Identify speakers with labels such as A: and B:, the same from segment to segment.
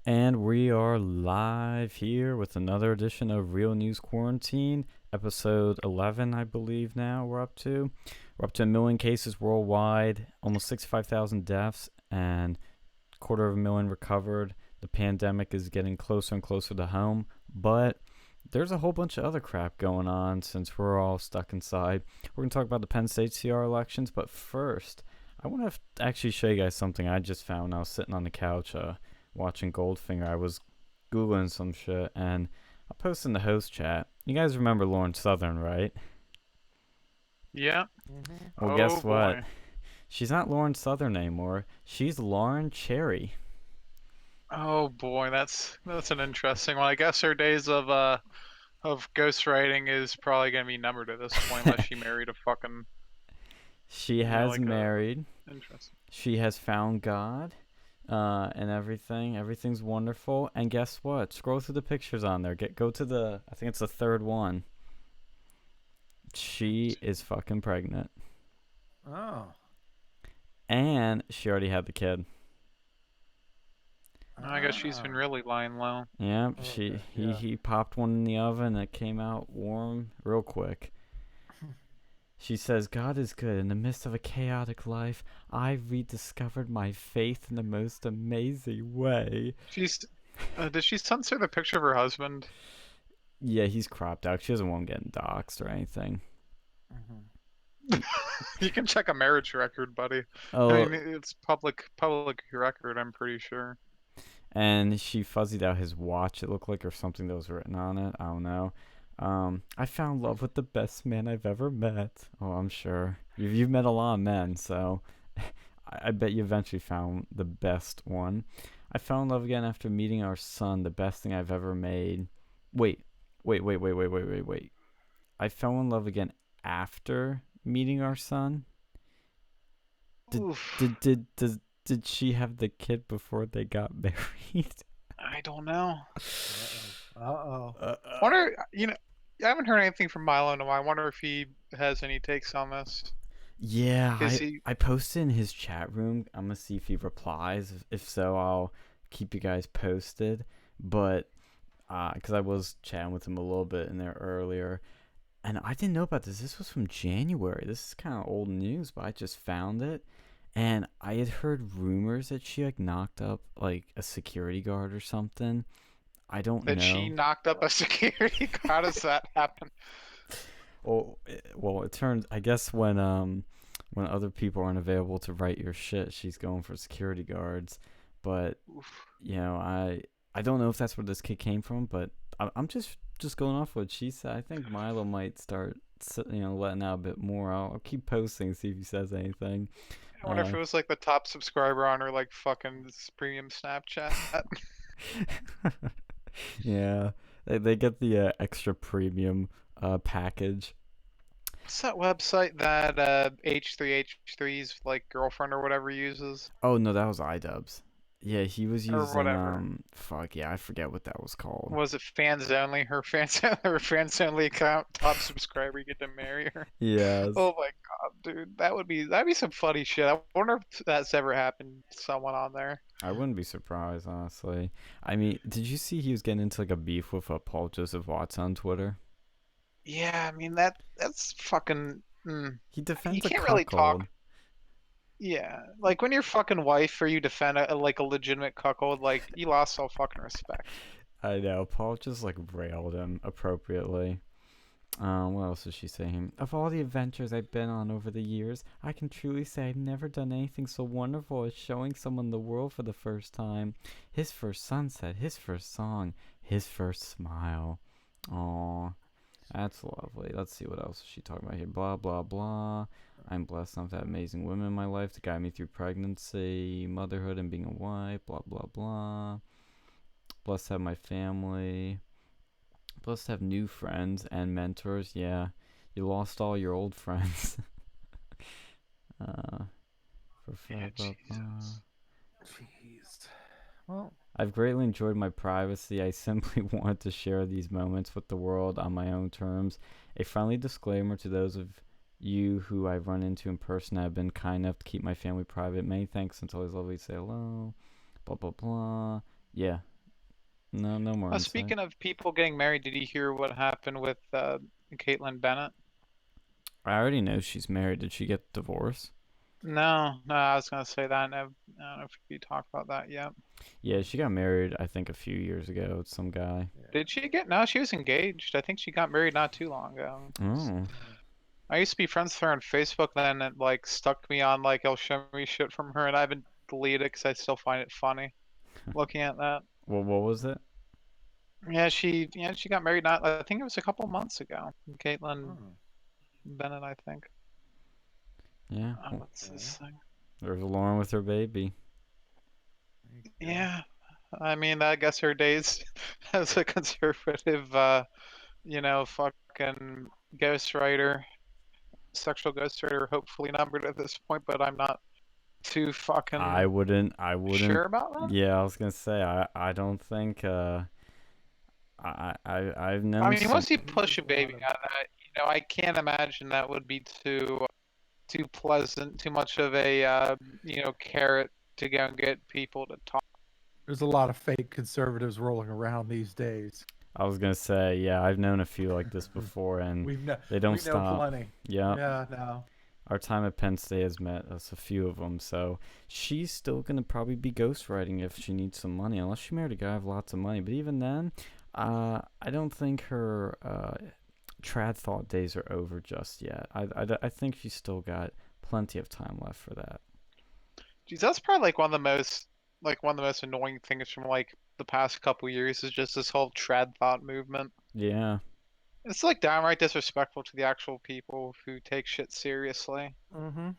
A: And we are live here with another edition of Real News Quarantine, episode 11, I believe now we're up to. We're up to 1 million cases worldwide, almost 65,000 deaths, and 250,000 recovered. The pandemic is getting closer and closer to home, but there's a whole bunch of other crap going on since we're all stuck inside. We're going to talk about the Penn State CR elections, but first, I want to actually show you guys something I just found when I was sitting on the couch watching Goldfinger. I was Googling some shit, and I posted in the host chat. You guys remember Lauren Southern, right?
B: Yeah.
A: Well,
B: Oh
A: guess what?
B: boy.
A: She's not Lauren Southern anymore. She's Lauren Cherry.
B: Oh boy. That's an interesting one. I guess her days of ghostwriting is probably gonna be numbered at this point, unless she married a fucking
A: She has
B: like a
A: married.
B: interesting.
A: She has found God, and everything. Everything's wonderful. And guess what? Scroll through the pictures on there. Go to the. I think it's the third one. She is fucking pregnant,
C: Oh.
A: and she already had the kid.
B: I guess she's been really lying low.
A: Yeah,
C: Okay,
A: he popped one in the oven and it came out warm real quick. She says, God is good. In the midst of a chaotic life, I rediscovered my faith in the most amazing way.
B: She's did she censor the picture of her husband?
A: Yeah, he's cropped out. She doesn't want him getting doxxed or anything.
B: You can check a marriage record, buddy.
A: Oh,
B: I mean, it's public record, I'm pretty sure.
A: and she fuzzied out his watch, it looked like, or something that was written on it. I don't know. I found love with the best man I've ever met. Oh, I'm sure. You've met a lot of men, so I bet you eventually found the best one. I fell in love again after meeting our son, the best thing I've ever made. Wait. I fell in love again after meeting our son? Did
B: Oof.
A: did she have the kid before they got married?
B: I don't know.
C: Uh-oh.
B: Wonder, I haven't heard anything from Milo in a while. I wonder if he has any takes on this.
A: Yeah,
B: Is he?
A: I posted in his chat room. I'm gonna see if he replies. If so, I'll keep you guys posted. But because I was chatting with him a little bit in there earlier, and I didn't know about this. This was from January. This is kind of old news, but I just found it, and I had heard rumors that she like knocked up like a security guard or something. I don't
B: That she
A: know.
B: knocked up a security guard? How does that happen?
A: Well, it turns. I guess when other people aren't available to write your shit, she's going for security guards. But
B: Oof.
A: I don't know if that's where this kid came from. But I'm just going off what she said. I think Milo might start letting out a bit more. I'll keep posting, see if he says anything.
B: I wonder if it was like the top subscriber on her like fucking premium Snapchat.
A: Yeah, they get the extra premium package.
B: What's that website that H3H3's like girlfriend or whatever uses?
A: Oh no, that was iDubbbz. Yeah, he was
B: Or
A: using
B: whatever.
A: fuck yeah, I forget what that was called.
B: Was it fans only? Her fans only account, top subscriber, you get to marry her.
A: Yes.
B: Oh my god, dude, that'd be some funny shit. I wonder if that's ever happened to someone on there.
A: I wouldn't be surprised, honestly. I mean, did you see he was getting into like a beef with Paul Joseph Watts on Twitter?
B: Yeah, I mean that's fucking.
A: He
B: You
A: defends a
B: can't really
A: cuckold.
B: talk. Yeah, like when your fucking wife or you defend like a legitimate cuckold, like you lost all fucking respect.
A: I know, Paul just like railed him appropriately. What else is she saying? Of all the adventures I've been on over the years, I can truly say I've never done anything so wonderful as showing someone the world for the first time. His first sunset, his first song, his first smile. Aw, that's lovely. Let's see what else is she talking about here. Blah, blah, blah. I'm blessed enough to have amazing women in my life to guide me through pregnancy, motherhood, and being a wife. Blah, blah, blah. Blessed to have my family. Blessed to have new friends and mentors. Yeah, you lost all your old friends. uh,
B: Yeah,
A: blah, blah.
B: Jesus.
C: Jeez. Well,
A: I've greatly enjoyed my privacy. I simply wanted to share these moments with the world on my own terms. A friendly disclaimer to those of you who I've run into in person have been kind enough to keep my family private. Many thanks. It's always lovely to say hello. Blah, blah, blah. Yeah, No more insight.
B: Speaking of people getting married, did you hear what happened with Caitlyn Bennett?
A: I already know she's married. Did she get divorced?
B: No, I was gonna say that. No, I don't know if you talked about that yet.
A: Yeah, she got married, I think, a few years ago with some guy.
B: Did she get? No, she was engaged. I think she got married not too long ago.
A: Oh.
B: I used to be friends with her on Facebook, then it like stuck me on like it'll show me shit from her, and I haven't deleted it because I still find it funny looking at that.
A: Well, what was it?
B: Yeah, she got married not I think it was a couple months ago. Caitlyn
C: Oh,
B: Bennett, I think.
A: Yeah. Well,
B: What's
C: okay.
B: this thing?
A: there's Lauren with her baby.
C: There you go.
B: Yeah, I mean, I guess her days as a conservative, fucking ghostwriter, sexual ghostwriter, hopefully numbered at this point, but I'm not too
A: I
B: fucking
A: wouldn't. I wouldn't.
B: sure about that.
A: Yeah, I was gonna say. I don't think. I've
B: I
A: known
B: mean,
A: some.
B: once you push a baby out of that, I can't imagine that would be too pleasant, too much of a carrot to go and get people to talk.
C: There's a lot of fake conservatives rolling around these days.
A: I was gonna say. Yeah, I've known a few like this before, and
C: We've no,
A: they don't
C: we know
A: stop.
C: plenty.
A: Yeah.
C: Yeah, no.
A: Our time at Penn State has met us a few of them, so she's still gonna probably be ghostwriting if she needs some money, unless she married a guy with lots of money. But even then, I don't think her trad thought days are over just yet. I think she's still got plenty of time left for that.
B: Geez, that's probably one of the most annoying things from like the past couple years is just this whole trad thought movement.
A: Yeah.
B: It's like downright disrespectful to the actual people who take shit seriously.
C: Mm-hmm.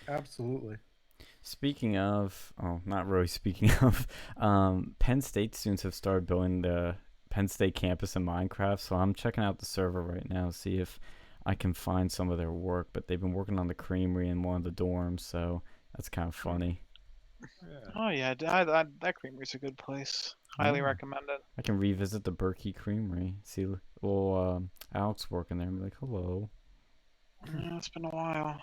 C: Absolutely.
A: Speaking of, oh, not really speaking of, Penn State students have started building the Penn State campus in Minecraft, so I'm checking out the server right now to see if I can find some of their work, but they've been working on the creamery in one of the dorms, so that's kind of funny.
C: Yeah.
B: Oh yeah, that creamery's a good place. Highly
A: Yeah.
B: recommend it.
A: I can revisit the Berkey Creamery, see little Alex working there, and be like, hello.
B: Yeah, it's been a while.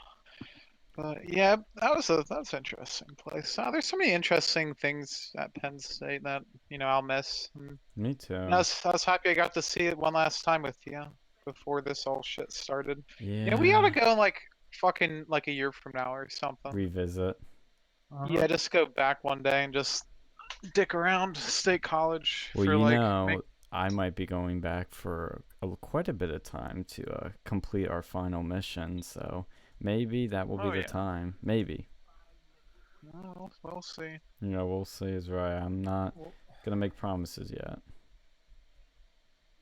B: But yeah, that's an interesting place. There's so many interesting things at Penn State that I'll miss.
A: Me too.
B: I was happy I got to see it one last time with you before this all shit started.
A: Yeah.
B: We ought to go in like fucking like a year from now or something.
A: Revisit.
C: Uh-huh.
B: Yeah, just go back one day and just dick around State College
A: Well,
B: for
A: you
B: like.
A: know, I might be going back for quite a bit of time to complete our final mission, so maybe that will be
B: Oh,
A: the
B: yeah.
A: time. Maybe.
B: We'll see.
A: We'll see is right. I'm not gonna make promises yet.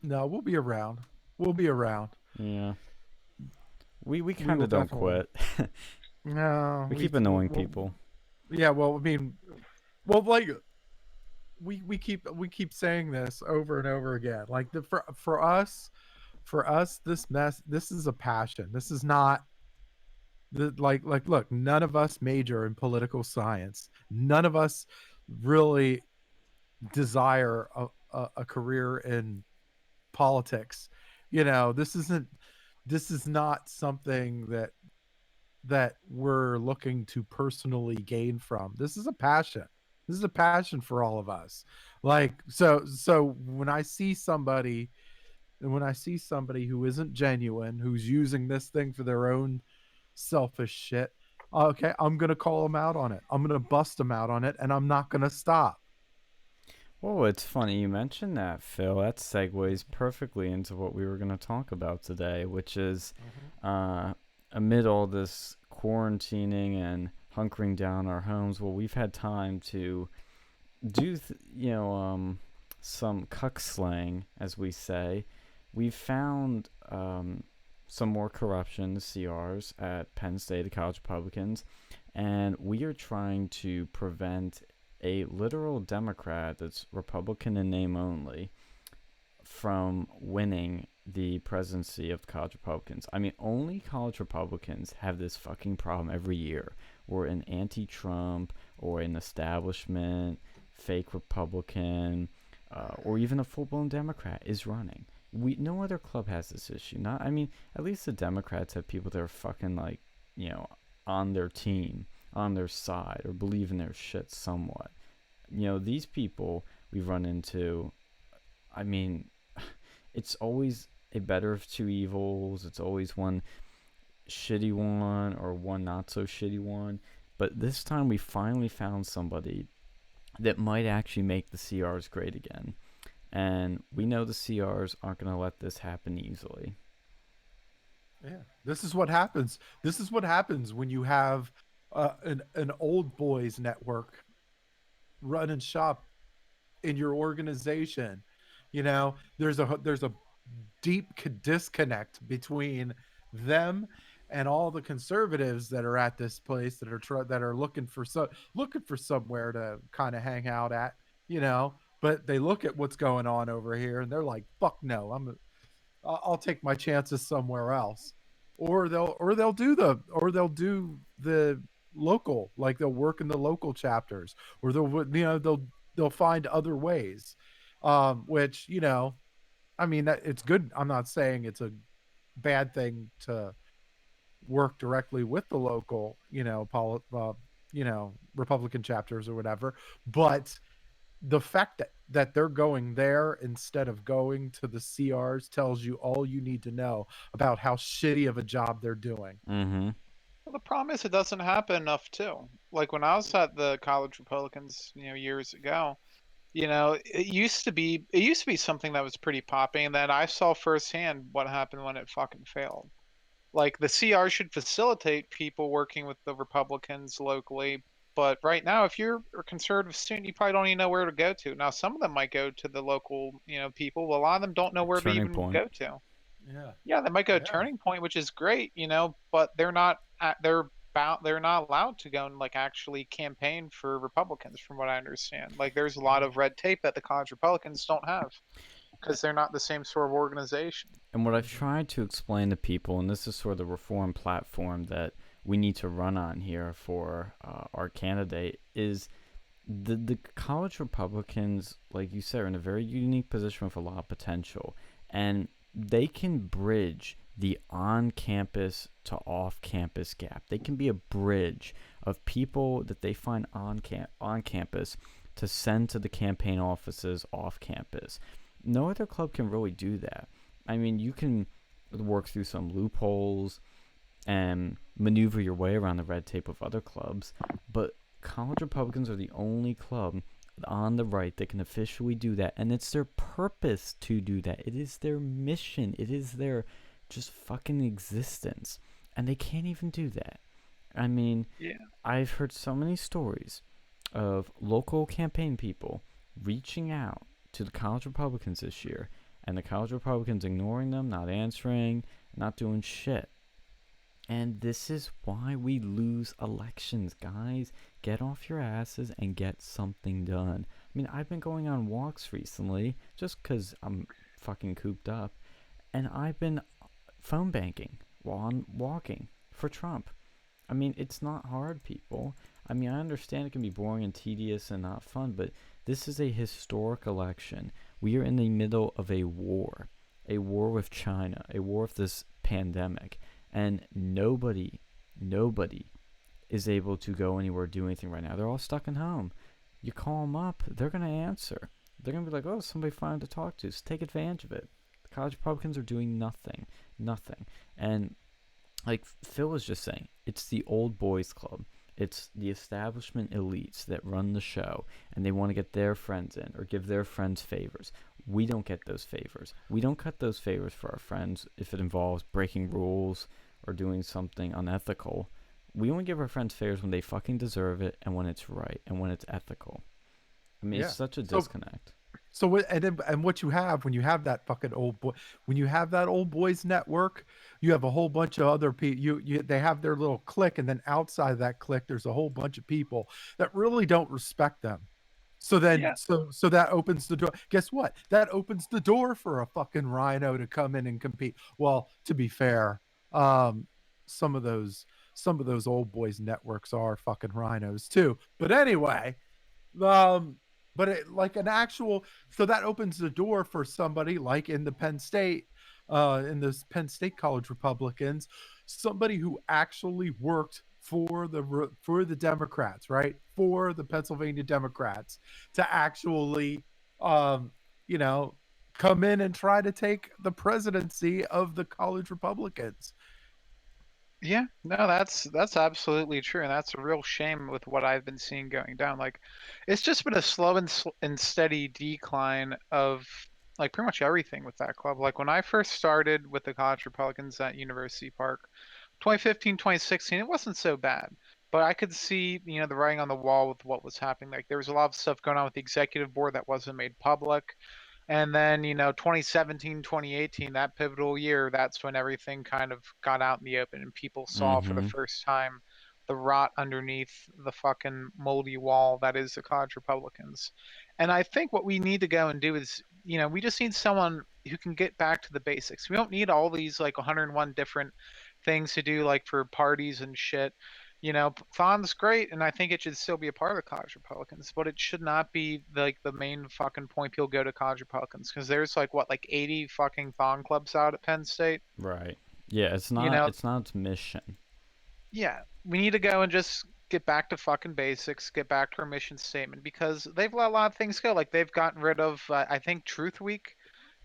C: No, we'll be around. We'll be around.
A: Yeah. We
C: will
A: kind of don't
C: definitely-
A: quit.
C: No.
A: we keep annoying
C: we'll-
A: people.
C: Yeah, well, I mean, like we keep saying this over and over again. Like for us, this is a passion. This is not like look, none of us major in political science. None of us really desire a career in politics. This is not something that we're looking to personally gain from. This is a passion. This is a passion for all of us. Like so when I see somebody who isn't genuine, who's using this thing for their own selfish shit, okay, I'm going to call them out on it. I'm going to bust them out on it, and I'm not going to stop.
A: Oh, it's funny you mentioned that, Phil. That segues perfectly into what we were going to talk about today, which is amid all this quarantining and hunkering down our homes, well, we've had time to do, some cuck slang, as we say. We've found some more corruption, the CRs, at Penn State, the college Republicans, and we are trying to prevent a literal Democrat that's Republican in name only from winning the presidency of the college Republicans. I mean, only college Republicans have this fucking problem every year, where an anti-Trump or an establishment fake Republican or even a full-blown Democrat is running. No other club has this issue. At least the Democrats have people that are fucking on their team, on their side, or believe in their shit somewhat. These people we've run into, I mean, it's always a better of two evils. It's always one shitty one or one not so shitty one. But this time we finally found somebody that might actually make the CRs great again. And we know the CRs aren't going to let this happen easily.
C: Yeah, this is what happens. This is what happens when you have an old boys network running shop in your organization. There's a deep disconnect between them and all the conservatives that are at this place that are looking for somewhere to kind of hang out at, but they look at what's going on over here and they're like, fuck no, I'll take my chances somewhere else. Or they'll do the local, like they'll work in the local chapters, or they'll find other ways, which, I mean, that it's good. I'm not saying it's a bad thing to work directly with the local, Republican chapters or whatever, but the fact that they're going there instead of going to the CRs tells you all you need to know about how shitty of a job they're doing.
A: Mm-hmm.
B: Well, the problem is it doesn't happen enough too. Like when I was at the college Republicans, years ago, it used to be something that was pretty popping, and then I saw firsthand what happened when it fucking failed. Like the CR should facilitate people working with the Republicans locally, but right now, if you're a conservative student, you probably don't even know where to go to. Now, some of them might go to the local, people. Well, a lot of them don't know where to
A: Turning
B: even
A: point.
B: go to.
C: Yeah.
B: Yeah, they might go to
C: Yeah.
B: Turning Point, which is great, but they're not allowed to go and like actually campaign for Republicans, from what I understand. Like, there's a lot of red tape that the college Republicans don't have because they're not the same sort of organization.
A: And what I've tried to explain to people, and this is sort of the reform platform that we need to run on here for our candidate, is the college Republicans, like you said, are in a very unique position with a lot of potential, and they can bridge the on-campus to off-campus gap. They can be a bridge of people that they find on campus to send to the campaign offices off campus. No other club can really do that. I mean, you can work through some loopholes and maneuver your way around the red tape of other clubs, but college Republicans are the only club on the right that can officially do that, and it's their purpose to do that. It is their mission. It is their just fucking existence, and they can't even do that. I mean,
B: Yeah.
A: I've heard so many stories of local campaign people reaching out to the college Republicans this year, and the college Republicans ignoring them, not answering, not doing shit. And this is why we lose elections, guys. Get off your asses and get something done. I mean, I've been going on walks recently just because I'm fucking cooped up, and I've been phone banking while I'm walking for Trump. I mean, it's not hard, people. I mean, I understand it can be boring and tedious and not fun, but this is a historic election. We are in the middle of a war with China, a war with this pandemic, and nobody is able to go anywhere, do anything right now. They're all stuck in home. You call them up, they're going to answer. They're going to be like, oh, somebody fine to talk to. So take advantage of it. The college Republicans are doing nothing. And like Phil was just saying, it's the old boys club. It's the establishment elites that run the show, and they want to get their friends in or give their friends favors. We don't get those favors. We don't cut those favors for our friends if it involves breaking rules or doing something unethical. We only give our friends favors when they fucking deserve it and when it's right and when it's ethical. I mean,
C: Yeah.
A: it's such a
C: So-
A: disconnect.
C: So and what you have when you have that fucking when you have that old boys network, you have a whole bunch of other people. They have their little clique, and then outside of that clique, there's a whole bunch of people that really don't respect them. So then,
B: Yeah.
C: so that opens the door. Guess what? That opens the door for a fucking rhino to come in and compete. Well, to be fair, um, some of those old boys networks are fucking rhinos too. But anyway, um, but it like an actual, so that opens the door for somebody like in the Penn State, in those Penn State college Republicans, somebody who actually worked for the Democrats, right? For the Pennsylvania Democrats to actually, um, you know, come in and try to take the presidency of the college Republicans.
B: Yeah, no, that's absolutely true, and that's a real shame with what I've been seeing going down. Like, it's just been a slow and steady decline of like pretty much everything with that club. Like when I first started with the College Republicans at University Park, 2015, 2016, it wasn't so bad. But I could see, the writing on the wall with what was happening. Like there was a lot of stuff going on with the executive board that wasn't made public. And then, 2017, 2018, that pivotal year, that's when everything kind of got out in the open and people saw for the
A: Mm-hmm.
B: first time the rot underneath the fucking moldy wall that is the college Republicans. And I think what we need to go and do is, we just need someone who can get back to the basics. We don't need all these like 101 different things to do like for parties and shit. Thon's great, and I think it should still be a part of the college Republicans, but it should not be like the main fucking point people go to college Republicans because there's like 80 fucking Thon clubs out at Penn State.
A: Right. Yeah, it's
B: You
A: not
B: know,
A: it's not its mission.
B: yeah, we need to go and just get back to fucking basics, get back to our mission statement because they've let a lot of things go. Like they've gotten rid of, I think, Truth Week.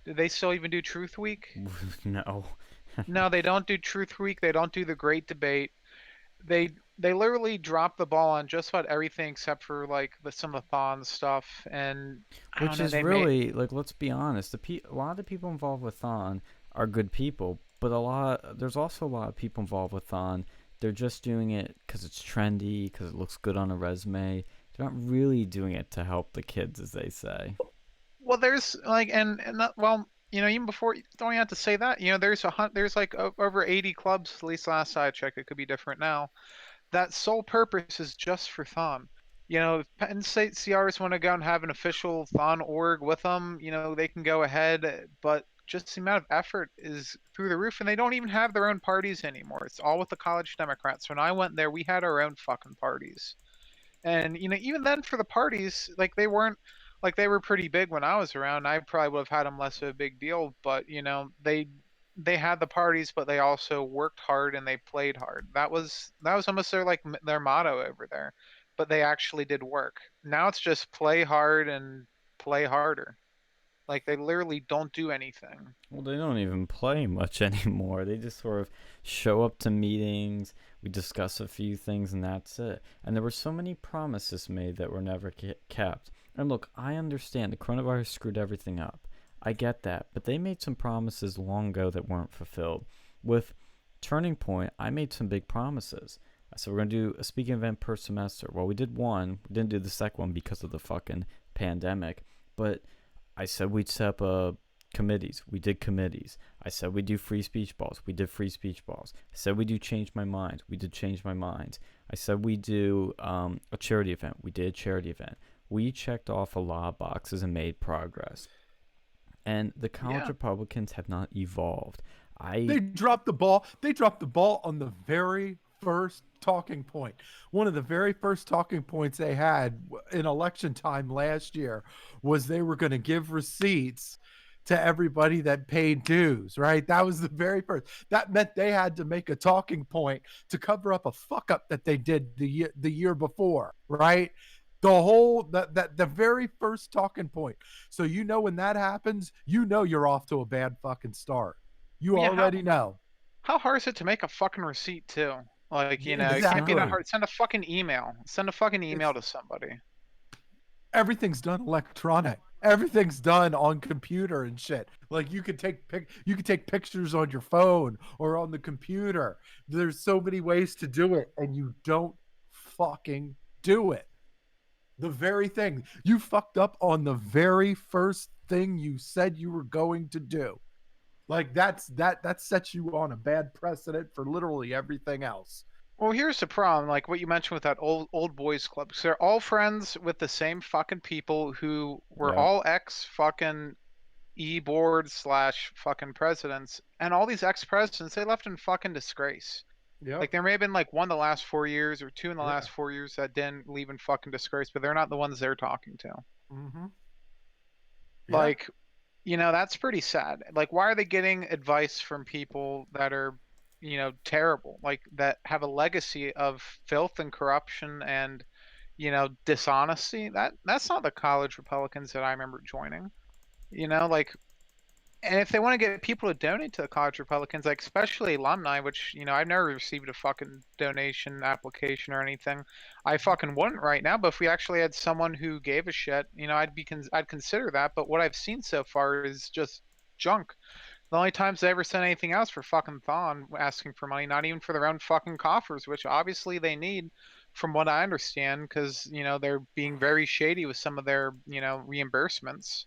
B: Do they still even do Truth Week?
A: No.
B: No, they don't do Truth Week. They don't do the Great Debate. they they literally dropped the ball on just about everything except for like some of the Thon stuff, and I don't
A: Which
B: know,
A: is
B: they made.
A: really like, let's be honest, a lot of the people involved with Thon are good people, but there's also a lot of people involved with Thon. They're just doing it because it's trendy, because it looks good on a resume. They're not really doing it to help the kids, as they say.
B: Well, there's like and not, well, even before, don't even have to say that. There's like over 80 clubs, at least last I checked. It could be different now. That sole purpose is just for Thon. If Penn State CRs want to go and have an official Thon org with them, they can go ahead, but just the amount of effort is through the roof, and they don't even have their own parties anymore. It's all with the college Democrats. When I went there, we had our own fucking parties. And even then for the parties, like they weren't like they were pretty big when I was around. I probably would have had them less of a big deal, but they had the parties, but they also worked hard and they played hard. That was almost their motto over there. But they actually did work. Now it's just play hard and play harder. Like they literally don't do anything.
A: Well, they don't even play much anymore. They just sort of show up to meetings, we discuss a few things, and that's it. And there were so many promises made that were never kept. And look, I understand the coronavirus screwed everything up. I get that. But they made some promises long ago that weren't fulfilled. With Turning Point, I made some big promises. I said we're going to do a speaking event per semester. Well, we did one. We didn't do the second one because of the fucking pandemic. But I said we'd set up committees. We did committees. I said we'd do free speech balls. We did free speech balls. I said we do change my mind. We did change my mind. I said we do a charity event. We did a charity event. We checked off a lot of boxes and made progress. And the college
B: Yeah.
A: Republicans have not evolved.
C: They dropped the ball. They dropped the ball on the very first talking point. One of the very first talking points they had in election time last year was they were going to give receipts to everybody that paid dues, right? That was the very first. That meant they had to make a talking point to cover up a fuck up that they did the year before, right? The very first talking point. So when that happens, you're off to a bad fucking start. You
B: Yeah,
C: already know.
B: how hard is it to make a fucking receipt too? Like,
C: Yeah,
B: it can't be that
C: exactly.
B: hard. Send a fucking email. Send a fucking email
C: It's
B: to somebody.
C: everything's done electronic. Everything's done on computer and shit. Like you could take pictures on your phone or on the computer. There's so many ways to do it, and you don't fucking do it. The very thing you fucked up on, the very first thing you said you were going to do. Like that sets you on a bad precedent for literally everything else.
B: Well, here's the problem, like what you mentioned with that old boys club. Because they're all friends with the same fucking people who were
A: Yeah.
B: all ex fucking e-board / fucking presidents, and all these ex presidents they left in fucking disgrace.
C: Yeah.
B: Like there may have been like one the last 4 years or two in the
C: Yeah.
B: last 4 years that didn't leave in fucking disgrace, but they're not the ones they're talking to.
C: Mm-hmm. Yeah.
B: Like, that's pretty sad. Like, why are they getting advice from people that are terrible, like that have a legacy of filth and corruption and dishonesty. That's not the college Republicans that I remember joining. Like, and if they want to get people to donate to the college Republicans, like especially alumni, which I've never received a fucking donation application or anything. I fucking wouldn't right now, but if we actually had someone who gave a shit, I'd consider that. But what I've seen so far is just junk. The only times they ever sent anything else for fucking Thon asking for money, not even for their own fucking coffers, which obviously they need, from what I understand, because they're being very shady with some of their reimbursements.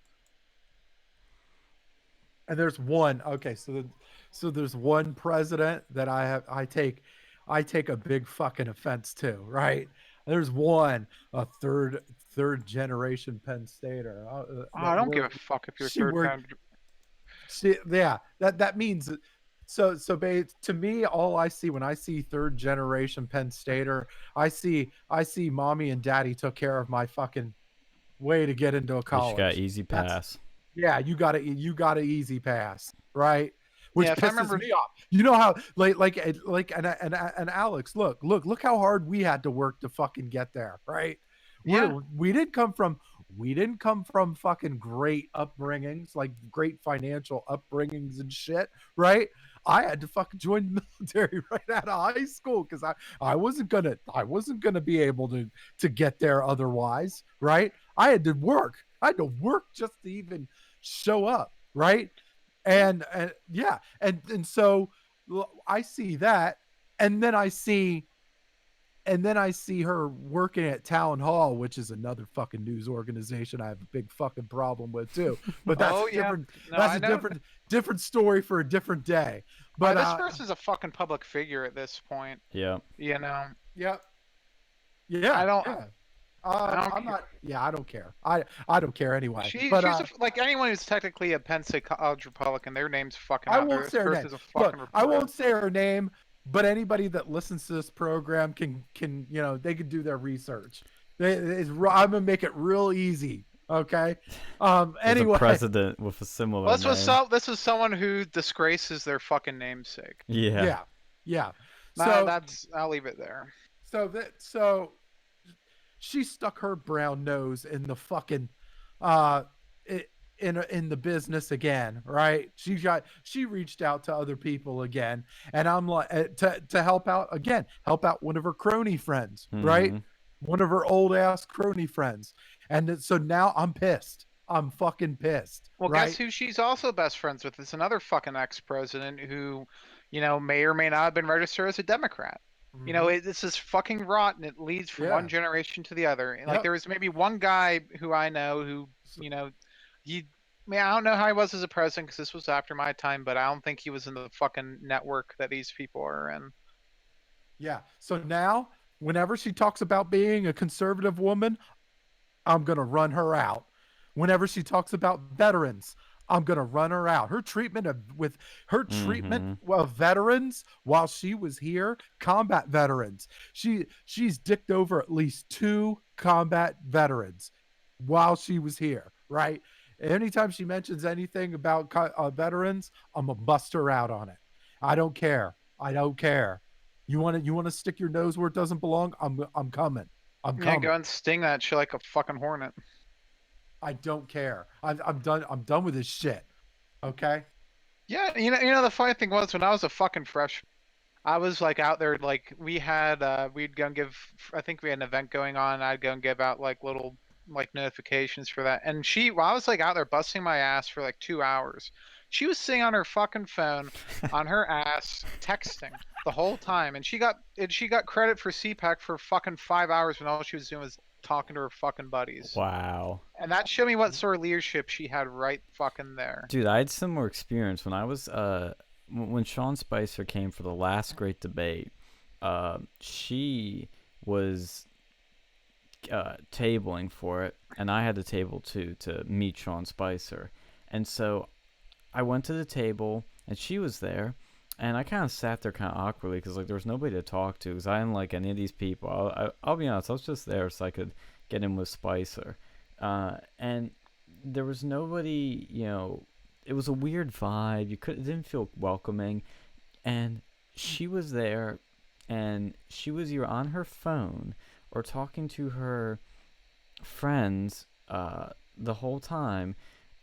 C: And there's one. Okay, so there's one president that I take a big fucking offense to, right? There's one, a third generation Penn Stater.
B: Oh, I
C: That
B: don't give a
C: worked.
B: fuck if you're
C: She
B: third
C: worked.
B: pound.
C: Yeah, that means to me, all I see when I see third generation Penn Stater, I see mommy and daddy took care of my fucking way to get into a
A: You just got
C: college.
A: easy
C: That's
A: pass.
C: Yeah, you got an easy pass, right? Which
B: Yeah, if I
C: pisses
B: remember.
C: me off. You know how and Alex, look how hard we had to work to fucking get there, right?
B: Yeah.
C: We didn't come from fucking great upbringings, like great financial upbringings and shit, right? I had to fucking join the military right out of high school because I wasn't gonna be able to get there otherwise, right? I had to work. I had to work just to even show up, right? And yeah, and so I see that, and then I see her working at Town Hall, which is another fucking news organization I have a big fucking problem with too. But that's
B: Oh
C: a
B: yeah.
C: different
B: No,
C: that's
B: I
C: a
B: know.
C: different story for a different day. But
B: This person's a fucking public figure at this point.
A: Yeah.
C: yeah, yeah,
B: I don't.
C: yeah.
B: I don't
C: I'm
B: care.
C: not. Yeah, I don't care. I don't care anyway.
B: She's
C: But
B: like anyone who's technically a Penn State College Republican. Their name's fucking
C: I
B: out there.
C: won't
B: This
C: say her name.
B: person's a
C: Look,
B: fucking
C: I
B: reporter.
C: won't say her name, but anybody that listens to this program can they can do their research. I'm gonna make it real easy. Okay.
A: There's
C: Anyway.
A: a president with a similar
B: Well,
A: name.
B: this was someone who disgraces their fucking namesake.
A: Yeah.
C: Yeah.
B: Nah,
C: So
B: I'll leave it there.
C: so she stuck her brown nose in the fucking uh in the business again, right? She reached out to other people again, and I'm like to help out again, help out one of her crony friends, right?
A: Mhm.
C: One of her old ass crony friends. And so now I'm pissed. I'm fucking pissed,
B: Well, guess
C: right?
B: who she's also best friends with? It's another fucking ex-president who, may or may not have been registered as a Democrat.
C: Mhm.
B: This is fucking rotten. It leads from
C: Yeah.
B: one generation to the other. Like
C: Yep.
B: there was maybe one guy who I know who, he. I mean, I don't know how he was as a president because this was after my time, but I don't think he was in the fucking network that these people are in.
C: Yeah. So now, whenever she talks about being a conservative woman, I'm going to run her out. Whenever she talks about veterans, I'm going to run her out. Her treatment
A: Mhm.
C: of veterans while she was here, combat veterans. She's dicked over at least 2 combat veterans while she was here, right? Anytime she mentions anything about veterans, I'm going to bust her out on it. I don't care. I don't care. You want to stick your nose where it doesn't belong? I'm coming. I'm
B: Yeah,
C: coming.
B: go and sting that shit like a fucking hornet.
C: I don't care. I'm done. I'm done with this shit. Okay.
B: Yeah, the funny thing was when I was a fucking freshman, I was like out there like we'd go and give I think we had an event going on. I'd go and give out like little like notifications for that. And while I was like out there busting my ass for like 2 hours, she was sitting on her fucking phone on her ass texting the whole time. And she got credit for CPAC for fucking 5 hours when all she was doing was talking to her fucking buddies.
A: Wow.
B: And that showed me what sort of leadership she had right fucking there.
A: Dude, I had similar experience when I was when Sean Spicer came for the last great debate. She was tabling for it, and I had the table too to meet Sean Spicer. And so I went to the table, and she was there, and I kind of sat there kind of awkwardly because like there was nobody to talk to because I didn't like any of these people. I'll be honest, I was just there so I could get in with Spicer, and there was nobody. It was a weird vibe. It didn't feel welcoming, and she was there, and she was either on her phone or talking to her friends the whole time.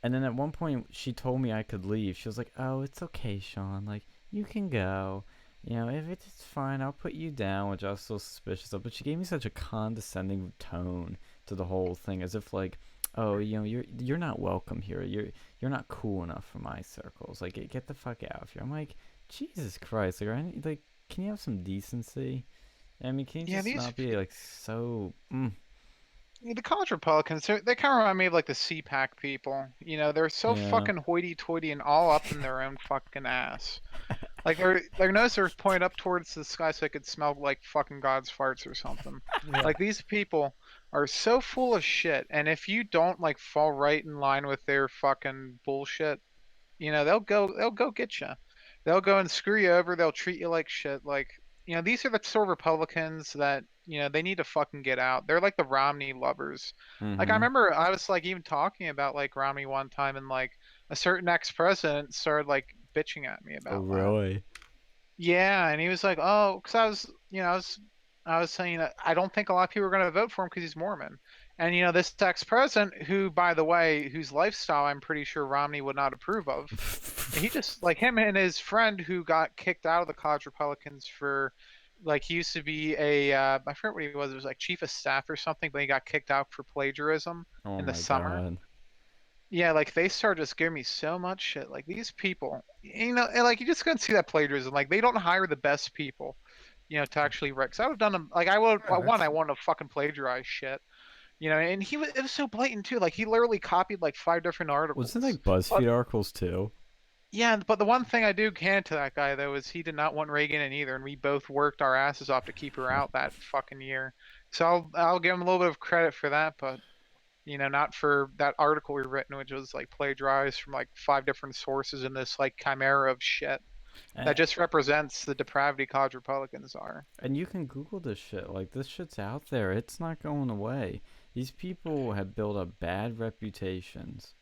A: And then at one point, she told me I could leave. She was like, "Oh, it's okay, Sean. Like, you can go. You know, if it's fine, I'll put you down," which I was so suspicious of. But she gave me such a condescending tone to the whole thing, as if like, "Oh, you know, you're not welcome here. You're not cool enough for my circles. Like, get the fuck out of here." I'm like, Jesus Christ! Like, can you have some decency? I mean, can you
B: Yeah,
A: just
B: these
A: not be like so?
B: the college Republicans, they kind of remind me of like the CPAC people. You know, they're so
A: Yeah.
B: fucking hoity-toity and all up in their own fucking ass. Like their nose are pointed up towards the sky so they could smell like fucking God's farts or something.
C: Yeah.
B: Like these people are so full of shit, and if you don't like fall right in line with their fucking bullshit, you know, they'll go get you. They'll go and screw you over. They'll treat you like shit. Like, you know, these are the sort of Republicans that, you know, they need to fucking get out. They're like the Romney lovers. Like I
A: Mm-hmm.
B: remember I was like even talking about like Romney one time, and like a certain ex-president started like bitching at me
A: Oh,
B: about that.
A: really?
B: Yeah, and he was like, "Oh, because I was, you know, I was saying that I don't think a lot of people are going to vote for him because he's Mormon." And you know, this ex-president, who, by the way, whose lifestyle I'm pretty sure Romney would not approve of, he just like him and his friend who got kicked out of the college Republicans for, like, he used to be a, I forget what he was. It was like chief of staff or something, but he got kicked out for plagiarism
A: Oh
B: in the
A: my
B: summer.
A: god.
B: Yeah, like they started just giving me so much shit. Like these people, you know, and like you just gonna see that plagiarism. Like they don't hire the best people, you know, to actually write. 'Cause I would have done them. Like I would,
C: Yeah,
B: well, one,
C: that's
B: I wanted to fucking plagiarize shit, you know. And he was, it was so blatant too. Like he literally copied like 5 different
A: Wasn't it
B: articles.
A: like
B: But
A: BuzzFeed articles too?
B: yeah, but the one thing I do can to that guy though is he did not want Reagan in either, and we both worked our asses off to keep her out that fucking year. So I'll give him a little bit of credit for that, but you know, not for that article we written, which was like plagiarized from like 5 different sources in this like chimera of shit that
A: And,
B: just represents the depravity college Republicans are.
A: and you can Google this shit. Like, this shit's out there. It's not going away. These people have built up bad reputations.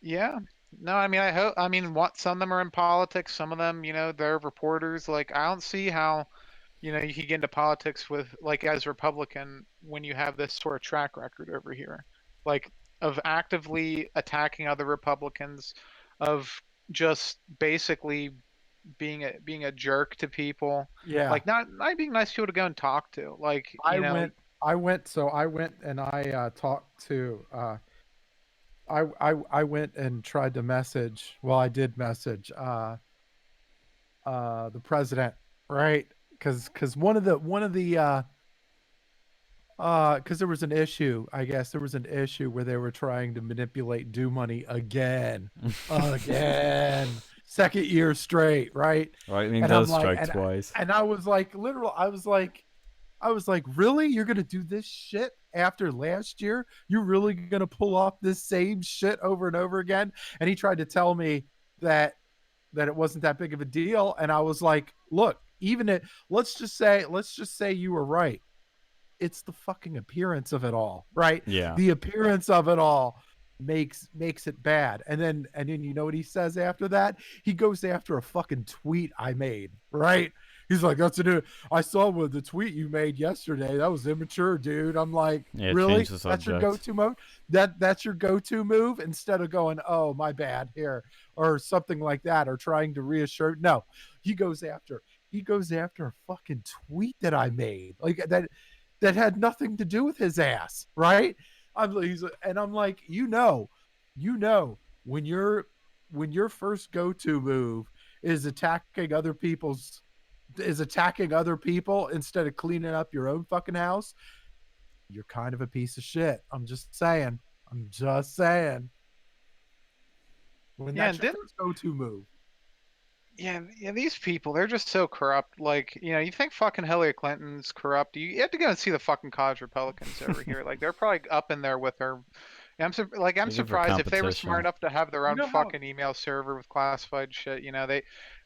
B: Yeah. No, I mean, I hope, I mean, what, some of them are in politics, some of them, you know, they're reporters. Like, I don't see how, you know, you can get into politics with, like, as a Republican when you have this sort of track record over here, like, of actively attacking other Republicans, of just basically being a jerk to people,
C: yeah.
B: like not being nice people to go and talk to, like,
C: I
B: you know.
C: went I went so I went and I talked to I went and tried to message, well, I did message the president, right? Cuz one of the cuz there was an issue, I guess there was an issue where they were trying to manipulate do money again. Again. Second year straight, right?
A: Lightning
C: And I'm
A: does
C: like
A: strike twice.
C: and I was like literal I was like, really? You're gonna do this shit after last year? You're really gonna pull off this same shit over and over again? And he tried to tell me that it wasn't that big of a deal. And I was like, look, even it let's just say you were right. It's the fucking appearance of it all, right?
A: Yeah.
C: The appearance of it all makes it bad. And then you know what he says after that? He goes after a fucking tweet I made, right? He's like, that's a new. I saw with the tweet you made yesterday. That was immature, dude. I'm like,
A: Yeah,
C: really?
A: change the
C: That's your
A: subject.
C: go-to mode? That's your go-to move instead of going, oh, my bad here, or something like that, or trying to reassure. No, he goes after a fucking tweet that I made, like that had nothing to do with his ass, right? And I'm like, you know, when your first go-to move is attacking other people instead of cleaning up your own fucking house, you're kind of a piece of shit. I'm just saying. I'm just saying. When
B: Yeah,
C: that's
B: and
C: your
B: didn't
C: first go-to move.
B: yeah, these people, they're just so corrupt. Like, you know, you think fucking Hillary Clinton's corrupt, you have to go and see the fucking college Republicans over here. Like they're probably up in there with her. I'm
A: Looking for
B: surprised if they were smart
A: competition.
B: enough to have their
C: You
B: own
C: know how
B: fucking email server with classified shit. You know,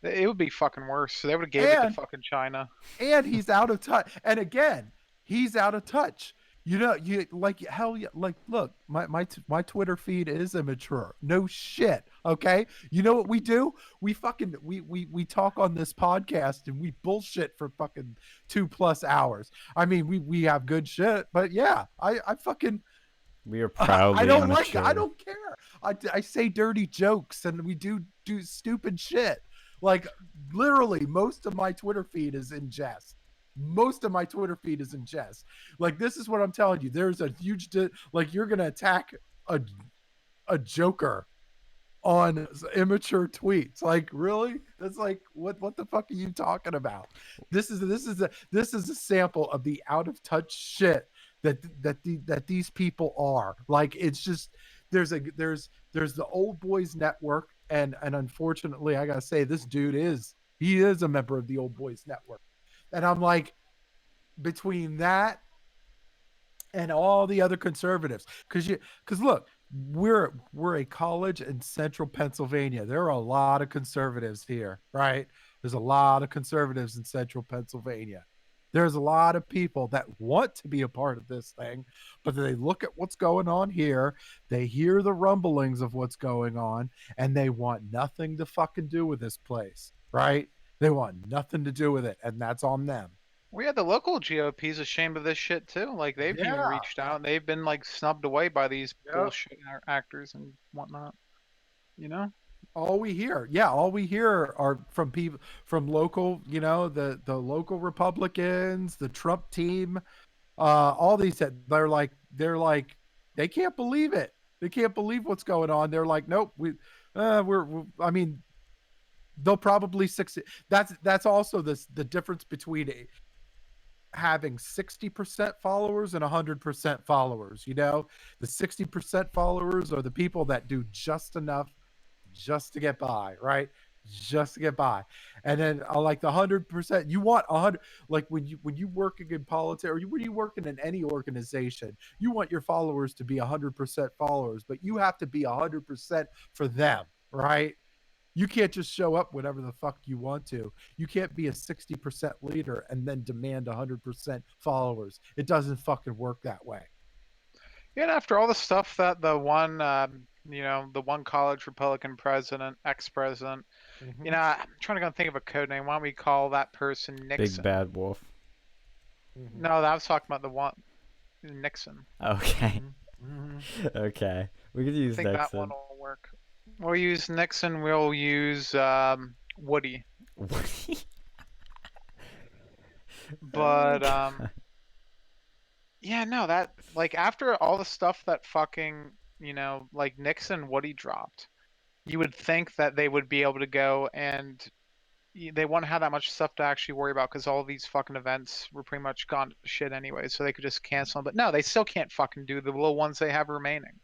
B: it would be fucking worse. So they would have gave it to
C: and
B: fucking China.
C: and he's out of touch. And again, he's out of touch. You know, you like hell yeah, like look, my Twitter feed is immature. No shit. Okay. You know what we do? We fucking we talk on this podcast and we bullshit for fucking 2+ hours. I mean, we have good shit, but yeah, I fucking
A: We are
C: I
A: proudly
C: don't like I
A: immature.
C: don't care. I say dirty jokes and we do stupid shit. Like literally most of my Twitter feed is in jest. Most of my Twitter feed is in jest. Like this is what I'm telling you. There's a huge like you're going to attack a a joker on immature tweets. Like really? That's like what the fuck are you talking about? This is a sample of the out of touch shit that these people are. Like it's just there's the old boys network, and unfortunately I gotta say this dude he is a member of the old boys network. And I'm like, between that and all the other conservatives, because look, we're a college in central Pennsylvania. There are a lot of conservatives here, right? There's a lot of conservatives in central Pennsylvania. There's a lot of people that want to be a part of this thing, but they look at what's going on here, they hear the rumblings of what's going on, and they want nothing to fucking do with this place, right? They want nothing to do with it, and that's on them.
B: We had the local GOP's ashamed of this shit too. Like they've even
C: Yeah.
B: reached out and they've been like snubbed away by these
C: Yep.
B: bullshit actors and whatnot. You know?
C: All we hear are from people from local, the local Republicans, the Trump team, all these that they're like they can't believe it. They can't believe what's going on. They're like, nope, we're I mean, they'll probably succeed. That's also the difference between having 60% followers and 100% followers. The 60% followers are the people that do just enough just to get by, right? Just to get by. And then like the 100%, you want 100. Like when you working in politics, or when you working in any organization, you want your followers to be 100% followers, but you have to be 100% for them, right? You can't just show up whenever the fuck you want to. You can't be a 60% leader and then demand 100% followers. It doesn't fucking work that way.
B: Yeah, and after all the stuff that the one college Republican president, ex-president,
C: Mm-hmm.
B: I'm trying to go think of a code name. Why don't we call that person
A: Big
B: Nixon?
A: bad wolf.
C: Mm-hmm.
B: No, I was talking about the one Nixon.
A: Okay.
C: Mm-hmm.
A: Okay. We could
B: I
A: use
B: think that one
A: Nixon.
B: will work. We'll use Nixon. We'll use Woody. But yeah, no, that like after all the stuff that fucking like Nixon Woody dropped, you would think that they would be able to go and they wouldn't have that much stuff to actually worry about because all these fucking events were pretty much gone to shit anyway, so they could just cancel them. But no, they still can't fucking do the little ones they have remaining.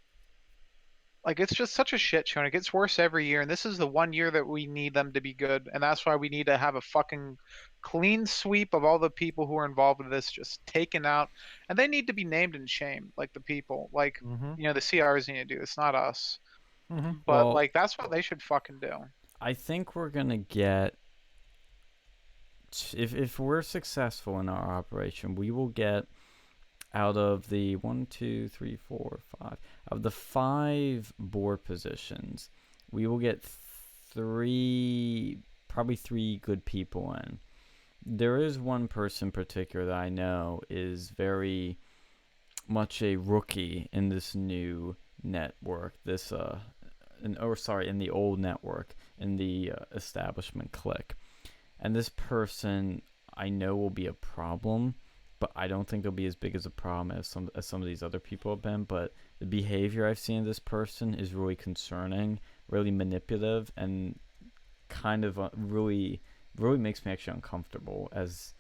B: Like it's just such a shit show, and it gets worse every year. And this is the one year that we need them to be good, and that's why we need to have a fucking clean sweep of all the people who are involved with this, just taken out, and they need to be named and shamed, like the people, like
C: Mm-hmm.
B: the CRs need to do. It's not us,
C: Mm-hmm.
B: but
A: Well,
B: like that's what they should fucking do.
A: I think we're gonna get if we're successful in our operation, we will get out of the 1, 2, 3, 4, 5 of the 5 board positions, we will get probably 3 good people in. There is one person in particular that I know is very much a rookie in this new network. In the old network, in the establishment clique. And this person I know will be a problem, but I don't think they'll be as big as a problem as some of these other people have been. But the behavior I've seen of this person is really concerning, really manipulative, and kind of really makes me actually uncomfortable as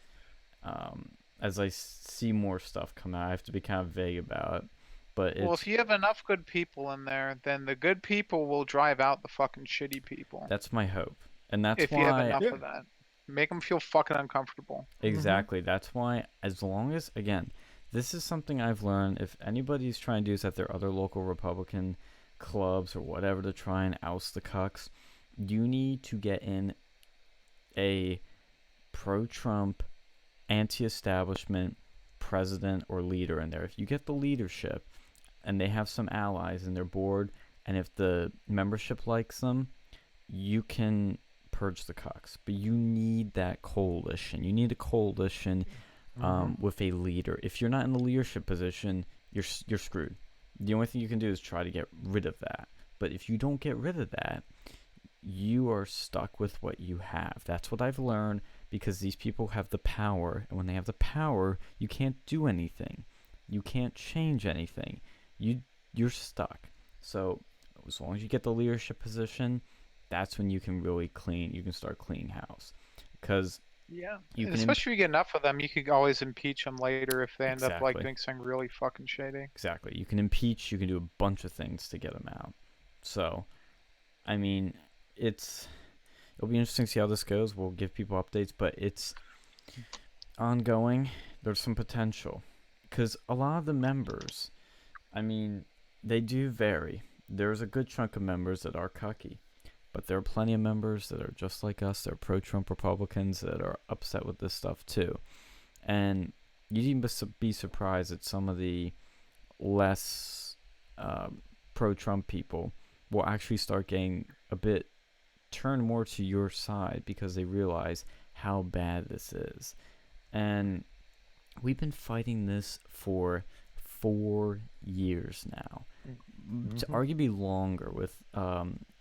A: I see more stuff come out. I have to be kind of vague about it. But
B: Well, if you have enough good people in there, then the good people will drive out the fucking shitty people.
A: that's my hope, and that's
B: If you have
A: why
B: enough
C: Yeah.
B: of that, make them feel fucking uncomfortable.
A: exactly. That's why, as long as, again, this is something I've learned. If anybody's trying to do this at their other local Republican clubs or whatever to try and oust the cucks, you need to get in a pro-Trump, anti-establishment, president or leader in there. If you get the leadership and they have some allies in their board, and if the membership likes them, you can purge the cucks. But you need that coalition. You need a coalition with a leader. If you're not in the leadership position, you're screwed. The only thing you can do is try to get rid of that. But if you don't get rid of that, you are stuck with what you have. That's what I've learned, because these people have the power, and when they have the power, you can't do anything. You can't change anything. You're stuck. So as long as you get the leadership position, that's when you can really clean. You can start cleaning house, because
B: especially if you get enough of them, you could always impeach them later if they end up like
A: Exactly.
B: doing something really fucking shady.
A: Exactly. You can impeach. You can do a bunch of things to get them out. So, I mean, it'll be interesting to see how this goes. We'll give people updates, but it's ongoing. There's some potential, because a lot of the members, I mean, they do vary. There's a good chunk of members that are cucky, but there are plenty of members that are just like us. They're pro-Trump Republicans that are upset with this stuff too. And you'd even be surprised that some of the less pro-Trump people will actually start getting a bit turned more to your side, because they realize how bad this is. And we've been fighting this for 4 years now. Arguably longer, with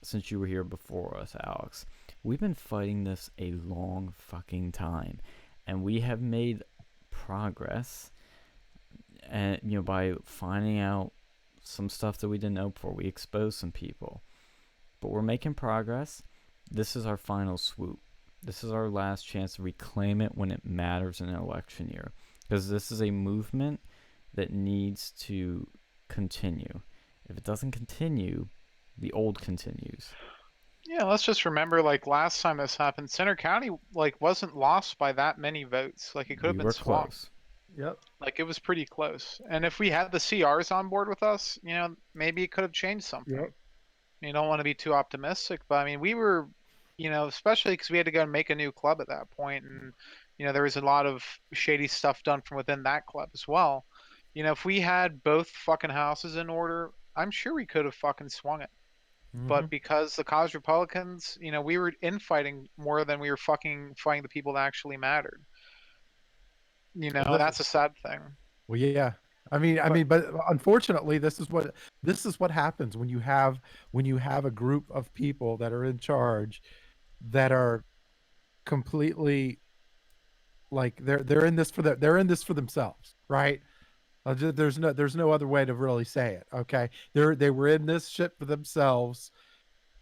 A: since you were here before us, Alex. We've been fighting this a long fucking time, and we have made progress, and by finding out some stuff that we didn't know before. We exposed some people, but we're making progress. This is our final swoop. This is our last chance to reclaim it when it matters in an election year, because this is a movement that needs to continue. If it doesn't continue, the old continues.
B: Yeah, let's just remember, like, last time this happened, Center County, like, wasn't lost by that many votes. Like, it could have
A: We
B: been
A: were
B: swamped.
A: close.
C: Yep.
B: Like, it was pretty close. And if we had the CRs on board with us, maybe it could have changed something.
C: Yep.
B: You don't want to be too optimistic, but I mean, we were, especially because we had to go and make a new club at that point, and there was a lot of shady stuff done from within that club as well. If we had both fucking houses in order, I'm sure we could have fucking swung it. But because the college Republicans, we were infighting more than we were fucking fighting the people that actually mattered. That's a sad thing.
C: Well, yeah. I mean, but unfortunately, this is what happens when you have a group of people that are in charge that are completely, like, they're in this for themselves, right? There's no other way to really say it. Okay, they were in this shit for themselves.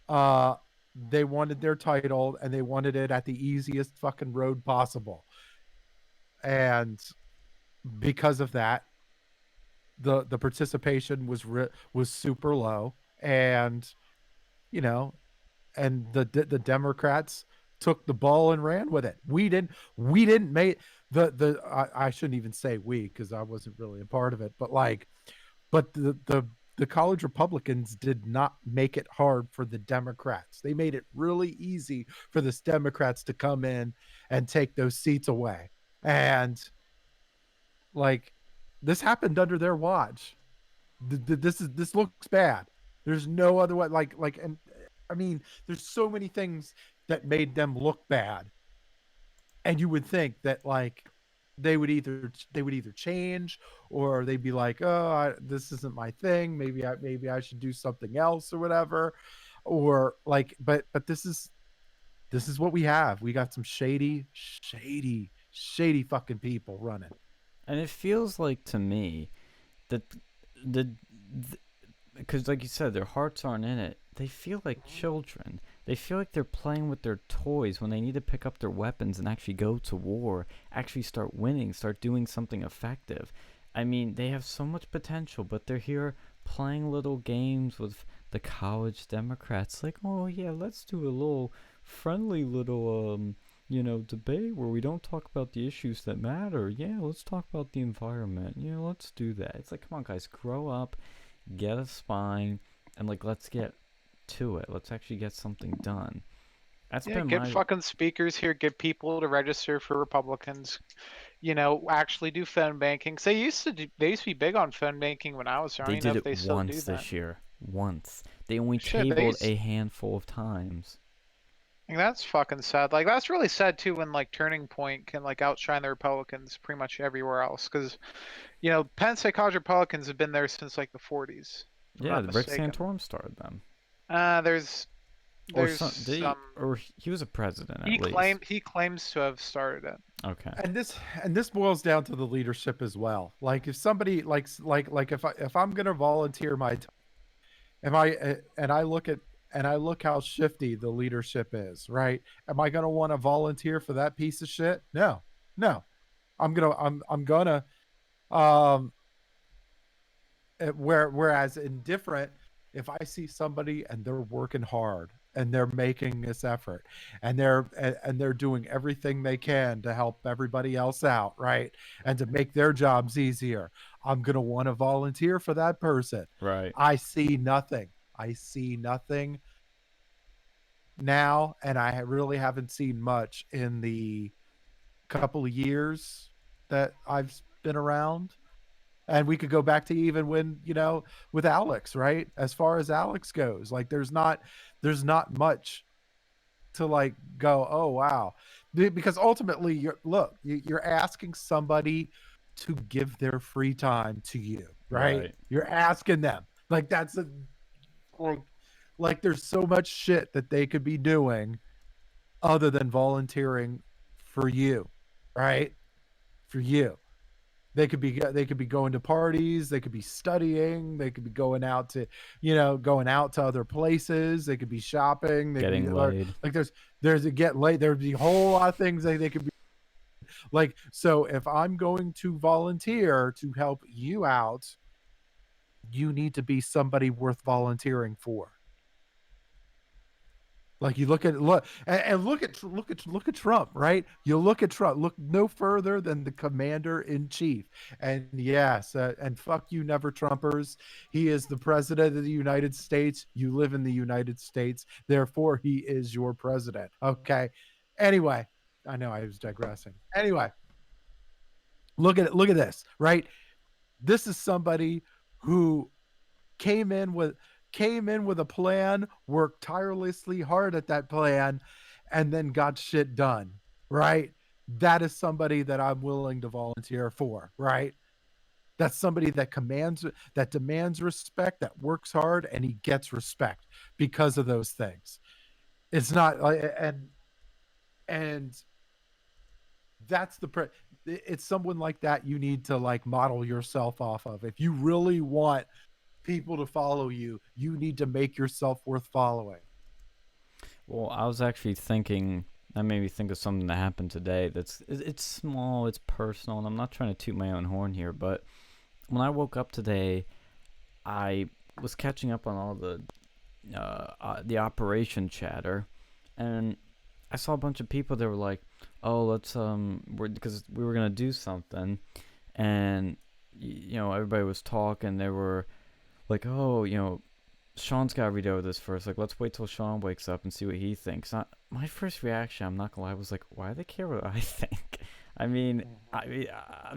C: They wanted their title, and they wanted it at the easiest fucking road possible, and because of that, the participation was super low, and the Democrats took the ball and ran with it. We didn't make I shouldn't even say we, because I wasn't really a part of it, but the college Republicans did not make it hard for the Democrats. They made it really easy for the Democrats to come in and take those seats away. And, like, this happened under their watch. This looks bad. There's no other way. And I mean, there's so many things that made them look bad, and you would think that, like, they would either change, or they'd be like, oh, this isn't my thing. Maybe I should do something else or whatever, or like, but this is what we have. We got some shady fucking people running.
A: And it feels like, to me, that because, like you said, their hearts aren't in it. They feel like children. They feel like they're playing with their toys when they need to pick up their weapons and actually go to war, actually start winning, start doing something effective. I mean, they have so much potential, but they're here playing little games with the college Democrats. Like, oh yeah, let's do a little friendly little debate where we don't talk about the issues that matter. Yeah, let's talk about the environment. Yeah, let's do that. It's like, come on, guys, grow up, get a spine, and, like, let's get to it. Let's actually get something done. That's
B: Yeah,
A: been
B: get
A: my
B: fucking speakers here, get people to register for Republicans. You know, actually do phone banking. 'Cause they used to be big on phone banking when I was there. I
A: They
B: don't even know
A: did
B: if
A: it
B: they still do
A: once
B: that.
A: this year. Once. They only
B: Shit, they
A: tabled
B: used,
A: a handful of times.
B: like, that's fucking sad. Like that's really sad too when like Turning Point can like outshine the Republicans pretty much everywhere else. Because you know, Penn State College Republicans have been there since like the 40s, if I'm
A: Yeah,
B: not
A: Rick
B: mistaken.
A: Santorum started them.
B: There's
A: Or
B: there's
A: some they
B: some
A: or he was a president at least.
B: he claims to have started it.
A: Okay.
C: And this boils down to the leadership as well. Like if somebody like if I'm gonna volunteer my time, am I and I look how shifty the leadership is, right? Am I gonna want to volunteer for that piece of shit? No, no. I'm gonna um whereas indifferent, if I see somebody and they're working hard and they're making this effort and they're doing everything they can to help everybody else out, right, and to make their jobs easier, I'm going to want to volunteer for that person.
A: Right.
C: I see nothing now, and I really haven't seen much in the couple of years that I've been around. And we could go back to even when, with Alex, right? As far as Alex goes, like there's not much to like go, oh wow. Because ultimately you're asking somebody to give their free time to you, right?
A: Right.
C: You're asking them. Like that's a like there's so much shit that they could be doing other than volunteering for you, right? For you. They could be going to parties, they could be studying, they could be going out to other places, they could be shopping, they could be
A: Getting laid.
C: like there's a get late, there'd be a whole lot of things they could be like. So if I'm going to volunteer to help you out, you need to be somebody worth volunteering for. Like you look at Trump, right? You look at Trump. Look no further than the commander in chief. And yes, and fuck you, never Trumpers. He is the president of the United States. You live in the United States, therefore he is your president. Okay. Anyway, I know I was digressing. Anyway, look at this, right? This is somebody who came in with a plan, worked tirelessly hard at that plan, and then got shit done, right? That is somebody that I'm willing to volunteer for, right? That's somebody that demands respect, that works hard, and he gets respect because of those things. It's not like and that's it's someone like that you need to like model yourself off of. If you really want people to follow you, you need to make yourself worth following.
A: Well, I was actually thinking that made me think of something that happened today. It's small, it's personal, and I'm not trying to toot my own horn here, but when I woke up today, I was catching up on all the operation chatter, and I saw a bunch of people that were like, "Oh, let's because we were gonna do something," and everybody was talking. They were like, "Oh, Sean's got to read over this first. Like, let's wait till Sean wakes up and see what he thinks." My first reaction, I'm not gonna lie, was like, "Why do they care what I think?" I'm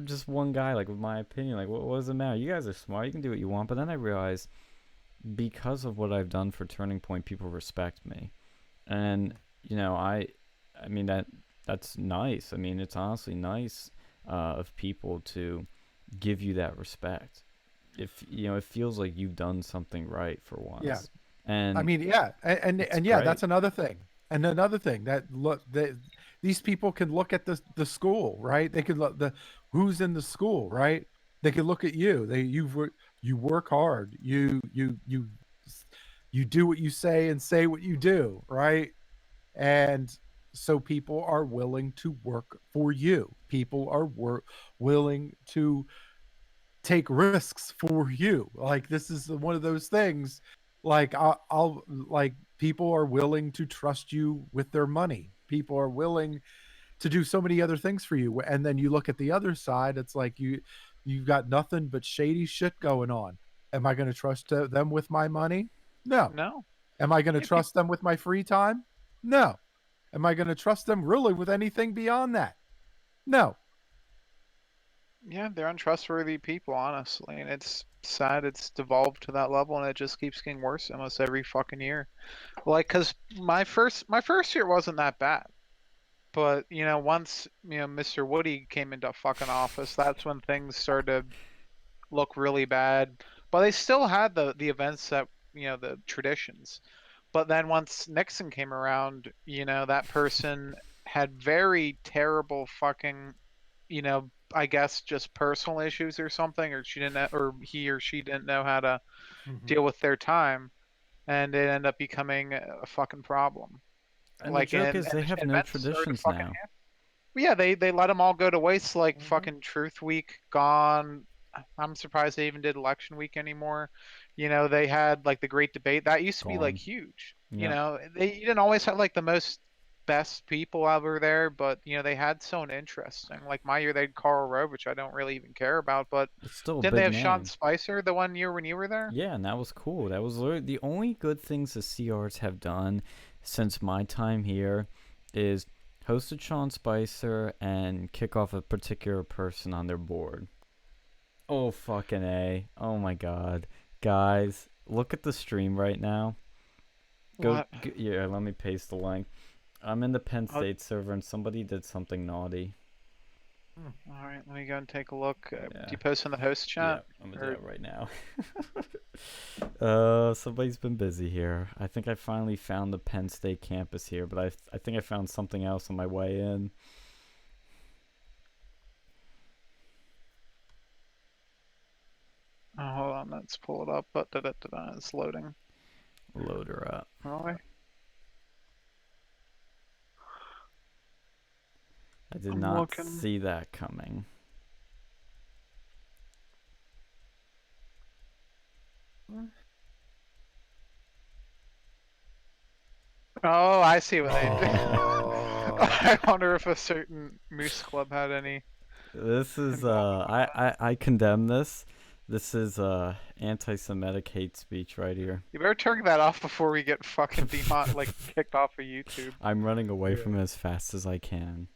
A: just one guy, like, with my opinion. Like, what does it matter? You guys are smart. You can do what you want. But then I realized, because of what I've done for Turning Point, people respect me, and I mean that's nice. I mean, it's honestly nice of people to give you that respect. If it feels like you've done something right for once.
C: Yeah.
A: And
C: I mean, yeah, and yeah,
A: great.
C: that's another thing. And another thing that these people can look at the school, right? They can look who's in the school, right? They can look at you. You work hard. You do what you say and say what you do, right? And so people are willing to work for you. People are willing to take risks for you. Like this is one of those things. Like I'll like people are willing to trust you with their money. People are willing to do so many other things for you. And then you look at the other side, it's like you've got nothing but shady shit going on. Am I going to trust them with my money? No.
B: No.
C: Am I going to trust them with my free time? No. Am I going to trust them really with anything beyond that? No.
B: Yeah, they're untrustworthy people, honestly, and it's sad it's devolved to that level, and it just keeps getting worse almost every fucking year. Like, cause my first year wasn't that bad, but once Mr. Woody came into fucking office, that's when things started to look really bad. But they still had the events that the traditions. But then once Nixon came around, that person had very terrible fucking, I guess just personal issues or something, or she didn't, or he or she didn't know how to
C: Mhm.
B: deal with their time, and it ended up becoming a fucking problem.
A: And the
B: Like,
A: joke
B: and
A: is they have no
B: events started to
A: traditions
B: fucking
A: now.
B: yeah, they let them all go to waste. Like
C: Mhm.
B: fucking Truth Week gone. I'm surprised they even did Election Week anymore. They had like the Great Debate. That used to be like
A: Gone.
B: huge.
A: Yeah.
B: They didn't always have like the most best people over there, but they had someone interesting. Like my year they had Carl Rove, which I don't really even care about, but
A: It's still a
B: didn't they
A: big
B: have Sean
A: name.
B: Spicer the one year when you were there?
A: Yeah, and that was cool. That was literally the only good things the CRs have done since my time here is hosted Sean Spicer and kick off a particular person on their board. Oh, fucking A. Oh my god. Guys, look at the stream right now.
B: What?
A: Yeah, let me paste the link. I'm in the Penn
B: Oh,
A: State server and somebody did something naughty.
B: all right, let me go and take a look. Do
A: Yeah.
B: you post in the host
A: Yeah,
B: chat?
A: I'm gonna do
B: Or
A: that right now. Somebody's been busy here. I think I finally found the Penn State campus here, but I think I found something else on my way in.
B: oh, hold on, let's pull it up. But it's loading.
A: Load her up.
B: Really?
A: I did
B: I'm
A: not
B: looking.
A: see that coming.
B: Oh, I see what they did.
C: Oh.
B: I wonder if a certain Moose Club had any
A: This is
B: involvement with that.
A: I condemn this. This is anti-Semitic hate speech right here.
B: You better turn that off before we get fucking kicked off of YouTube.
A: I'm running away
C: Yeah.
A: from it as fast as I can.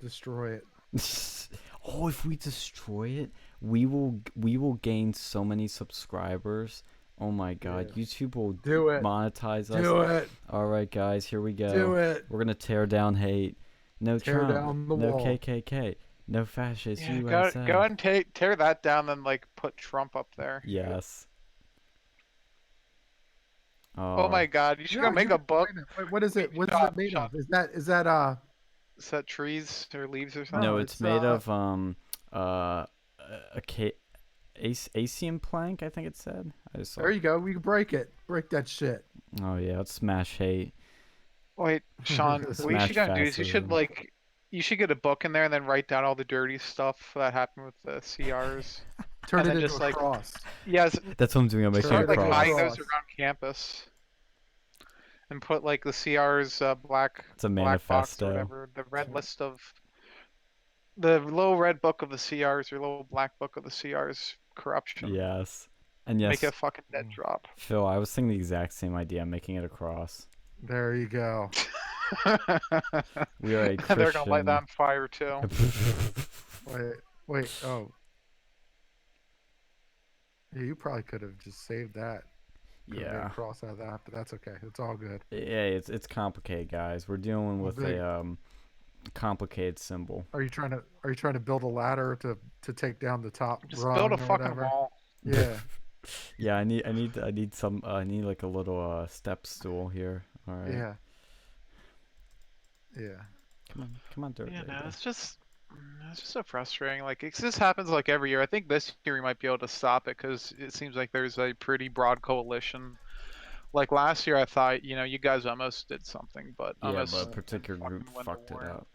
C: Destroy it.
A: Oh, if we destroy it, we will gain so many subscribers. Oh my god,
C: Yeah.
A: YouTube will
C: Do it.
A: monetize us.
C: Do it.
A: All right, guys, here we go.
C: Do it.
A: We're gonna tear down hate. No
C: Tear
A: Trump.
C: down the
A: No
C: wall.
A: KKK. No fascist
B: Yeah,
A: USA.
B: go and tear that down, then put Trump up there.
A: Yes.
B: Oh my God, you should go
C: Yeah,
B: make
C: you
B: a
C: can
B: book.
C: find it. Wait, what is it? What is
B: Sean,
C: it made
B: Sean,
C: of? Is that
B: is that trees or leaves or something?
A: No,
C: No,
A: it's
C: it's
A: made of a Asian plank, I think it said. I just saw.
C: there you go. We can break it. Break that shit.
A: Oh yeah, let's smash hate.
B: Wait, Sean, what you
A: Smash
B: should go do is
A: fascism.
B: you should get a book in there and then write down all the dirty stuff that happened with the CRs.
C: Turn
B: And
C: it
B: then
C: into
B: just
C: a cross.
B: yes,
A: That's what I'm doing. I'm making
C: Turn
A: a
C: it into a
A: cross.
B: hang those
C: cross.
B: around campus and put like the CR's
A: It's a
B: black box or
A: manifesto.
B: whatever, the red list of the little red book of the CRs or little black book of the CRs corruption.
A: Yes. And
B: Make
A: yes,
B: a fucking dead drop.
A: Phil, I was thinking the exact same idea. I'm making it a cross.
C: There you go.
A: We are a
B: And they're gonna light that
A: Christian.
B: on fire too.
C: Wait. Oh. Yeah, you probably could have just saved that. Could have made
A: Yeah.
C: a cross out of that, but that's okay. It's all good.
A: Yeah, it's complicated, guys. We're dealing with
C: big.
A: a complicated symbol.
C: Are you trying to build a ladder to take down the top
B: Just
C: rung
B: build a
C: or
B: fucking
C: whatever?
B: wall.
C: Yeah.
A: Yeah, I need like a little step stool here. All right.
C: Yeah. Yeah.
A: Come on, dirt
B: Yeah, no,
A: baby.
B: it's just so frustrating. Like this happens like every year. I think this year we might be able to stop it because it seems like there's a pretty broad coalition. Like last year, I thought you guys almost did something, but
A: Yeah,
B: almost
A: but a
B: didn't
A: particular
B: fucking
A: group
B: win the
A: fucked it
B: war.
A: up.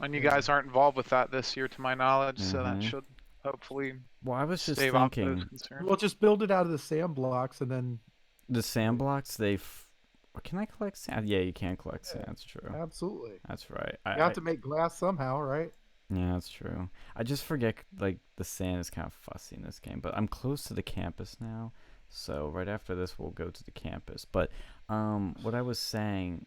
B: And you
C: Yeah.
B: guys aren't involved with that this year, to my knowledge, so that
A: Mhm.
B: should hopefully
A: Well, I was just
B: stave off those
A: thinking
B: concerns.
C: Well, just build it out of the sand blocks and then
A: the sand blocks. Can I collect sand? Yeah, you can collect
C: Yeah.
A: sand. That's true.
C: absolutely.
A: That's right.
C: You have to make glass somehow, right?
A: Yeah, that's true. I just forget like the sand is kind of fussy in this game, but I'm close to the campus now, so right after this we'll go to the campus. But what I was saying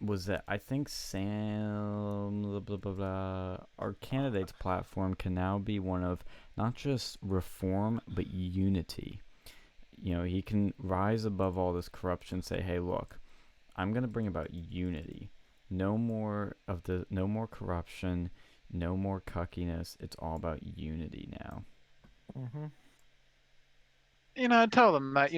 A: was that I think Sam blah, blah, blah, blah, our candidate's platform can now be one of not just reform but unity. You know, he can rise above all this corruption, say, hey, look, I'm going to bring about unity. No more corruption, no more cuckiness. It's all about unity now.
C: Mm-hmm.
B: Tell them that,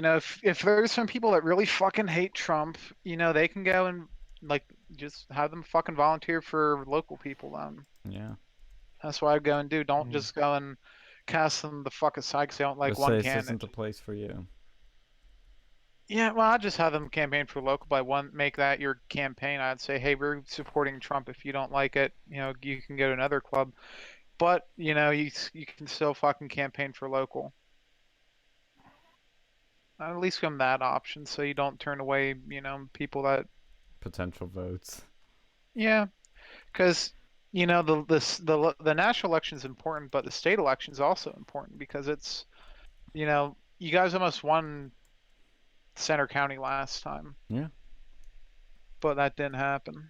B: if there's some people that really fucking hate Trump, they can go and like just have them fucking volunteer for local people then.
A: Yeah.
B: That's what I'd go and do. Don't
C: Mm.
B: just go and cast them the fuck aside because they don't like
A: Just
B: one
A: say this
B: candidate.
A: isn't the place for you.
B: Yeah, well, I'd just have them campaign for local by one, make that your campaign. I'd say, hey, we're supporting Trump. If you don't like it, you can go to another club. But, you can still fucking campaign for local. At least give them that option so you don't turn away, people that.
A: Potential votes.
B: Yeah, because, the national election is important, but the state election is also important because it's, you guys almost won Center County last time.
A: Yeah.
B: But that didn't happen.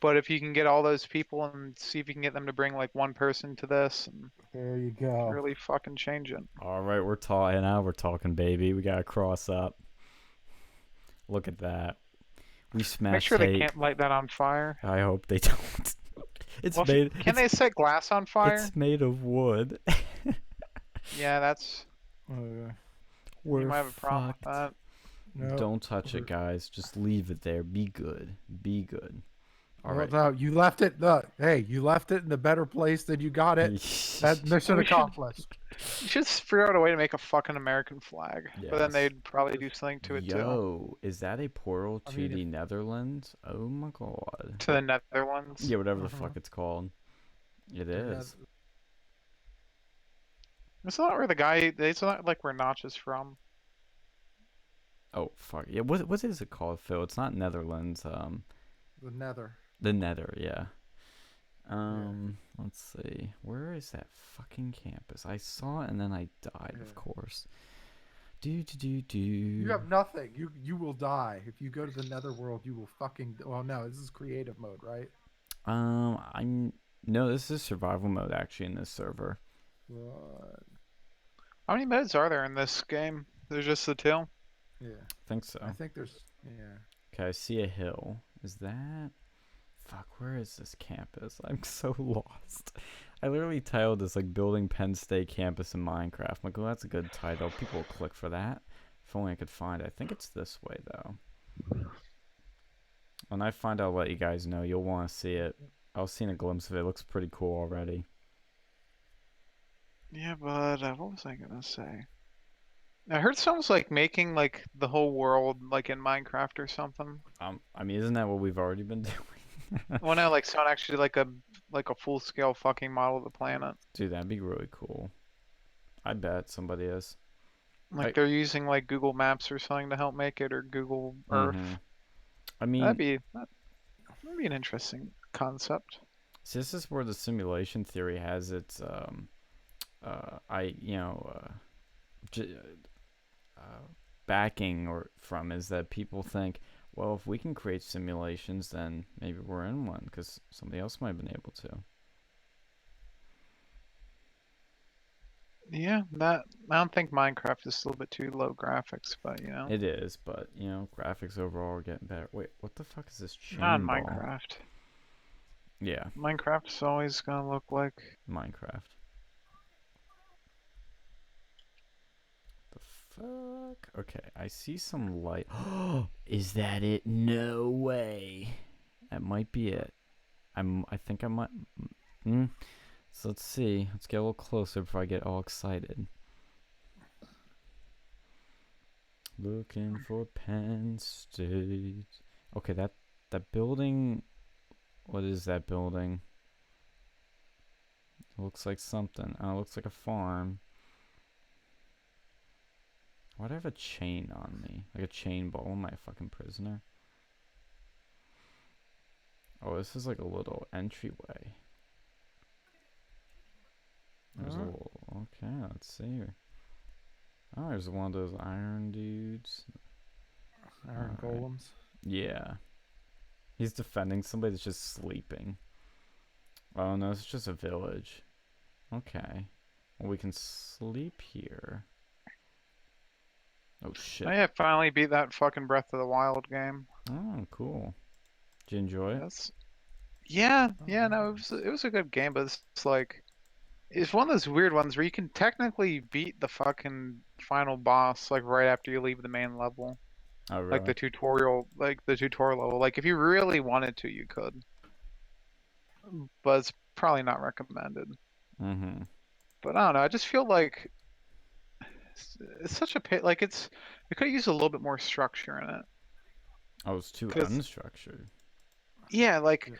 B: But if you can get all those people and see if you can get them to bring like one person to this and
C: There you go.
B: really fucking change it.
A: All right, we're talking now. We're talking, baby. We gotta cross up. Look at that. We smashed.
B: Make sure they can't light that on fire.
A: I hope they don't. It's
B: Well,
A: made.
B: Can they set glass on fire?
A: It's made of wood.
B: Yeah, that's.
A: We're
B: You might have a problem
A: fucked.
B: with that.
C: No.
A: Don't touch it, guys. Just leave it there. Be good. Be good. All right.
C: No, you left it. Hey, you left it in a better place than you got it. That mission
B: We should-
C: accomplished.
B: You should figure out a way to make a fucking American flag. But then
A: Yes.
B: they'd probably do something to it too.
A: Yo, is that a portal
C: I
A: to
C: mean,
A: the Netherlands? Oh my god.
B: To the Netherlands.
A: Yeah, whatever the
C: Mhm.
A: fuck it's called. It is.
B: It's not where the guy. It's not like where Notch is from.
A: Oh fuck. Yeah, what is it called, Phil? It's not Netherlands.
C: The Nether.
A: The Nether, yeah. Let's see. Where is that fucking campus? I saw it and then I died,
C: Yeah.
A: of course. Do.
C: You have nothing. You will die if you go to the Netherworld. You will fucking. Well, no, this is creative mode, right?
A: No, this is survival mode actually in this server.
C: What?
B: How many modes are there in this game? There's just the two.
C: Yeah,
A: I think so.
C: I think there's. Yeah.
A: Okay, I see a hill. Is that? Fuck, where is this campus? I'm so lost. I literally titled this like building Penn State campus in Minecraft. I'm like, oh, that's a good title. People will click for that. If only I could find it. I think it's this way though. When I find out, I'll let you guys know. You'll want to see it. I was seeing a glimpse of it. It looks pretty cool already.
B: Yeah, but what was I gonna say? I heard someone's like making like the whole world like in Minecraft or something.
A: I mean, isn't that what we've already been doing?
B: Well, no, like someone actually like a full scale fucking model of the planet.
A: Dude, that'd be really cool. I bet somebody is.
B: Like they're using like Google Maps or something to help make it, or Google Earth.
A: I mean,
B: That'd be an interesting concept.
A: see, this is where the simulation theory has its backing or from is that people think, well, if we can create simulations, then maybe we're in one because somebody else might have been able to.
B: Yeah, I don't think Minecraft is a little bit too low graphics, but
A: It is, but graphics overall are getting better. Wait, what the fuck is this chain
B: not
A: ball?
B: Minecraft.
A: Yeah,
B: Minecraft's always gonna look like
A: Minecraft. The fuck? Okay, I see some light. Is that it? No way. That might be it. I think I might. So let's see. Let's get a little closer before I get all excited. Looking for Penn State. Okay, that building. What is that building? It looks like something. Oh, it looks like a farm. Why do I have a chain on me? Like a chain ball? Am I a fucking prisoner? Oh, this is like a little entryway. There's a little. Okay, let's see here. Oh, there's one of those iron dudes.
C: Iron
A: Alright.
C: golems.
A: Yeah. He's defending somebody that's just sleeping. Oh no, it's just a village. Okay. Well, we can sleep here. Oh shit.
B: I finally beat that fucking Breath of the Wild game.
A: Oh, cool. Did you enjoy it?
B: Yes. Yeah,
C: Oh,
B: yeah, no,
C: nice.
B: it was a good game, but it's like it's one of those weird ones where you can technically beat the fucking final boss like right after you leave the main level.
A: Oh,
B: Like
A: really?
B: the tutorial level. Like if you really wanted to, you could. But it's probably not recommended.
A: Mm-hmm.
B: But I don't know, I just feel like it's such a pit like it could use a little bit more structure in it.
A: Oh, it's too
B: 'Cause
A: unstructured.
B: yeah, like
C: Yeah.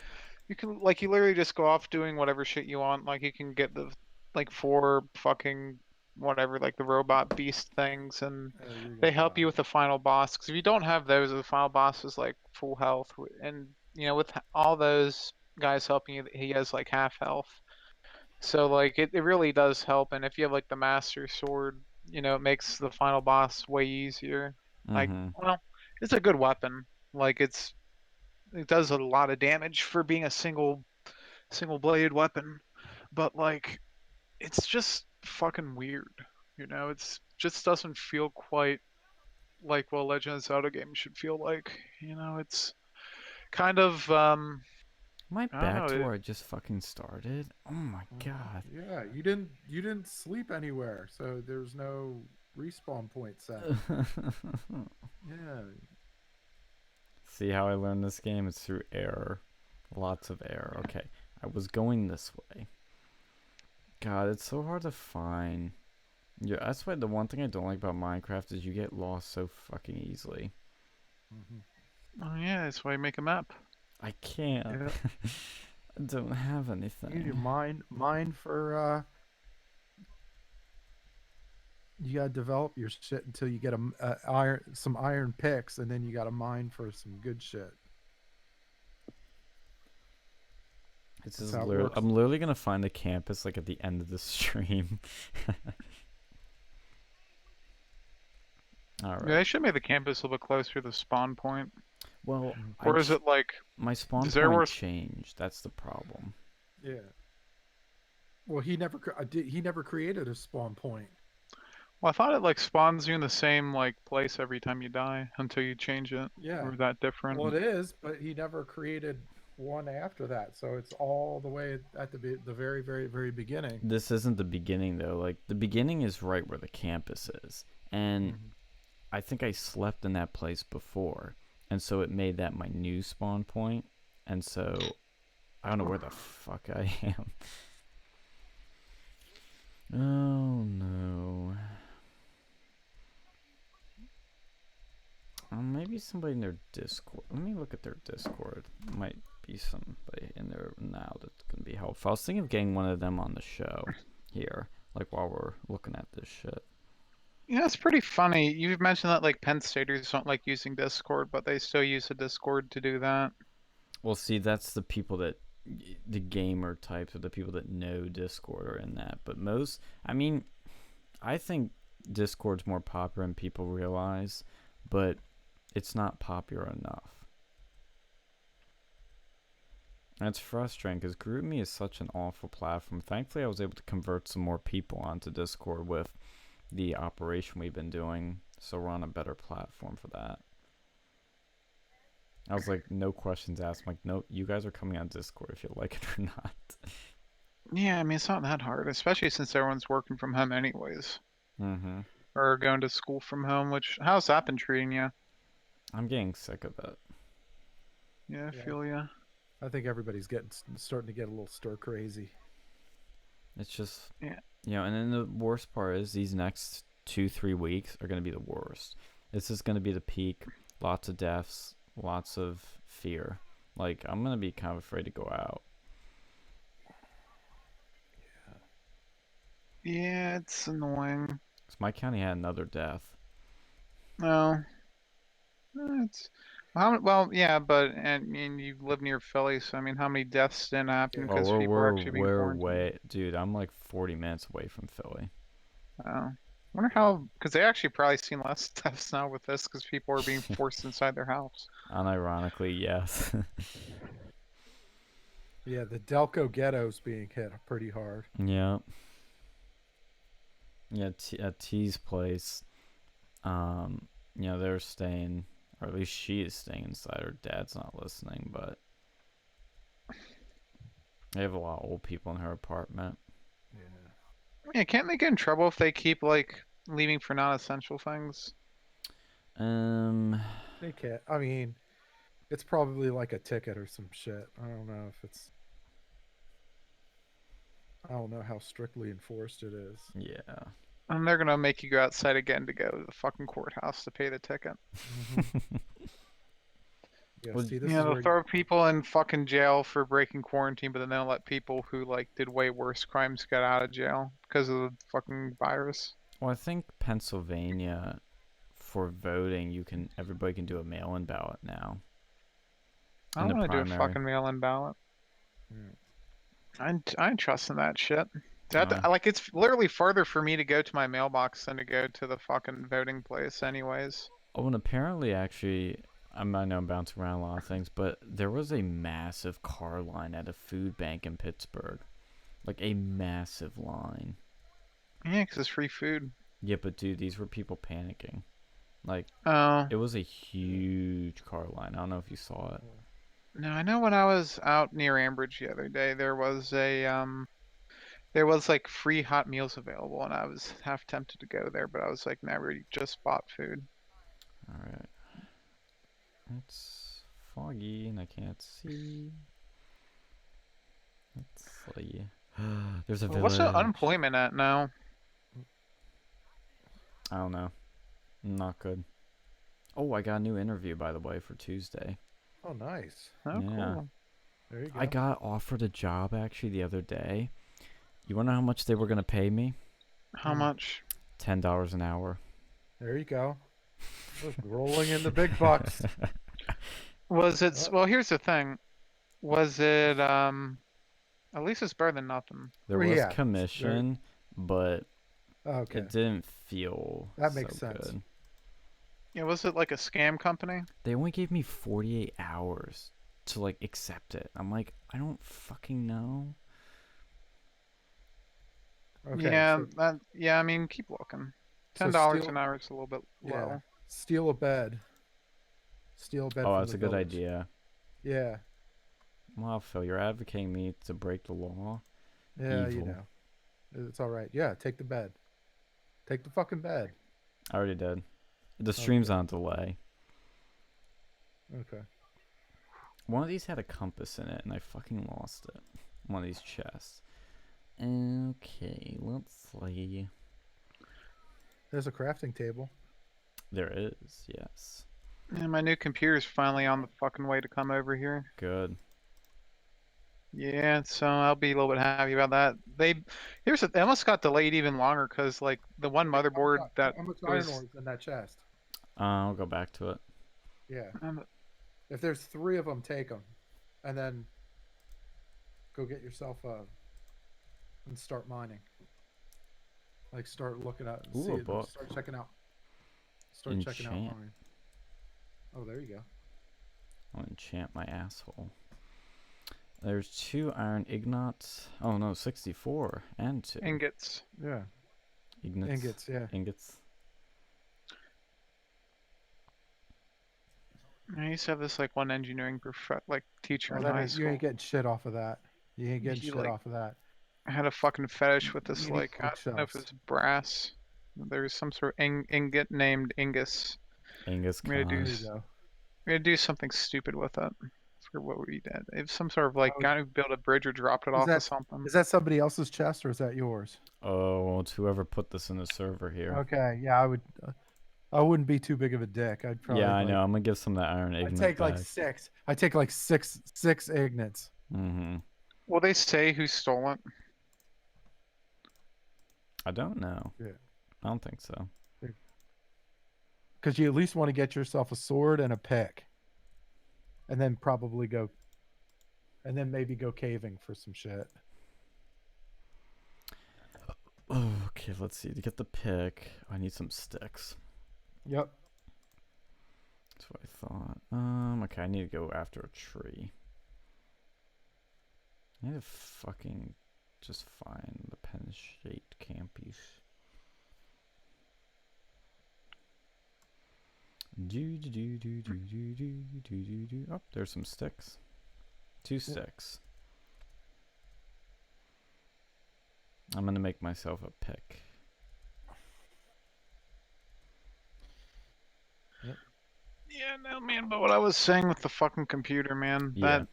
B: you can like you literally just go off doing whatever shit you want. Like you can get the like 4 fucking whatever like the robot beast things and
C: You're
B: they
C: gonna
B: help you
C: die.
B: with the final boss. Because if you don't have those, the final boss is like full health and you know with all those guys helping you, he has like half health. So like it really does help. And if you have like the master sword, you know, it makes the final boss way easier. Like
A: Mm-hmm.
B: well, it's a good weapon. Like it does a lot of damage for being a single bladed weapon, but like it's just fucking weird. You know, it's just doesn't feel quite like what Legend of Zelda game should feel like. You know, it's kind of
A: Am I
B: I don't
A: back
B: know.
A: to where I just fucking started? Oh my god.
C: Yeah, you didn't sleep anywhere, so there's no respawn point set. Yeah.
A: See how I learned this game? It's through error. Lots of error. Okay. I was going this way. God, it's so hard to find. Yeah, that's why the one thing I don't like about Minecraft is you get lost so fucking easily.
B: Oh yeah, that's why you make a map.
A: I can't.
C: Yeah.
A: I don't have
C: You need to
A: anything.
C: mine for you gotta develop your shit until you get some iron picks, and then you gotta mine for some good shit.
A: It's
C: That's
A: just
C: how it
A: literally,
C: works.
A: I'm literally gonna find the campus like at the end of the stream. All
B: Yeah,
A: right.
B: they should make the campus a little bit closer to the spawn point.
A: Well,
B: Or is it like
A: my spawn
B: is there
A: point
B: worse?
A: changed. That's the problem.
C: Yeah. Well, he never created a spawn point.
B: Well, I thought it like spawns you in the same like place every time you die until you change it.
C: Yeah.
B: Or is that different?
C: Well, it is, but he never created one after that. So it's all the way at the very, very, very beginning.
A: This isn't the beginning though. Like the beginning is right where the campus is, and I think I slept in that place before, and so it made that my new spawn point, and so I don't know where the fuck I am. Oh no. Maybe somebody in their Discord. Let me look at their Discord. Might be somebody in there now that's gonna be helpful. I was thinking of getting one of them on the show here, like while we're looking at this shit.
B: Yeah, it's pretty funny. You've mentioned that like Penn Staters don't like using Discord, but they still use the Discord to do that.
A: Well, see, that's the people that the gamer types or the people that know Discord are in that. But most, I mean, I think Discord's more popular than people realize, but it's not popular enough. And it's frustrating because GroupMe is such an awful platform. Thankfully, I was able to convert some more people onto Discord with the operation we've been doing, so we're on a better platform for that. I was like, no questions asked. I'm like, nope, you guys are coming on Discord if you like it or not.
B: Yeah, I mean it's not that hard, especially since everyone's working from home anyways,
A: Mm-hmm.
B: or going to school from home. Which how's that been treating you?
A: I'm getting sick of it.
B: Yeah, I
C: Yeah.
B: feel you.
C: I think everybody's starting to get a little stir crazy.
A: It's just,
B: Yeah.
A: you know, and then the worst part is these next 2-3 weeks are going to be the worst. This is going to be the peak. Lots of deaths, lots of fear. Like, I'm going to be kind of afraid to go out.
B: Yeah, it's annoying.
A: 'Cause my county had another death.
B: No, it's well, yeah, but and I mean you live near Philly, so I mean how many deaths didn't happen
C: Yeah.
A: Well,
B: because people were actually being
A: we're
B: quarantined?
A: way, dude. I'm like 40 minutes away from Philly.
B: Oh, wonder how because they actually probably seen less deaths now with this because people are being forced inside their house.
A: Unironically, yes.
C: Yeah, the Delco ghetto's being hit pretty hard.
A: Yeah. Yeah, at T's place, they're staying, or at least she is staying inside. Her dad's not listening, but they have a lot of old people in her apartment.
C: Yeah.
B: Yeah, can't they get in trouble if they keep like leaving for non-essential things?
C: They can't. I mean, it's probably like a ticket or some shit. I don't know if it's. I don't know how strictly enforced it is.
A: Yeah.
B: And they're gonna make you go outside again to go to the fucking courthouse to pay the ticket.
C: Yeah,
A: Well,
C: see, this
B: Yeah,
C: is
B: they'll
C: where
B: throw people in fucking jail for breaking quarantine, but then they'll let people who like did way worse crimes get out of jail because of the fucking virus.
A: Well, I think Pennsylvania, for voting, everybody can do a mail-in ballot now.
B: I
A: In
B: don't
A: the
B: want to do a
A: primary.
B: fucking mail-in ballot.
C: Yeah.
B: I ain't trusting that shit.
A: Why?
B: Like it's literally farther for me to go to my mailbox than to go to the fucking voting place, anyways.
A: Oh, and apparently, actually, I know I'm bouncing around a lot of things, but there was a massive car line at a food bank in Pittsburgh. Like, a massive line.
B: Yeah, 'cause it's free food.
A: Yeah, but dude, these were people panicking. Like,
B: Oh,
A: it was a huge car line. I don't know if you saw it.
B: no, I know when I was out near Ambridge the other day, there was like free hot meals available, and I was half tempted to go there, but I was like, never just bought food.
A: Alright. It's foggy and I can't see. Let's see. There's a village.
B: What's the unemployment at now?
A: I don't know. Not good. Oh, I got a new interview, by the way, for Tuesday.
C: Oh, nice.
B: Oh,
A: Yeah.
B: cool.
C: There you go.
A: I got offered a job, actually, the other day. You want to know how much they were going to pay me?
B: How much?
A: $10 an hour.
C: There you go. Look, rolling in the big bucks.
B: Was it? Well, here's the thing. Was it? At least it's better than nothing.
A: There
C: Well,
A: was
C: yeah,
A: commission, but
C: Okay,
A: it didn't feel
C: That makes
A: so
C: sense.
A: good.
B: Yeah, was it like a scam company?
A: They only gave me 48 hours to, like, accept it. I'm like, I don't fucking know.
C: okay.
B: Yeah,
C: so,
B: yeah. I mean, keep looking.
C: so
B: $10
C: steal,
B: an hour is a little bit
C: yeah,
B: low.
C: steal a bed. Steal a bed.
A: Oh,
C: from
A: that's
C: the
A: a good
C: village.
A: idea.
C: Yeah,
A: Well, Phil, you're advocating me to break the law.
C: yeah, you
A: Evil.
C: know, it's all right. Yeah, take the bed. Take the fucking bed.
A: I already did. The stream's
C: Okay.
A: on delay.
C: Okay.
A: One of these had a compass in it, and I fucking lost it. One of these chests. Okay, let's see.
C: There's a crafting table.
A: There is, yes.
B: And my new computer's finally on the fucking way to come over here.
A: Good.
B: Yeah, so I'll be a little bit happy about that. They almost got delayed even longer because like the one motherboard that
C: How much iron
B: was
C: ore is in that chest?
A: I'll go back to it.
C: Yeah.
B: um,
C: If there's 3 of them, take them, and then go get yourself and start mining. Like start looking at,
A: Ooh,
C: see
A: a
C: it,
A: book.
C: start checking out. Start checking out
A: Enchant.
C: mine. Oh, there you go.
A: I'll enchant my asshole. There's 2 iron ingots. Oh no, 64 and 2
B: ingots.
C: Yeah.
A: Ignits.
C: Ingots. Yeah.
A: Ingots.
B: I used to have this like one engineering teacher
C: Well,
B: in
C: that
B: high
C: ain't, you
B: school.
C: ain't getting shit off of that. You ain't getting
B: He,
C: shit
B: like,
C: off of that.
B: I had a fucking fetish with this
C: You need
B: like I don't know if
C: bookshelves.
B: it's brass. There's some sort of ingot named Ingus.
A: Angus
B: I'm gonna do
A: Khan.
C: There you go.
B: We're gonna do something stupid with it. For what we did. It's some sort of like
C: Oh,
B: guy who built a bridge or dropped it
C: Is
B: off of
C: that
B: something.
C: is that somebody else's chest or is that yours?
A: Oh, well, it's whoever put this in the server here.
C: Okay. Yeah, I would. I wouldn't be too big of a dick. I'd probably.
A: Yeah, I
C: like,
A: know. I'm gonna give some of that iron
C: I
A: ignite
C: take
A: back.
C: like 6. I take like six ignits.
A: Mm-hmm.
B: Will they say who stole it?
A: I don't know.
C: Yeah.
A: I don't think so.
C: Because you at least want to get yourself a sword and a pick, and then probably go, and then maybe go caving for some shit.
A: Oh, okay, let's see. To get the pick, I need some sticks.
C: Yep.
A: That's what I thought. Okay, I need to go after a tree. I need to fucking just find the pen-shaped campies. Oh, there's some sticks. 2 sticks. I'm gonna make myself a pick.
B: Yeah, no, man. But what I was saying with the fucking computer, man,
A: Yeah.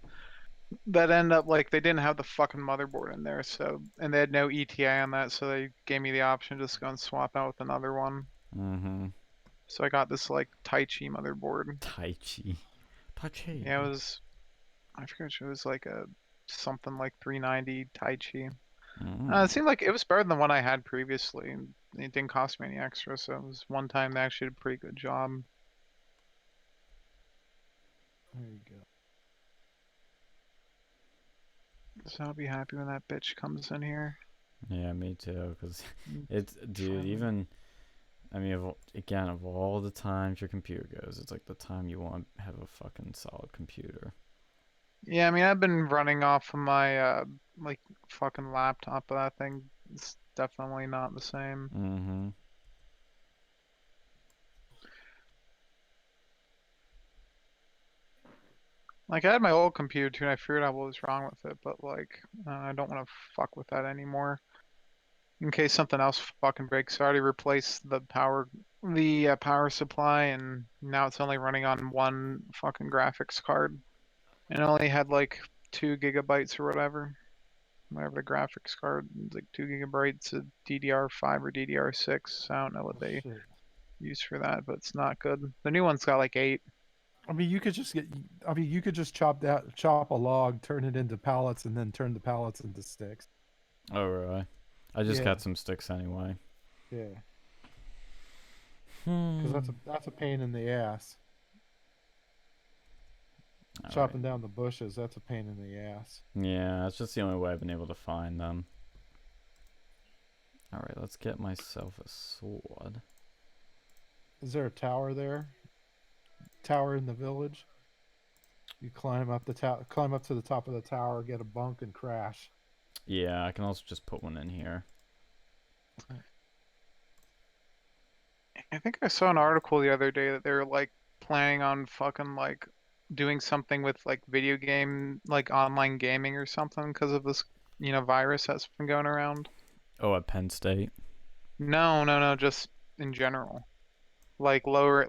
B: that ended up like they didn't have the fucking motherboard in there, so and they had no ETA on that, so they gave me the option to just go and swap out with another one.
A: Mm-hmm.
B: So I got this like Tai Chi motherboard.
A: Tai Chi.
B: Yeah, it was I forget it was like a something like 390 Tai Chi. It seemed like it was better than the one I had previously, and it didn't cost me any extra, so it was one time they actually did a pretty good job.
C: There you go.
B: So I'll be happy when that bitch comes in here.
A: Yeah, me too. Cause it's, dude. Even, I mean, of all the times your computer goes, it's like the time you want to have a fucking solid computer.
B: Yeah, I mean I've been running off of my like fucking laptop, but that thing is definitely not the same.
A: Mm-hmm.
B: Like I had my old computer too, and I figured out what was wrong with it, but like I don't want to fuck with that anymore. In case something else fucking breaks, I already replaced the power supply, and now it's only running on one fucking graphics card, and it only had like 2 GB or whatever the graphics card, it's like 2 GB of DDR5 or DDR6. I don't know what they
C: Shit.
B: use for that, but it's not good. The new one's got like 8.
C: I mean, you could just get. I mean, you could just chop a log, turn it into pallets, and then turn the pallets into sticks.
A: Oh really? I just
C: Yeah.
A: got some sticks anyway.
C: Yeah. Because that's a pain in the ass.
A: All
C: Chopping
A: right.
C: down the bushes, that's a pain in the ass.
A: Yeah, that's just the only way I've been able to find them. All right, let's get myself a sword.
C: Is there a tower there? Tower in the village? You climb up climb up to the top of the tower, get a bunk, and crash.
A: Yeah, I can also just put one in here.
B: I think I saw an article the other day that they were like planning on fucking like doing something with like video game, like online gaming or something because of this, virus that's been going around.
A: Oh, at Penn State.
B: No, no, no, just in general. Like lowering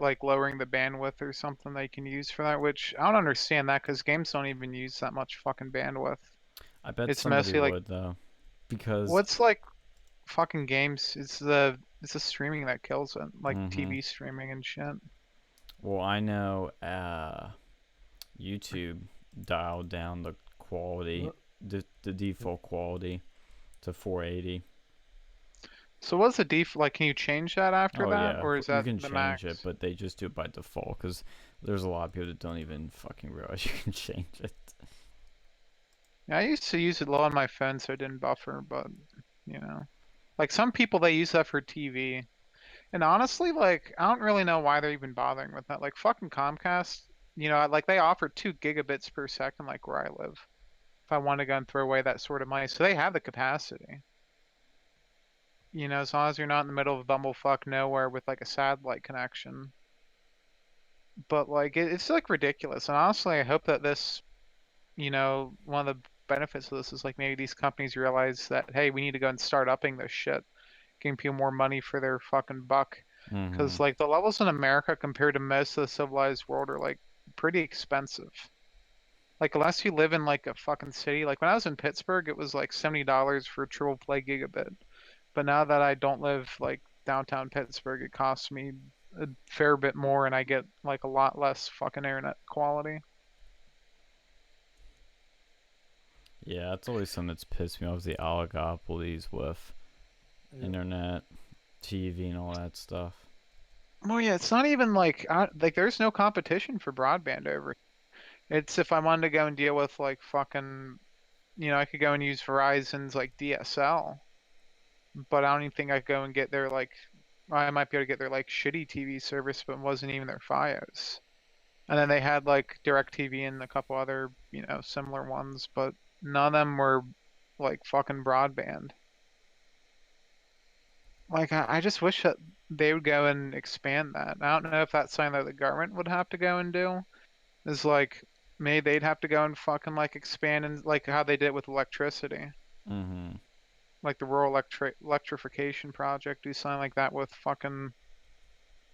B: the bandwidth or something they can use for that, which I don't understand that because games don't even use that much fucking bandwidth.
A: I bet
B: It's
A: somebody
B: mostly like
A: would though, because
B: what's like fucking games. It's the streaming that kills it, like
A: mm-hmm.
B: TV streaming and shit.
A: Well, I know YouTube dialed down the quality, the default quality to 480.
B: So what's the like? Can you change that after
A: Oh
B: that,
A: yeah,
B: or is
A: you
B: that
A: can
B: the
A: change it,
B: max?
A: but they just do it by default because there's a lot of people that don't even fucking realize you can change it.
B: Yeah, I used to use it low on my phone so it didn't buffer, but you know, like some people they use that for TV. And honestly, like I don't really know why they're even bothering with that. Like fucking Comcast, like they offer 2 gigabits per second, like where I live. If I want to go and throw away that sort of money, so they have the capacity. As long as you're not in the middle of bumblefuck nowhere with like a satellite connection. But like it's like ridiculous. And honestly, I hope that this, one of the benefits of this is like maybe these companies realize that hey, we need to go and start upping this shit, giving people more money for their fucking buck.
A: Mm-hmm.
B: Because like the levels in America compared to most of the civilized world are like pretty expensive. Like unless you live in like a fucking city, like when I was in Pittsburgh, it was like $70 for a triple play gigabit. But now that I don't live like downtown Pittsburgh, it costs me a fair bit more, and I get like a lot less fucking internet quality.
A: Yeah, that's always something that's pissed me off, is the oligopolies with internet, TV, and all that stuff.
B: Well, yeah, it's not even like there's no competition for broadband over. It's if I wanted to go and deal with like fucking, I could go and use Verizon's like DSL, but I don't even think I could go and get their like, I might be able to get their like shitty TV service, but it wasn't even their FiOS. And then they had like DirecTV and a couple other, similar ones, but none of them were like fucking broadband. Like I just wish that they would go and expand that. I don't know if that's something that the government would have to go and do. Is like maybe they'd have to go and fucking like expand and like how they did with electricity.
A: Mm-hmm.
B: Like the rural electrification project, do something like that with fucking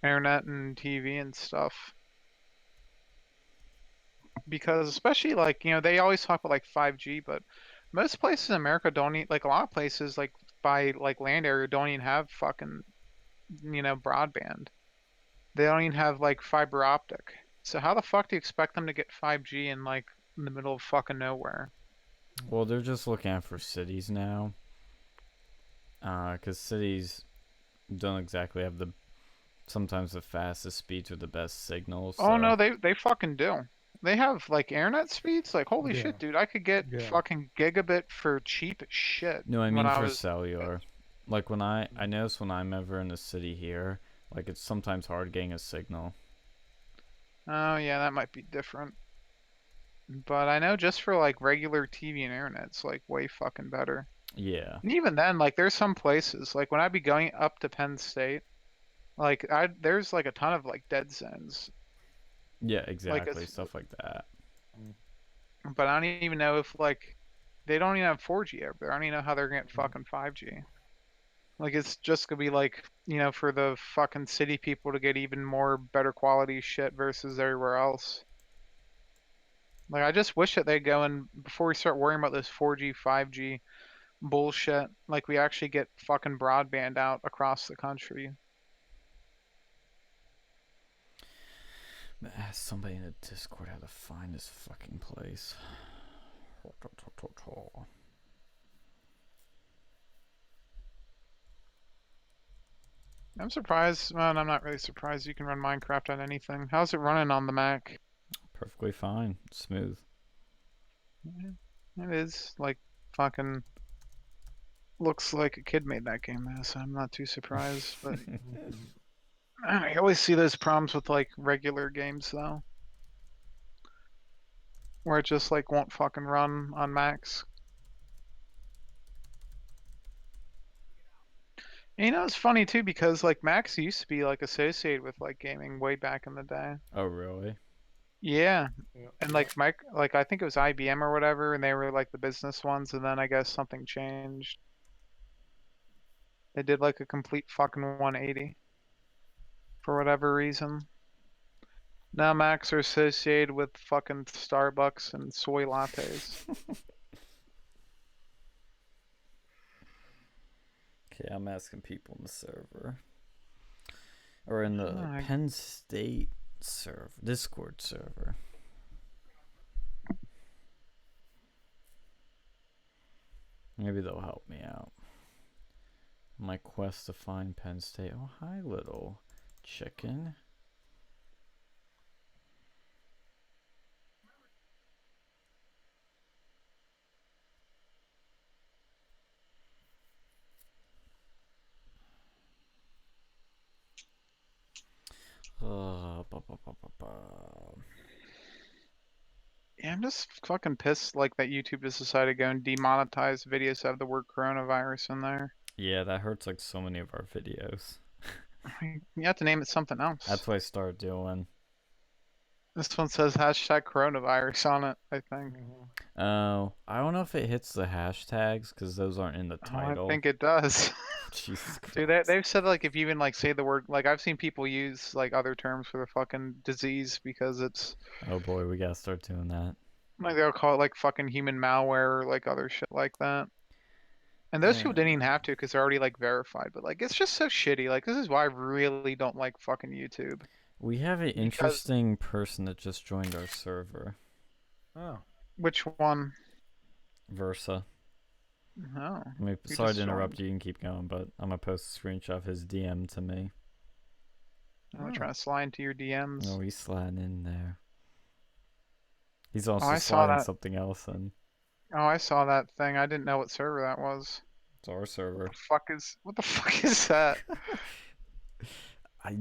B: internet and TV and stuff. Because especially like, they always talk about like 5G, but most places in America don't even, like a lot of places like by like land area don't even have fucking, broadband. They don't even have like fiber optic. So how the fuck do you expect them to get 5G in like in the middle of fucking nowhere?
A: Well, they're just looking out for cities now. Because cities don't exactly have sometimes the fastest speeds or the best signals.
B: Oh
A: So
B: no, they fucking do. They have like internet speeds. Like holy
C: Yeah.
B: shit, dude! I could get
C: Yeah.
B: fucking gigabit for cheap as shit
A: no, I
B: when
A: mean
B: I
A: for
B: was.
A: cellular. Like when I notice when I'm ever in the city here, like it's sometimes hard getting a signal.
B: Oh yeah, that might be different. But I know just for like regular TV and internet, it's like way fucking better.
A: Yeah.
B: And even then, like there's some places like when I'd be going up to Penn State, like there's like a ton of like dead zones.
A: Yeah,
B: Like
A: exactly.
B: it's,
A: Stuff like that.
B: but I don't even know if like they don't even have 4G over there. I don't even know how they're gonna get
C: Mhm.
B: fucking 5G. Like it's just gonna be like, for the fucking city people to get even more better quality shit versus everywhere else. Like I just wish that they go and before we start worrying about this 4G, 5G bullshit, like we actually get fucking broadband out across the country.
A: Ask somebody in the Discord how to find this fucking place.
B: I'm surprised. Well, I'm not really surprised you can run Minecraft on anything. How's it running on the Mac?
A: Perfectly fine. Smooth.
B: It is like fucking looks like a kid made that game though, so I'm not too surprised. But I always see those problems with like regular games though, where it just like won't fucking run on Macs. And, it's funny too because like Macs used to be like associated with like gaming way back in the day.
A: Oh, really?
B: Yeah,
C: Yeah.
B: and like like I think it was IBM or whatever, and they were like the business ones, and then I guess something changed. They did like a complete fucking 180 for whatever reason. Now Macs are associated with fucking Starbucks and soy lattes.
A: Okay, I'm asking people in the server. Or in the
B: I-
A: Penn State Discord server. Maybe they'll help me out. My quest to find Penn State. Oh, hi, little chicken. Ba, ba, ba, ba, ba.
B: Yeah, I'm just fucking pissed like that YouTube just decided to go and demonetize videos that have the word coronavirus in there.
A: Yeah, that hurts like so many of our videos.
B: You have to name it something else.
A: That's what I started doing.
B: This one says hashtag coronavirus on it, I think.
A: Oh, I don't know if it hits the hashtags because those aren't in the
B: Oh, I
A: title.
B: think it does.
A: Jesus Christ.
B: Dude, they've said like if you even like say the word, like I've seen people use like other terms for the fucking disease because it's
A: Oh boy, we gotta start doing that.
B: like they'll call it like fucking human malware or like other shit like that. And those people didn't even have to because they're already like verified. But like it's just so shitty. Like this is why I really don't like fucking YouTube.
A: We have an
B: Because
A: interesting person that just joined our server.
C: Oh.
B: which one?
A: Versa.
B: Oh,
A: I mean,
B: Who
A: sorry
B: just
A: to interrupt
B: joined?
A: you. You can keep going, but I'm gonna post a screenshot of his DM to me.
B: I'm trying to slide into your DMs.
A: Oh, he's sliding in there. He's
B: Oh,
A: also
B: I saw
A: sliding
B: that.
A: something else in.
B: Oh, I saw that thing. I didn't know what server that was.
A: It's our server.
B: What the fuck is that?
A: I,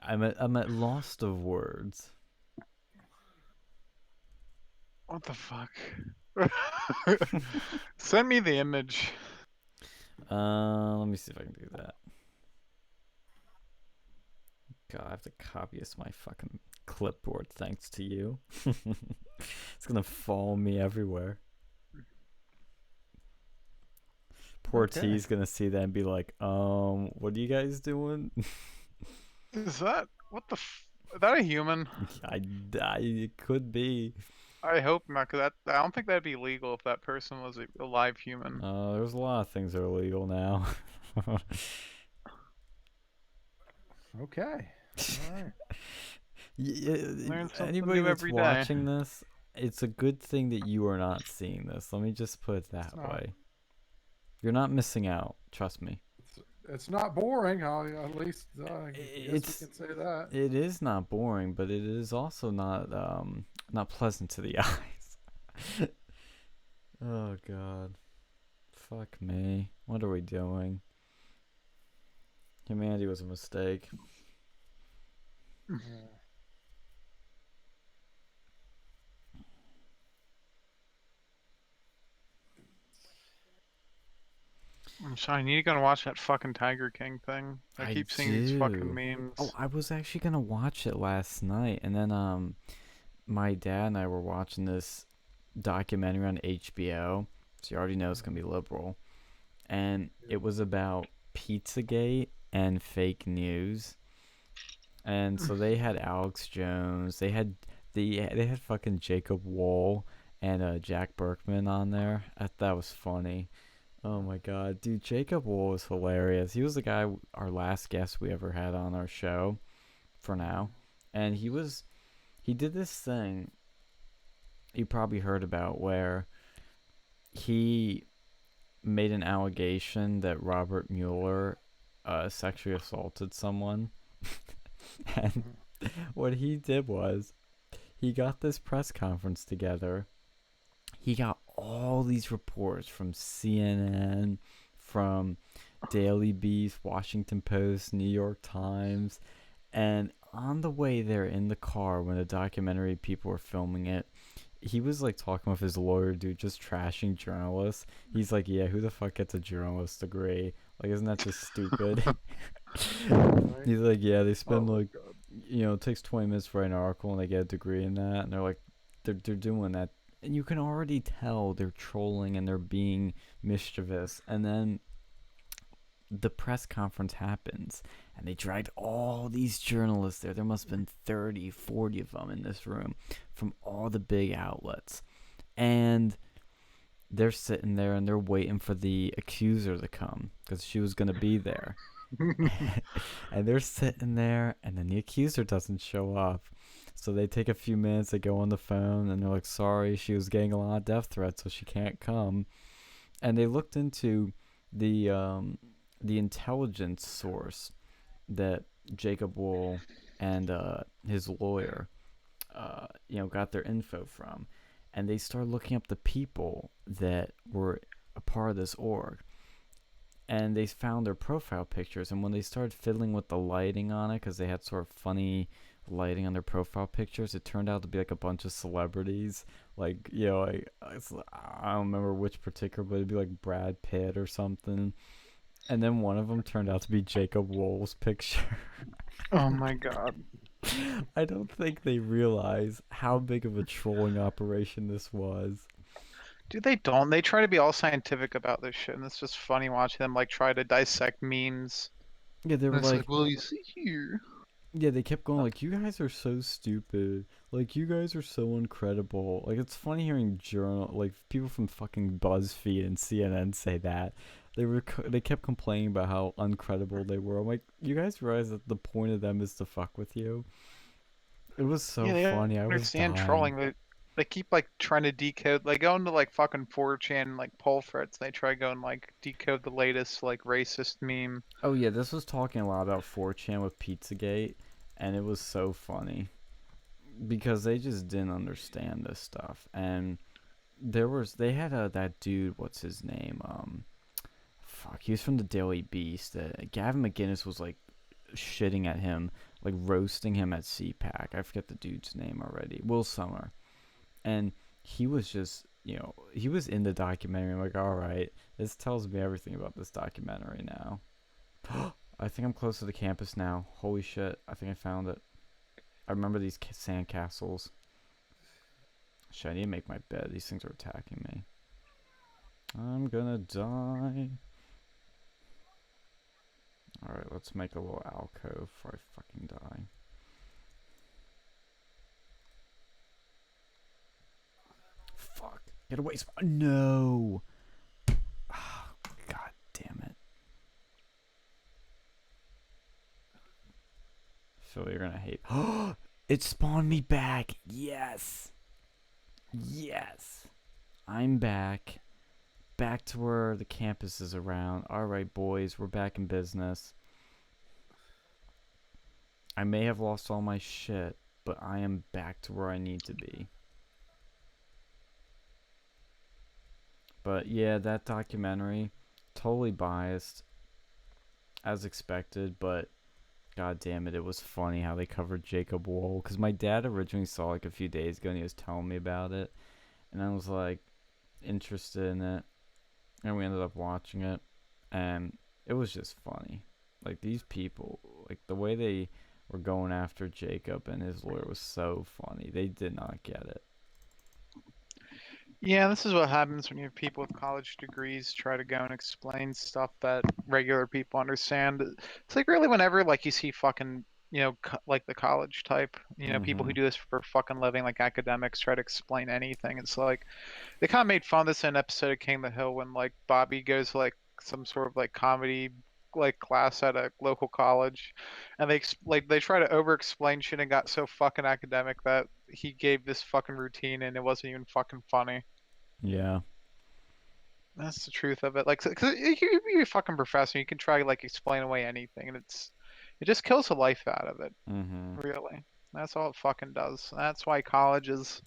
A: I'm at lost of words.
B: What the fuck? Send me the image.
A: Let me see if I can do that. God, I have to copy this to my fucking clipboard thanks to you. It's gonna follow me everywhere. Poor
C: Okay.
A: T's gonna see that and be like, what are you guys doing?
B: Is that is that a human?
A: It could be.
B: I hope not, cause I don't think that'd be legal if that person was a live human.
A: There's a lot of things that are illegal now.
C: Okay. All right.
B: Learn something
A: Anybody
B: new
A: that's
B: every day.
A: watching this, it's a good thing that you are not seeing this. Let me just put it that
C: not.
A: way. You're not missing out. Trust me.
C: It's not boring. At least I guess we can say that.
A: It is not boring, but it is also not pleasant to the eyes. Oh God. Fuck me. What are we doing? Humanity was a mistake.
B: I'm sorry, I need to go and watch that fucking Tiger King thing. I keep seeing these fucking memes.
A: Oh, I was actually gonna watch it last night, and then my dad and I were watching this documentary on HBO. So you already know it's gonna be liberal, and it was about Pizzagate and fake news. And so they had Alex Jones, they had fucking Jacob Wool and Jack Berkman on there. That was funny. Oh my God, dude, Jacob Wool was hilarious. He was the guy, our last guest we ever had on our show, for now, and he did this thing you probably heard about where he made an allegation that Robert Mueller sexually assaulted someone. And what he did was he got this press conference together. He got all these reports from CNN, from Daily Beast, Washington Post, New York Times, and on the way there in the car when the documentary people were filming it, he was like talking with his lawyer dude, just trashing journalists. He's like, yeah, who the fuck gets a journalist degree? Like, isn't that just stupid? He's like, yeah, they spend it takes 20 minutes to write an article and they get a degree in that, and they're like, they're doing that, and you can already tell they're trolling and they're being mischievous. And then the press conference happens, and they dragged all these journalists there. There must have been 30, 40 of them in this room from all the big outlets. And they're sitting there and they're waiting for the accuser to come because she was going to be there. And they're sitting there, and then the accuser doesn't show up. So they take a few minutes, they go on the phone, and they're like, sorry, she was getting a lot of death threats, so she can't come. And they looked into the intelligence source that Jacob Wool and his lawyer got their info from, and they started looking up the people that were a part of this org, and they found their profile pictures. And when they started fiddling with the lighting on it, because they had sort of funny lighting on their profile pictures, it turned out to be like a bunch of celebrities, like I don't remember which particular, but it'd be like Brad Pitt or something. And then one of them turned out to be Jacob Wool's picture.
B: Oh my God.
A: I don't think they realize how big of a trolling operation this was.
B: Dude, they don't. They try to be all scientific about this shit, and it's just funny watching them like try to dissect memes.
A: Yeah, they were
B: And it's
A: like,
B: well, you see here.
A: yeah, they kept going like, you guys are so stupid. Like, you guys are so incredible. Like, it's funny hearing people from fucking BuzzFeed and CNN say that. They kept complaining about how uncredible they were. I'm like, you guys realize that the point of them is to fuck with you? It was so funny. I was
B: understand
A: dying.
B: trolling. They keep like trying to decode. They go into like fucking 4chan like poll threads. And they try to go and like decode the latest like racist meme.
A: Oh yeah, this was talking a lot about 4chan with Pizzagate, and it was so funny because they just didn't understand this stuff. And they had that dude, what's his name? He was from the Daily Beast. Gavin McInnes was like shitting at him like roasting him at CPAC. I forget the dude's name already. Will Summer. And he was just, he was in the documentary. I'm like, all right, this tells me everything about this documentary now. I think I'm close to the campus now. Holy shit, I think I found it. I remember these sandcastles. Shit, I need to make my bed. These things are attacking me. I'm gonna die. Alright, let's make a little alcove before I fucking die. Fuck. Get away. No. Oh, God damn it. Phil, you're gonna hate. It spawned me back. Yes. Yes. I'm back. Back to where the campus is around. Alright, boys, we're back in business. I may have lost all my shit, but I am back to where I need to be. But yeah, that documentary, totally biased, as expected, but god damn it, it was funny how they covered Jacob Wool. Because my dad originally saw like a few days ago and he was telling me about it. And I was like, interested in it. And we ended up watching it. And it was just funny. Like, these people, like, the way they were going after Jacob and his lawyer was so funny. They did not get it.
B: Yeah, this is what happens when you have people with college degrees try to go and explain stuff that regular people understand. It's like really whenever like you see fucking, like the college type, people who do this for fucking living, like academics try to explain anything. It's like they kind of made fun of this in an episode of King of the Hill when like Bobby goes to, like some sort of like comedy like class at a local college, and they try to over explain shit and got so fucking academic that he gave this fucking routine and it wasn't even fucking funny.
A: Yeah.
B: That's the truth of it. Like, cause you're a fucking professor. You can try to like explain away anything, and it just kills the life out of it. Really, that's all it fucking does. That's why college is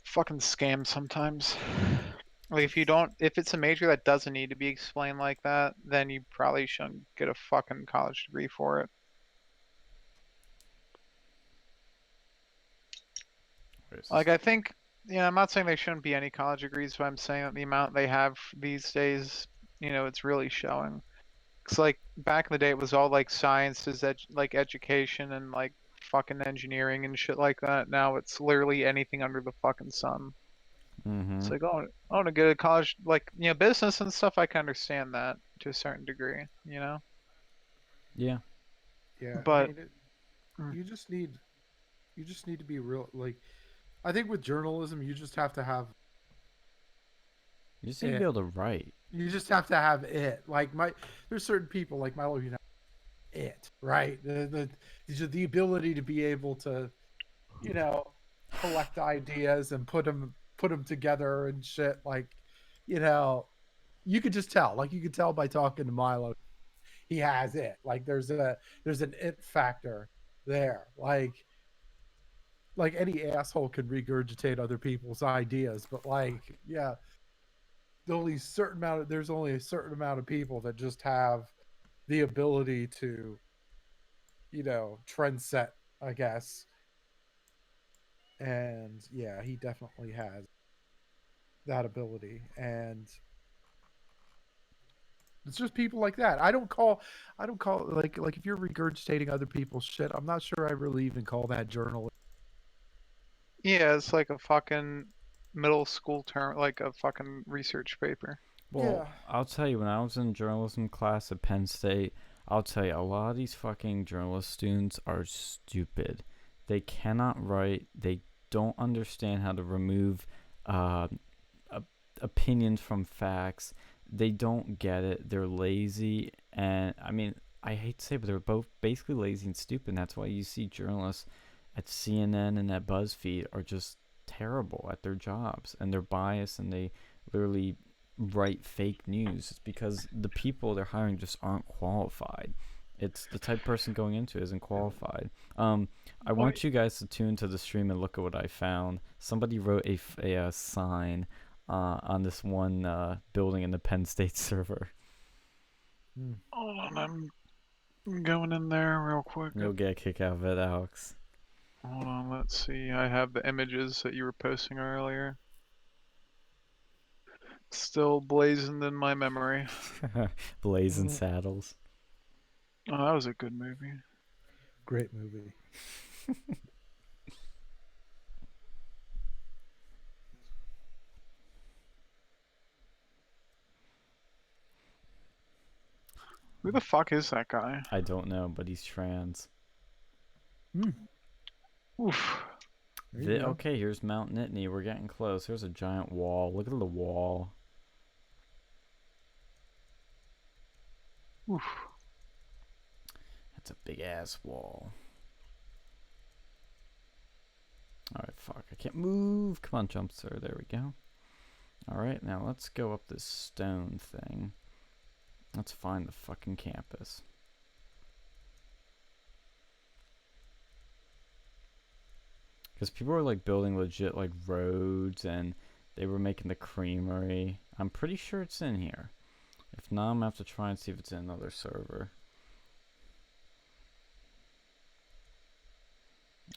B: fucking scam sometimes. Like, if it's a major that doesn't need to be explained like that, then you probably shouldn't get a fucking college degree for it. Like, I think, I'm not saying there shouldn't be any college degrees, but I'm saying that the amount they have these days, it's really showing. It's like back in the day, it was all like sciences, like education and like fucking engineering and shit like that. Now it's literally anything under the fucking sun. It's like, oh, I want to go to college, like, business and stuff. I can understand that to a certain degree,
A: Yeah.
C: Yeah.
B: But
C: I mean, you just need to be real. Like, I think with journalism, you just have to have.
A: You just need to be able to write.
C: You just have to have it. Like there's certain people like Milo, it right. The ability to be able to, collect ideas and put them together and shit. Like, you could just tell. Like, you could tell by talking to Milo, he has it. Like, there's an it factor there. Like any asshole can regurgitate other people's ideas, but like, yeah, there's only a certain amount of people that just have the ability to, trend set, I guess. And yeah, he definitely has that ability. And it's just people like that. I don't call like if you're regurgitating other people's shit, I'm not sure I really even call that journalism.
B: yeah, it's like a fucking middle school term, like a fucking research paper.
A: Well, yeah. I'll tell you, when I was in journalism class at Penn State, I'll tell you, a lot of these fucking journalist students are stupid. They cannot write. They don't understand how to remove opinions from facts. They don't get it. They're lazy. And, I mean, I hate to say it, but they're both basically lazy and stupid. And that's why you see journalists at CNN and at BuzzFeed are just terrible at their jobs. And they're biased and they literally write fake news. It's because the people they're hiring just aren't qualified. It's the type of person going into it isn't qualified. I want you guys to tune to the stream and look at what I found. Somebody wrote a sign on this one building in the Penn State server.
B: Oh, I'm going in there real quick.
A: You'll get a kick out of it, Alex.
B: Hold on, let's see. I have the images that you were posting earlier. Still blazoned in my memory.
A: Blazing Saddles.
B: Oh, that was a good movie.
C: Great movie.
B: Who the fuck is that guy?
A: I don't know, but he's trans.
B: Oof.
C: There you go.
A: Okay, here's Mount Nittany. We're getting close. There's a giant wall. Look at the wall.
B: Oof.
A: That's a big ass wall. Alright, fuck. I can't move. Come on, jump, sir. There we go. Alright, now let's go up this stone thing. Let's find the fucking campus. Because people were like building legit like roads and they were making the creamery. I'm pretty sure it's in here. If not, I'm gonna have to try and see if it's in another server.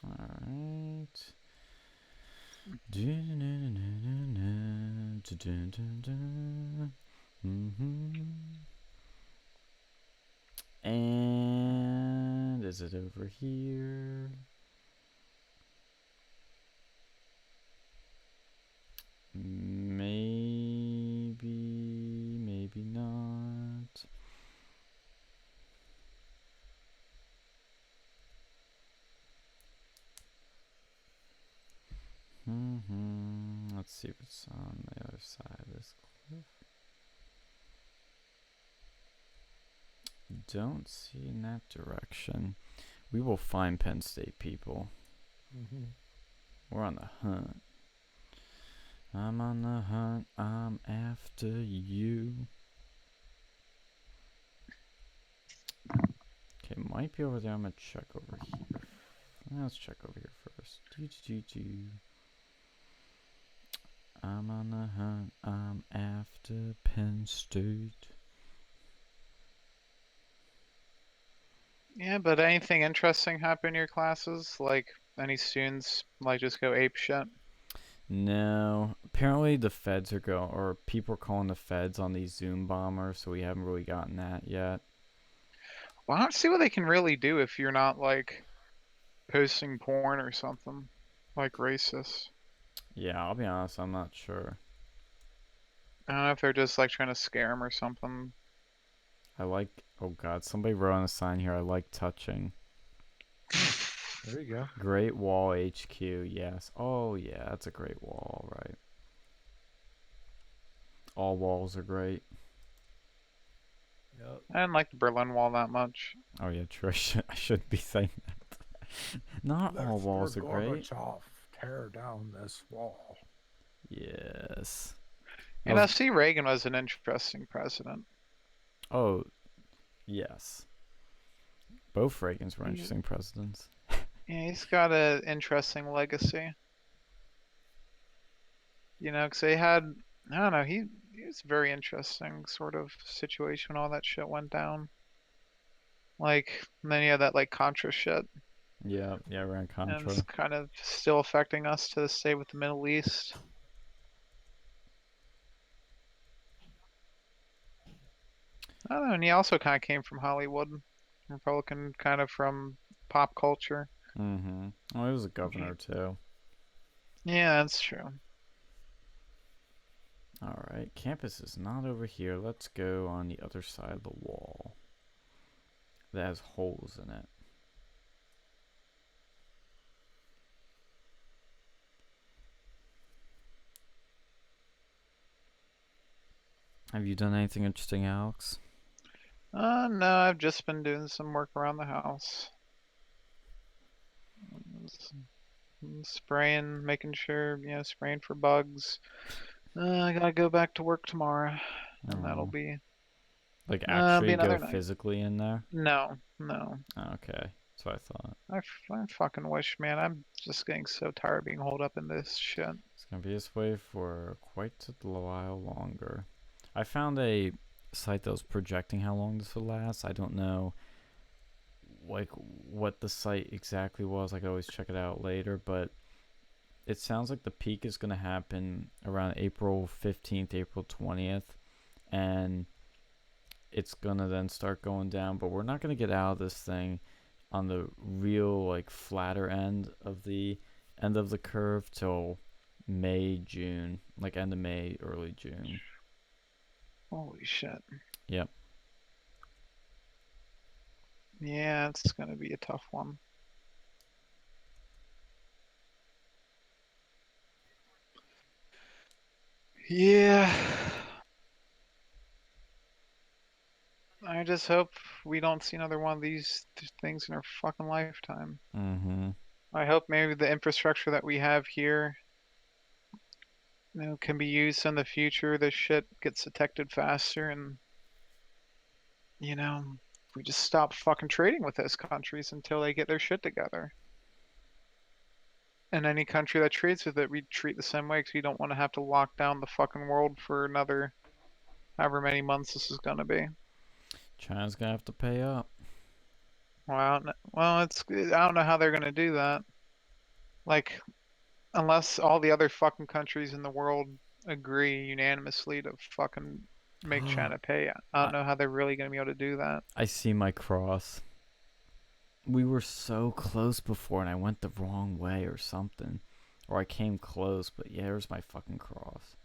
A: Alright. And is it over here? Maybe, maybe not. Let's see if it's on the other side of this cliff. Don't see in that direction. We will find Penn State, people. We're on the hunt. I'm on the hunt. I'm after you. Okay, might be over there. I'm gonna check over here. Let's check over here first. I'm on the hunt. I'm after Penn State.
B: Yeah, but anything interesting happen in your classes? Like any students like just go ape shit?
A: No. Apparently the feds are going, or people are calling the feds on these Zoom bombers, so we haven't really gotten that yet.
B: Well, I don't see what they can really do if you're not like posting porn or something. Like racist.
A: Yeah, I'll be honest, I'm not sure.
B: I don't know if they're just like trying to scare him or something.
A: I like, oh god, somebody wrote on a sign here, I like touching.
C: There you go.
A: Great Wall HQ, yes. Oh yeah, that's a great wall, right. All walls are great.
C: Yep.
B: I didn't like the Berlin Wall that much.
A: Oh yeah, true, I shouldn't be saying that. Not all walls are great.
C: Tear down this wall.
A: Yes.
B: You know, see, Reagan was an interesting president.
A: Oh, yes. Both Reagans were interesting presidents.
B: Yeah, he's got an interesting legacy. You know, because they had, I don't know, he was a very interesting sort of situation when all that shit went down. Like, and then you had that like Contra shit.
A: Yeah, around
B: And
A: Contra.
B: it's kind of still affecting us to this day with the Middle East. I don't know, and he also kind of came from Hollywood. Republican kind of from pop culture.
A: Mm-hmm. Oh, he was a governor too.
B: Yeah, that's true.
A: Alright, campus is not over here. Let's go on the other side of the wall. That has holes in it. Have you done anything interesting, Alex?
B: No, I've just been doing some work around the house. Spraying, making sure, you know, spraying for bugs. I gotta go back to work tomorrow, and that'll be
A: like actually
B: another
A: go
B: night.
A: physically in there?
B: No.
A: Okay, that's what I thought.
B: I fucking wish, man. I'm just getting so tired of being holed up in this shit.
A: It's gonna be this way for quite a while longer. I found a site that was projecting how long this will last. I don't know like what the site exactly was. I could always check it out later, but it sounds like the peak is gonna happen around April 15th, April 20th, and it's gonna then start going down. But we're not gonna get out of this thing on the real like flatter end of the curve till May, June, like end of May, early June.
B: Holy shit.
A: Yep.
B: Yeah, it's gonna be a tough one. Yeah. I just hope we don't see another one of these things in our fucking lifetime.
A: Mm-hmm.
B: I hope maybe the infrastructure that we have here, can be used in the future. This shit gets detected faster, and we just stop fucking trading with those countries until they get their shit together. And any country that trades with it, we treat the same way because we don't want to have to lock down the fucking world for another however many months this is gonna be.
A: China's gonna have to pay up.
B: Well, I don't know how they're gonna do that. Like, unless all the other fucking countries in the world agree unanimously to fucking make China pay. I don't know how they're really gonna be able to do that.
A: I see my cross. We were so close before, and I went the wrong way or something, or I came close. But yeah, there's my fucking cross.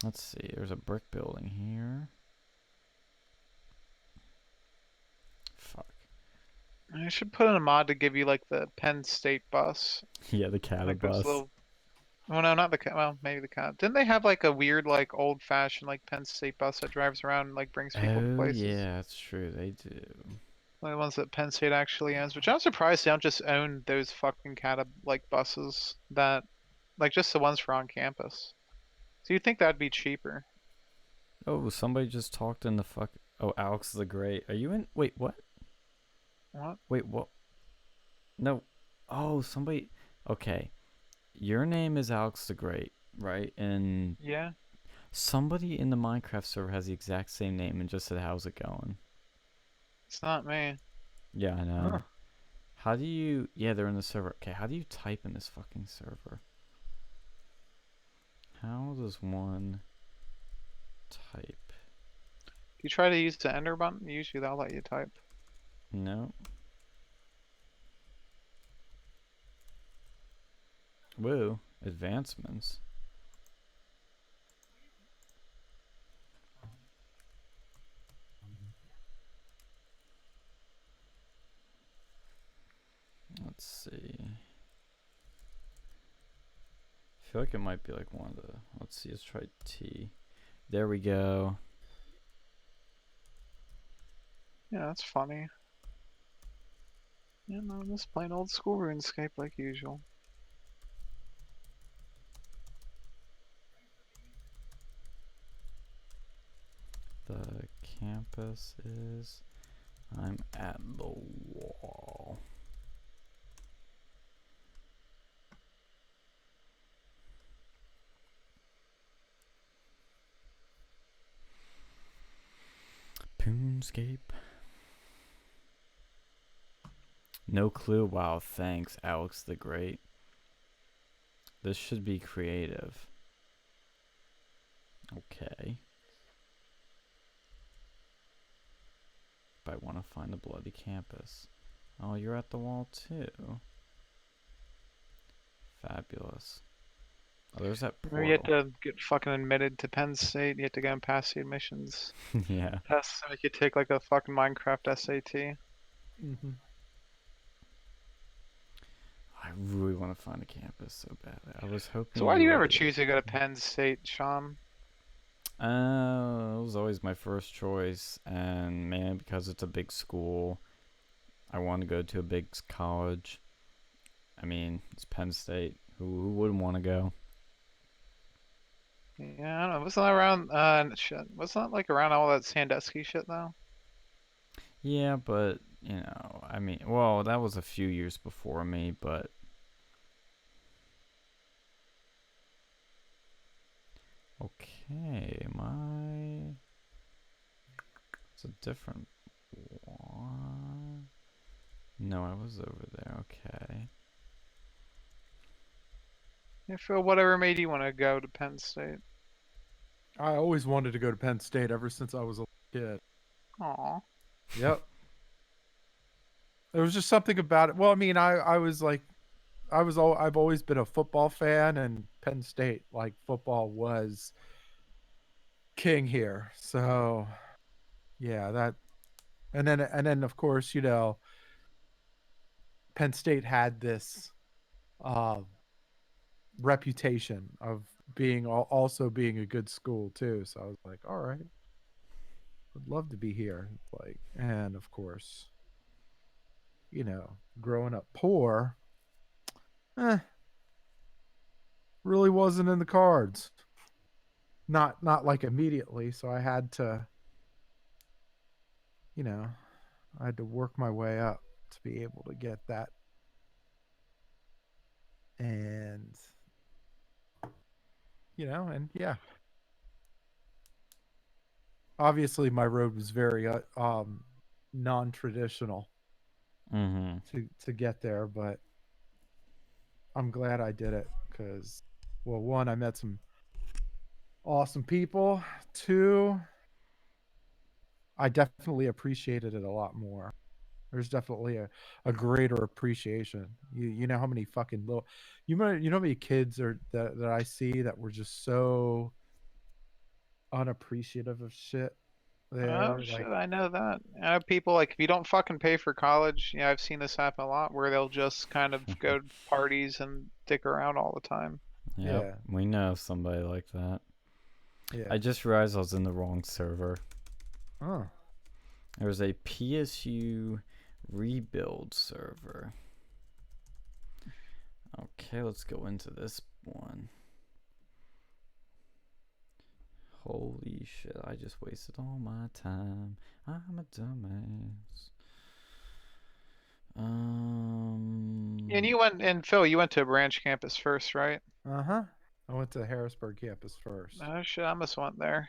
A: Let's see. There's a brick building here. Fuck.
B: I should put in a mod to give you like the Penn State bus.
A: Yeah, the
B: Like those
A: catabus.
B: little. Well, no, not the well, maybe the cat. Didn't they have like a weird, like old-fashioned, like Penn State bus that drives around and like brings people to
A: Oh
B: places?
A: yeah, that's true. They do.
B: Like the ones that Penn State actually owns, which I'm surprised they don't just own those fucking like buses that, like just the ones for on campus. So you'd think that'd be cheaper.
A: Oh, somebody just talked in the fuck. Oh, Alex the Great. Are you in? Wait, what?
B: What?
A: Wait, what? No. Oh, somebody. Okay. Your name is Alex the Great, right? And
B: Yeah.
A: somebody in the Minecraft server has the exact same name and just said, "How's it going?"
B: It's not me.
A: Yeah, I know.
C: Huh.
A: How do you? Yeah, they're in the server. Okay, how do you type in this fucking server? How does one type?
B: If you try to use the enter button, usually they'll let you type.
A: No. Woo, advancements. Let's see. I feel like it might be like one of the. Let's see. Let's try T. There we go.
B: Yeah, that's funny. Yeah, no, just plain old school RuneScape like usual.
A: The campus is. I'm at the wall. Poonscape. No clue. Wow, thanks, Alex the Great. This should be creative. Okay. But I want to find the bloody campus. Oh, you're at the wall too. Fabulous. Oh, there's that portal.
B: Maybe you have to get fucking admitted to Penn State. You have to go and pass the admissions
A: Yeah.
B: test so you could take like a fucking Minecraft SAT.
C: Mm-hmm.
A: I really want to find a campus so badly. I was hoping.
B: So why do you
A: would
B: ever
A: do it.
B: choose to go to Penn State, Sean?
A: It was always my first choice, and man, because it's a big school, I want to go to a big college. I mean, it's Penn State. Who wouldn't want to go?
B: Yeah, I don't know. Wasn't that around shit? Wasn't that like around all that Sandusky shit though?
A: Yeah, but I mean, well, that was a few years before me, but okay, it's a different one. No, I was over there. Okay.
B: Yeah, Phil, whatever made you want to go to Penn State?
C: I always wanted to go to Penn State ever since I was a kid.
B: Aw.
C: Yep. There was just something about it. Well, I mean, I was like, I've always been a football fan, and Penn State, like, football was king here. So yeah, that, and then of course, you know, Penn State had this uh, reputation of being also being a good school too. So I was like, all right, I'd love to be here. Like, and of course, you know, growing up poor, eh, really wasn't in the cards. Not like immediately. So I had to, you know, I had to work my way up to be able to get that. And you know, and yeah, obviously my road was very non-traditional
A: Mm-hmm.
C: to get there, but I'm glad I did it because, well, one, I met some awesome people. Two, I definitely appreciated it a lot more. There's definitely a greater appreciation. You know how many fucking little, you know how many kids are that I see that were just so unappreciative of shit
B: Oh
C: there,
B: shit,
C: like,
B: I know that. I know people like if you don't fucking pay for college, yeah, I've seen this happen a lot where they'll just kind of go to parties and dick around all the time.
A: Yep.
C: yeah,
A: We know somebody like that.
C: yeah.
A: I just realized I was in the wrong server.
C: Oh,
A: There was a PSU rebuild server. Okay, let's go into this one. Holy shit, I just wasted all my time. I'm a dumbass.
B: And you went, and Phil, you went to a branch campus first, right?
C: uh-huh. I went to the Harrisburg campus first.
B: Oh shit, I almost went there.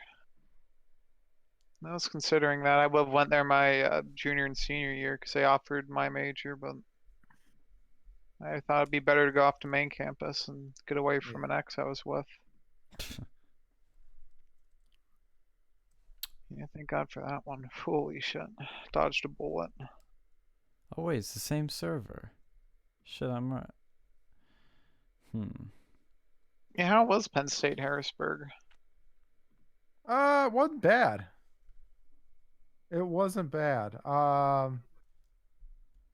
B: I was considering that. I would have went there my junior and senior year because they offered my major, but I thought it'd be better to go off to main campus and get away
C: Yeah.
B: from an ex I was with. Yeah, thank God for that one. Holy shit. Dodged a bullet.
A: Oh wait, it's the same server. Shit, I'm right.
B: Yeah, how was Penn State Harrisburg?
C: It wasn't bad. It wasn't bad.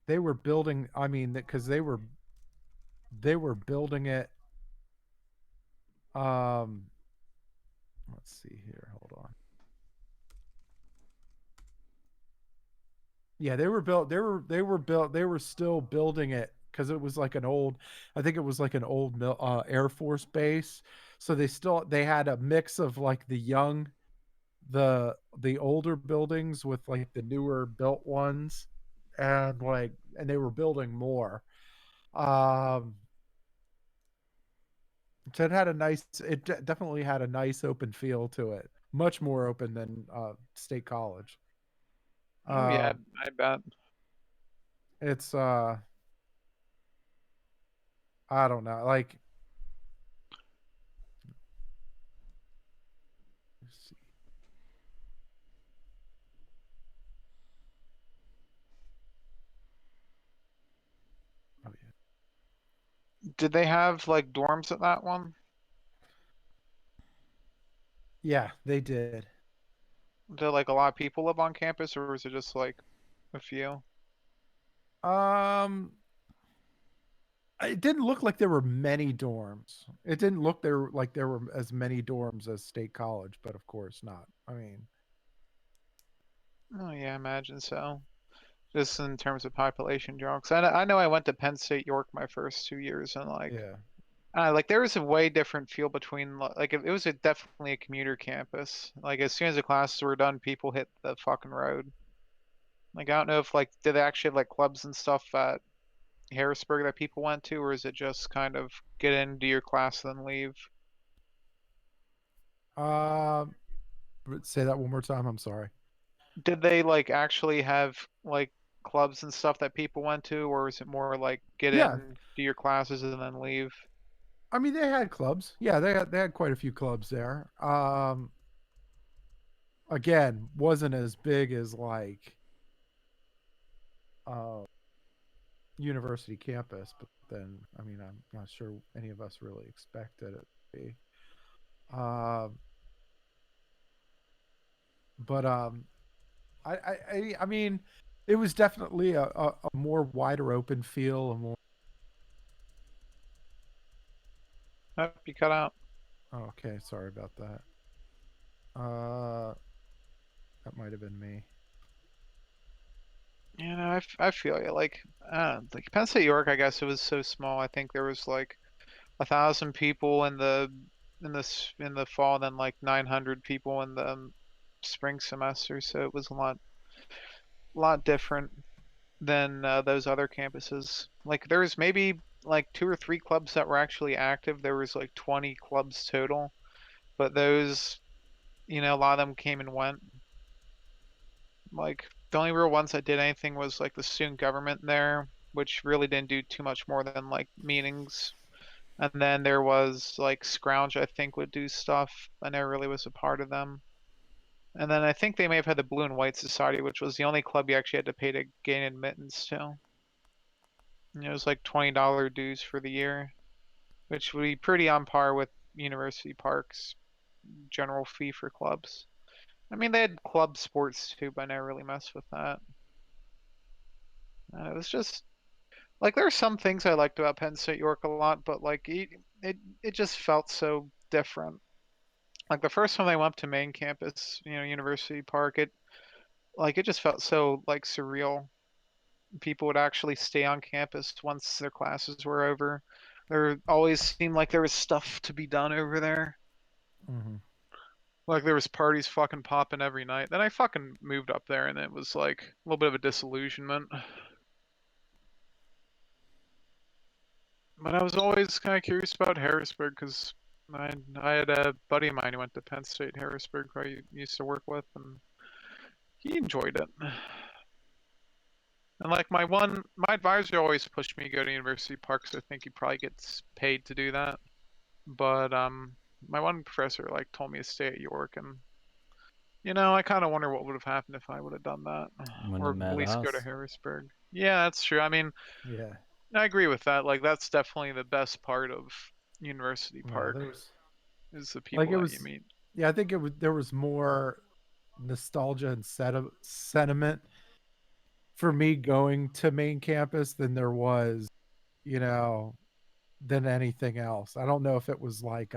C: They were building, I mean, because they were building it. Um, let's see here. Hold on. Yeah, they were built. They were still building it because it was like an old. I think it was like an old Air Force base. So they had a mix of like the older buildings with like the newer built ones, and like, and they were building more. Um, so it had a nice. Definitely had a nice open feel to it. Much more open than State College.
B: Oh yeah,
C: Um,
B: I bet.
C: it's I don't know, like, let's see. Oh yeah.
B: Did they have like dorms at that one?
C: Yeah, they did.
B: Did like a lot of people live on campus, or was it just like a few?
C: Um, it didn't look like there were many dorms. It didn't look there like there were as many dorms as State College, but of course not. I mean,
B: Oh yeah, I imagine so. Just in terms of population draw. 'Cause I know I went to Penn State York my first 2 years, and
C: yeah.
B: like there was a way different feel between like it was definitely a commuter campus. Like as soon as the classes were done, people hit the fucking road. Like I don't know if like did they actually have like clubs and stuff at Harrisburg that people went to, or is it just kind of get in, do your class, then leave?
C: Um, say that one more time. I'm sorry.
B: Did they like actually have like clubs and stuff that people went to, or is it more like get
C: Yeah,
B: in, do your classes, and then leave?
C: I mean they had clubs. Yeah, they had quite a few clubs there. Again, wasn't as big as like uh university campus, but then I mean I'm not sure any of us really expected it to be. Um, but I mean, it was definitely a more wider open feel, a more.
B: Oh, you cut out.
C: Oh, okay, sorry about that. That might have been me.
B: You know, I feel you. Like Penn State York, I guess it was so small. I think there was like 1,000 people in the fall, then like 900 people in the spring semester. So it was a lot different than those other campuses. Like there was maybe like two or three clubs that were actually active. There was like 20 clubs total, but those, a lot of them came and went. Like the only real ones that did anything was like the student government there, which really didn't do too much more than like meetings. And then there was like Scrounge, I think, would do stuff. I never really was a part of them. And then I think they may have had the Blue and White Society, which was the only club you actually had to pay to gain admittance to. It was like $20 dues for the year, which would be pretty on par with University Park's general fee for clubs. I mean, they had club sports too, but I never really messed with that. It was just like there are some things I liked about Penn State York a lot, but like it just felt so different. Like the first time I went up to main campus, University Park, it just felt so like surreal. People would actually stay on campus once their classes were over. There always seemed like there was stuff to be done over there.
C: Mm-hmm.
B: Like there was parties fucking popping every night. Then I fucking moved up there and it was like a little bit of a disillusionment. But I was always kind of curious about Harrisburg because I had a buddy of mine who went to Penn State Harrisburg who I used to work with, and he enjoyed it. And like my advisor always pushed me to go to University Park because I think he probably gets paid to do that. But my one professor like told me to stay at York, and I kind of wonder what would have happened if I would have done that,
A: When you
B: or at
A: met
B: least go to
A: us.
B: Harrisburg. Yeah, that's true. I mean,
C: Yeah.
B: I agree with that. Like that's definitely the best part of University
C: Yeah,
B: Park
C: there was
B: is the
C: like
B: people
C: it
B: that you
C: was.
B: meet.
C: Yeah, I think it was. There was more nostalgia and sentiment for me going to main campus than there was, you know, than anything else. I don't know if it was like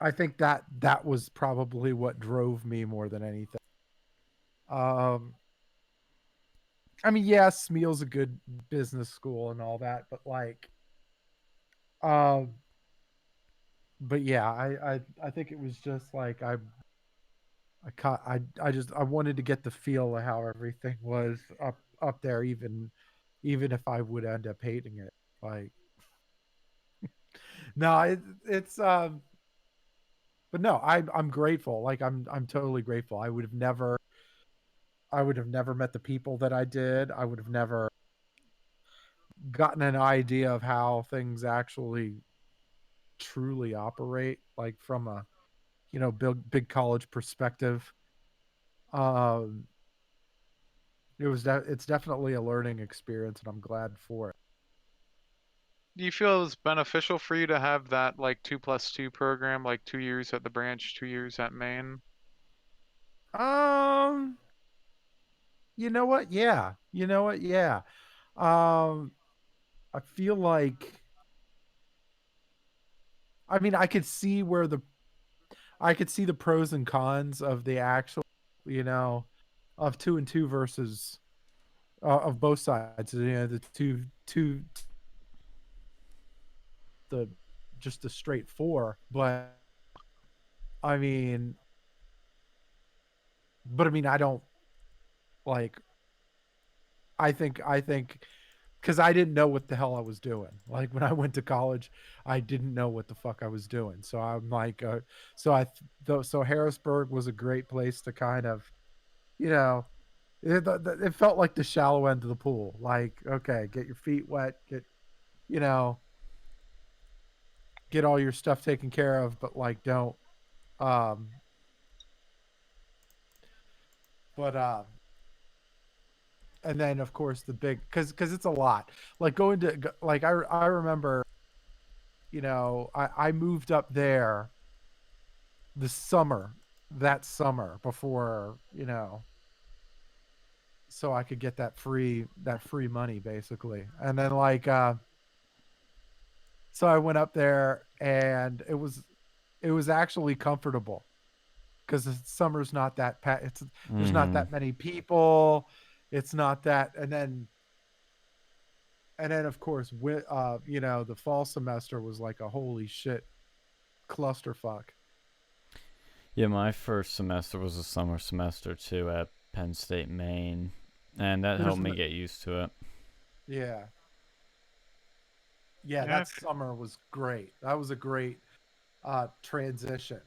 C: I think that was probably what drove me more than anything. Um I mean, yes, Smeal's a good business school and all that, but um but yeah, I think it was just like I wanted to get the feel of how everything was up there, even if I would end up hating it. Like no, it's but no, I'm grateful. Like I'm totally grateful. I would have never met the people that I did. I would have never gotten an idea of how things actually truly operate, like from a big college perspective. Um, it's definitely a learning experience, and I'm glad for it.
B: Do you feel it was beneficial for you to have that like 2+2 program, like 2 years at the branch, 2 years at Maine?
C: Um, you know what? Yeah, you know what? Yeah. Um, I feel like I mean I could see the pros and cons of the actual, you know, of 2 and 2 versus of both sides. The the just the straight four. I mean, but I mean, I don't like. I think because I didn't know what the hell I was doing. Like when I went to college, I didn't know what the fuck I was doing. So I'm like, so Harrisburg was a great place to kind of, you know. It felt like the shallow end of the pool. Like, okay, get your feet wet, you know, get all your stuff taken care of, but like don't um but and then of course the big because it's a lot. Like going to like I remember, I moved up there the summer that summer before, so I could get that free money basically. And then like so I went up there and it was actually comfortable because the summer's not that there's not
A: Mm-hmm.
C: that many people. It's not that, and then of course the fall semester was like a holy shit clusterfuck.
A: Yeah, my first semester was a summer semester too at Penn State, Maine, and that
C: There's
A: helped me get used to it.
C: Yeah, yeah,
B: Yeah,
C: that summer was great. That was a great transition.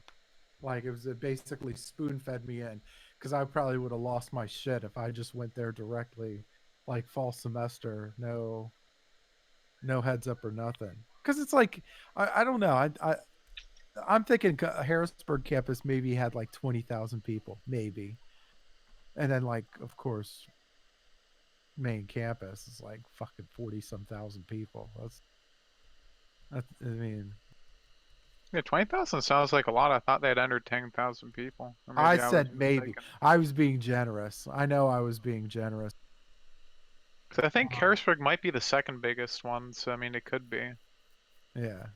C: Like it basically spoon fed me in because I probably would have lost my shit if I just went there directly, like fall semester, no heads up or nothing. Because it's like I don't know. I'm thinking Harrisburg campus maybe had like 20,000 people, maybe, and then like of course main campus is like fucking 40 some thousand people. That's I mean,
B: yeah, 20,000 sounds like a lot. I thought they had under 10,000 people, or
C: I
B: maybe I was
C: said maybe.
B: mistaken.
C: I was being generous. I know I was being generous.
B: 'Cause I think
C: Um,
B: Harrisburg might be the second biggest one, so I mean it could be.
C: yeah.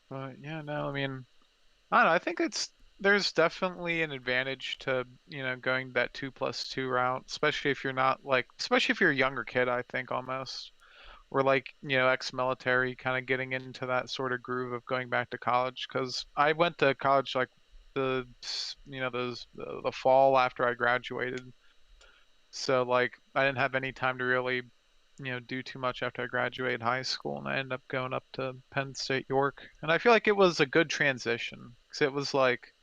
B: But yeah, no, I mean, I don't know. I think there's definitely an advantage to, going that 2+2 route, especially if you're not like, especially if you're a younger kid, I think almost. Or like, ex-military kind of getting into that sort of groove of going back to college. Because I went to college like the fall after I graduated. So like I didn't have any time to really, do too much after I graduated high school, and I ended up going up to Penn State York. And I feel like it was a good transition because it was like,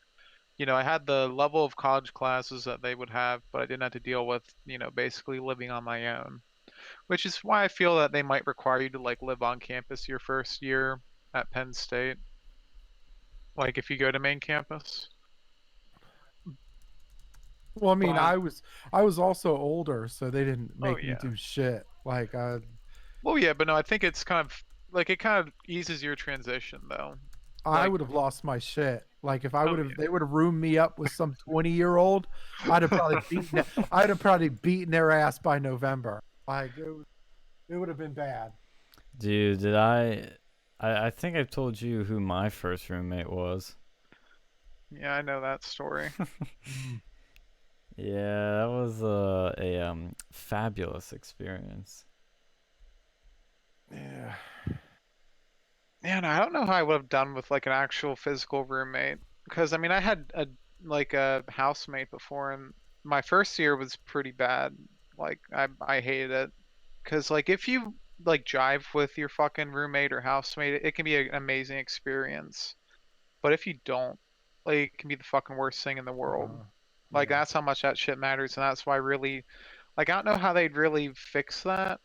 B: I had the level of college classes that they would have, but I didn't have to deal with, basically living on my own. Which is why I feel that they might require you to like live on campus your first year at Penn State, like if you go to main campus.
C: Well, I mean,
B: But
C: I was also older, so they didn't
B: oh
C: make me
B: yeah.
C: do shit. Like
B: Well, yeah, but no, I think it's kind of like it kind of eases your transition though.
C: I
B: Like,
C: would have lost my shit. Like if I
B: oh
C: would have they would have roomed me up with some 20-year-old, I'd have probably beaten I'd have probably beaten their ass by November. Like it would have been bad.
A: Dude, I think I've told you who my first roommate was.
B: yeah, I know that story.
C: Mm.
A: Yeah, that was a fabulous experience.
C: Yeah.
B: Man, I don't know how I would have done with like an actual physical roommate because I mean I had a housemate before, and my first year was pretty bad. Like I hated it because like if you like jive with your fucking roommate or housemate, it can be an amazing experience. But if you don't, like it can be the fucking worst thing in the world.
C: Uh-huh.
B: Like
C: Yeah.
B: that's how much that shit matters, and that's why really like I don't know how they'd really fix that,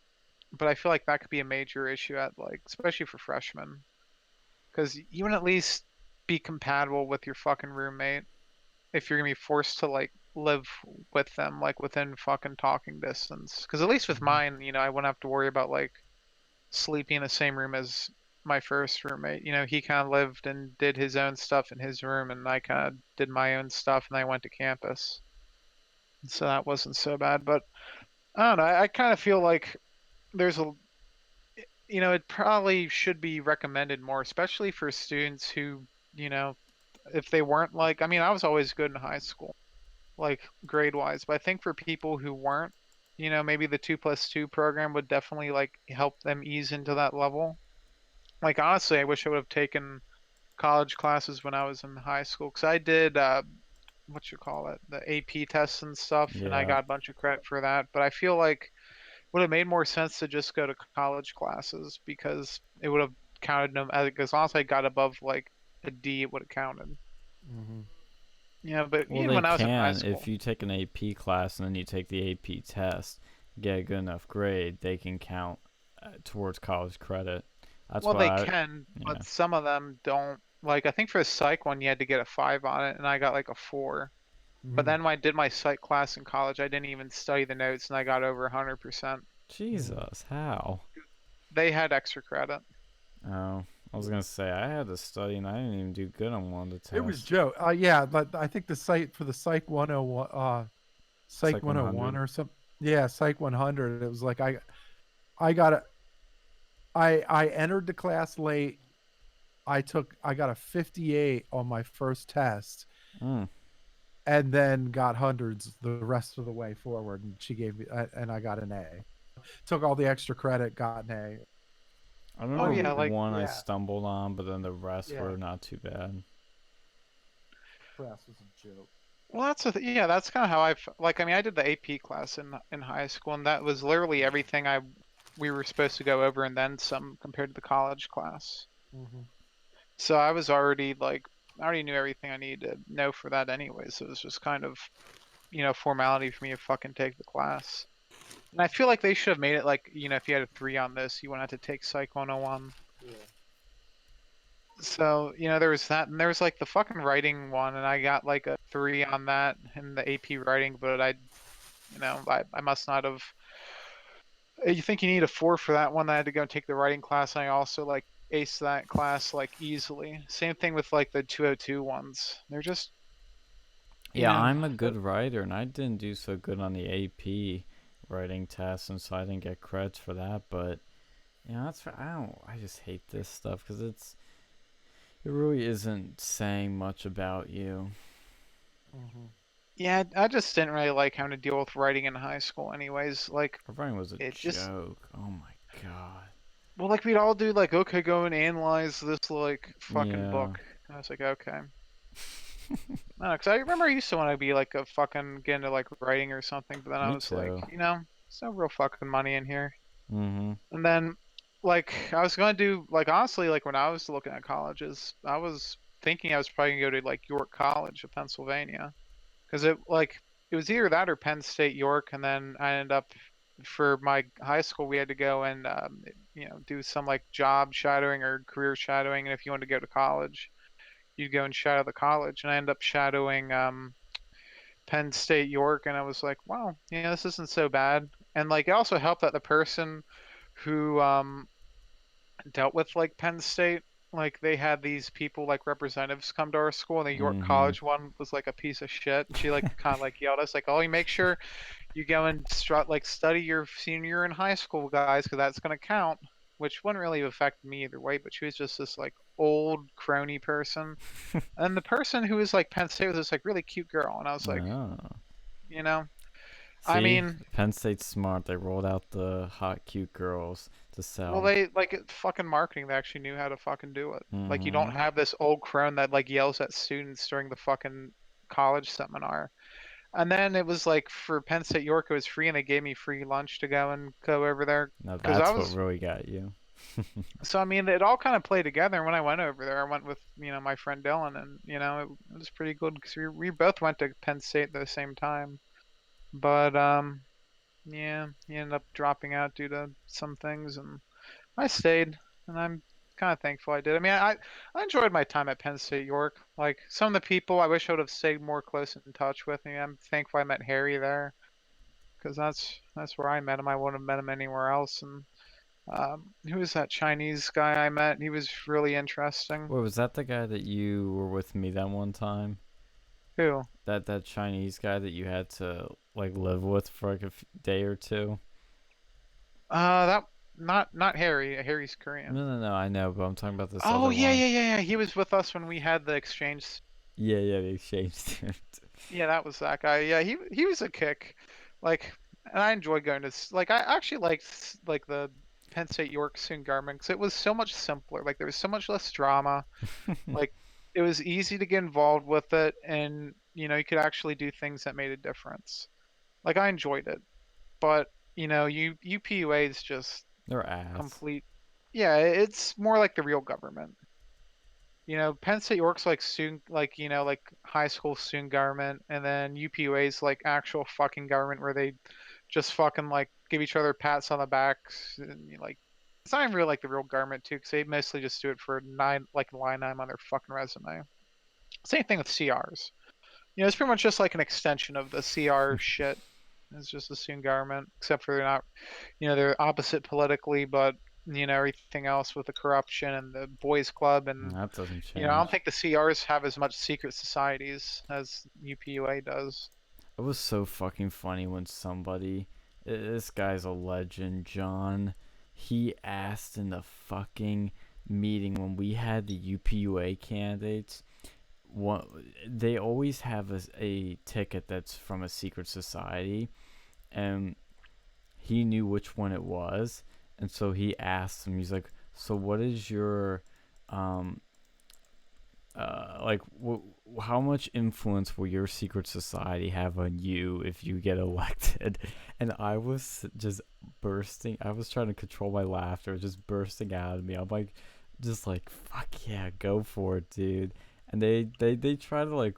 B: but I feel like that could be a major issue at like especially for freshmen. Because you would at least be compatible with your fucking roommate if you're gonna be forced to like live with them, like within fucking talking distance. Because at least with
C: Mhm.
B: mine, I wouldn't have to worry about like sleeping in the same room as my first roommate. He kind of lived and did his own stuff in his room, and I kind of did my own stuff, and I went to campus. So that wasn't so bad. But I don't know. I kind of feel like there's it probably should be recommended more, especially for students who, you know, if they weren't like, I mean, I was always good in high school, like grade wise, but I think for people who weren't, maybe the 2+2 program would definitely like help them ease into that level. Like honestly, I wish I would have taken college classes when I was in high school because I did what you call it, the AP tests and stuff, and I
A: Yeah.
B: got a bunch of credit for that. But I feel like would have made more sense to just go to college classes because it would have counted them as long as I got above like a D, it would have counted.
C: Mhm.
B: Yeah, but
A: Well,
B: even
A: they
B: when I was in high
A: can if
B: school,
A: you take an AP class and then you take the AP test, get a good enough grade, they can count towards college credit. That's
B: well,
A: why
B: they
A: I,
B: can,
A: yeah.
B: but some of them don't. Like, I think for the psych one, you had to get a 5 on it, and I got like a 4. But
C: Mhm,
B: then when I did my psych class in college, I didn't even study the notes, and I got over 100%.
C: mhm.
A: Jesus, how?
B: They had extra credit.
A: Oh, I was gonna say I had to study and I didn't even do good on one of the
C: It was
A: tests.
C: Joe. Yeah, but I think the site for the Psych 101,
A: It's
C: Psych
A: like
C: 101
A: 100.
C: or something. Yeah, Psych 100. It was like I got a, I entered the class late. I got a 58 on my first test,
A: Mm.
C: and then got hundreds the rest of the way forward. And she gave me, and I got an A. Took all the extra credit, got an A.
A: I
B: Oh
A: remember
C: Oh
B: yeah, like
A: one I
C: yeah,
A: stumbled on, but then the rest
C: yeah.
A: were not too bad.
C: Class was a joke.
B: well, yeah, that's kind of how like. I mean, I did the AP class in high school, and that was literally everything I we were supposed to go over, and then some compared to the college class.
C: Hmm.
B: So I was already like, I already knew everything I needed to know for that anyway. So it was just kind of, formality for me to fucking take the class. And I feel like they should have made it like, if you had a 3 on this, you wouldn't have to take Psych 101.
C: Yeah.
B: So, there was that, and there was like the fucking writing one, and I got like a 3 on that in the AP writing, but I must not have. You think you need a 4 for that one? I had to go and take the writing class, and I also like aced that class like easily. Same thing with like the 202 ones. They're just, you
A: Yeah,
B: know,
A: I'm a good writer, and I didn't do so good on the AP writing test, and so I didn't get credits for that. But that's I don't. I just hate this stuff because it really isn't saying much about you.
C: Hmm.
B: yeah, I just didn't really like having to deal with writing in high school, anyways. Like
A: Writing was a
B: it just,
A: joke. Oh my god.
B: well, like we'd all do like, okay, go and analyze this like fucking
A: Yeah.
B: book. And I was like, okay. No, because I remember I used to want to be like a fucking get into like writing or something, but then I
A: Me
B: was like,
A: too.
B: there's no real fucking money in here.
A: Mhm.
B: And then, like, I was gonna do like honestly, like when I was looking at colleges, I was thinking I was probably gonna go to like York College of Pennsylvania, because it was either that or Penn State York, and then I ended up for my high school we had to go and do some like job shadowing or career shadowing, and if you wanted to go to college, you'd go and shadow the college, and I ended up shadowing Penn State York, and I was like, wow, this isn't so bad, and like it also helped that the person who dealt with like Penn State. Like they had these people like representatives come to our school, and the York
A: Mhm.
B: College one was like a piece of shit. And she like kind of like yelled at us like, "Oh, you make sure you go and study your senior year in high school, guys, because that's gonna count." Which wouldn't really affect me either way, but she was just this like old crony person. And the person who was like Penn State was this like really cute girl, and I was like,
A: Oh.
B: you know, I
A: See,
B: mean,
A: Penn State's smart. They rolled out the hot, cute girls to
B: well,
A: sell.
B: they like fucking marketing. They actually knew how to fucking do it. Like you don't
A: Mhm.
B: have this old crone that like yells at students during the fucking college seminar. And then it was like for Penn State York, it was free, and they gave me free lunch to go over there
A: Now
B: because I
A: that's what
B: was.
A: really got you.
B: So I mean, it all kind of played together. And when I went over there, I went with my friend Dylan, and it was pretty good because we both went to Penn State at the same time. But yeah, he ended up dropping out due to some things, and I stayed, and I'm kind of thankful I did. I mean, I enjoyed my time at Penn State York. Like some of the people, I wish I would have stayed more close in touch with. Me. I'm thankful I met Harry there because that's where I met him. I wouldn't have met him anywhere else. And who was that Chinese guy I met? He was really interesting.
A: Wait, was that the guy that you were with me that one time?
B: Who?
A: That Chinese guy that you had to like live with for like a day or two?
B: That not Harry. Harry's
A: No,
B: Korean.
A: no, no. I know, but I'm talking about this
B: Oh
A: other
B: yeah,
A: one.
B: yeah, yeah, yeah. He was with us when we had the exchange.
A: Yeah, yeah. The exchange student.
B: Yeah, that was that guy. Yeah, he was a kick. Like, and I enjoy going to like I actually liked like the Penn State York student government because it was so much simpler. Like there was so much less drama. Like it was easy to get involved with it, and you could actually do things that made a difference. Like I enjoyed it, but UPUA is just
A: They're ass.
B: complete. Yeah, it's more like the real government. Penn State works like student, like like high school student government, and then UPUA is like actual fucking government where they just fucking like give each other pats on the backs, and like it's not even really like the real government too, because they mostly just do it for line item on their fucking resume. Same thing with CRs. It's pretty much just like an extension of the CR shit. It's just the student government, except for they're not, they're opposite politically, but everything else with the corruption and the boys club and
A: That doesn't
B: I don't
A: change.
B: think the CRs have as much secret societies as UPUA does.
A: It was so fucking funny when somebody, this guy's a legend, John. He asked in the fucking meeting when we had the UPUA candidates. What they always have a ticket that's from a secret society, and he knew which one it was, and so he asked him. He's like, "So what is your like how much influence will your secret society have on you if you get elected?" And I was just bursting. I was trying to control my laughter, just bursting out of me. I'm like, just like, fuck yeah, go for it, dude. And they try to like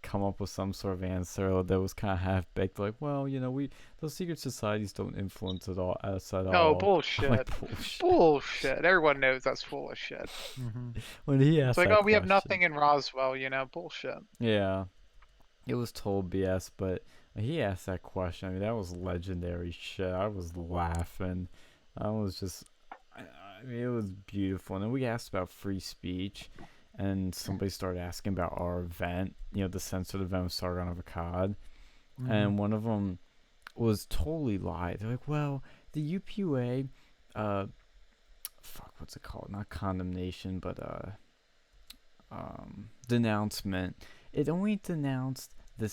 A: come up with some sort of answer that was kind of half baked, like, well, we those secret societies don't influence us at
B: No,
A: all. I'm
B: bullshit.
A: like, bullshit.
B: Bullshit. Everyone knows that's full of shit.
A: When he
B: It's
A: asked
B: like,
A: that
B: oh, we have
A: question,
B: nothing in Roswell, bullshit.
A: yeah, it was total BS. But when he asked that question, I mean, that was legendary shit. I was laughing. I was just, I mean, it was beautiful. And then we asked about free speech, and somebody started asking about our event, the censored event with Sargon of Akkad. And one of them was totally lied. They're like, well, the UPUA, fuck, what's it called? Not condemnation, but denouncement. It only denounced the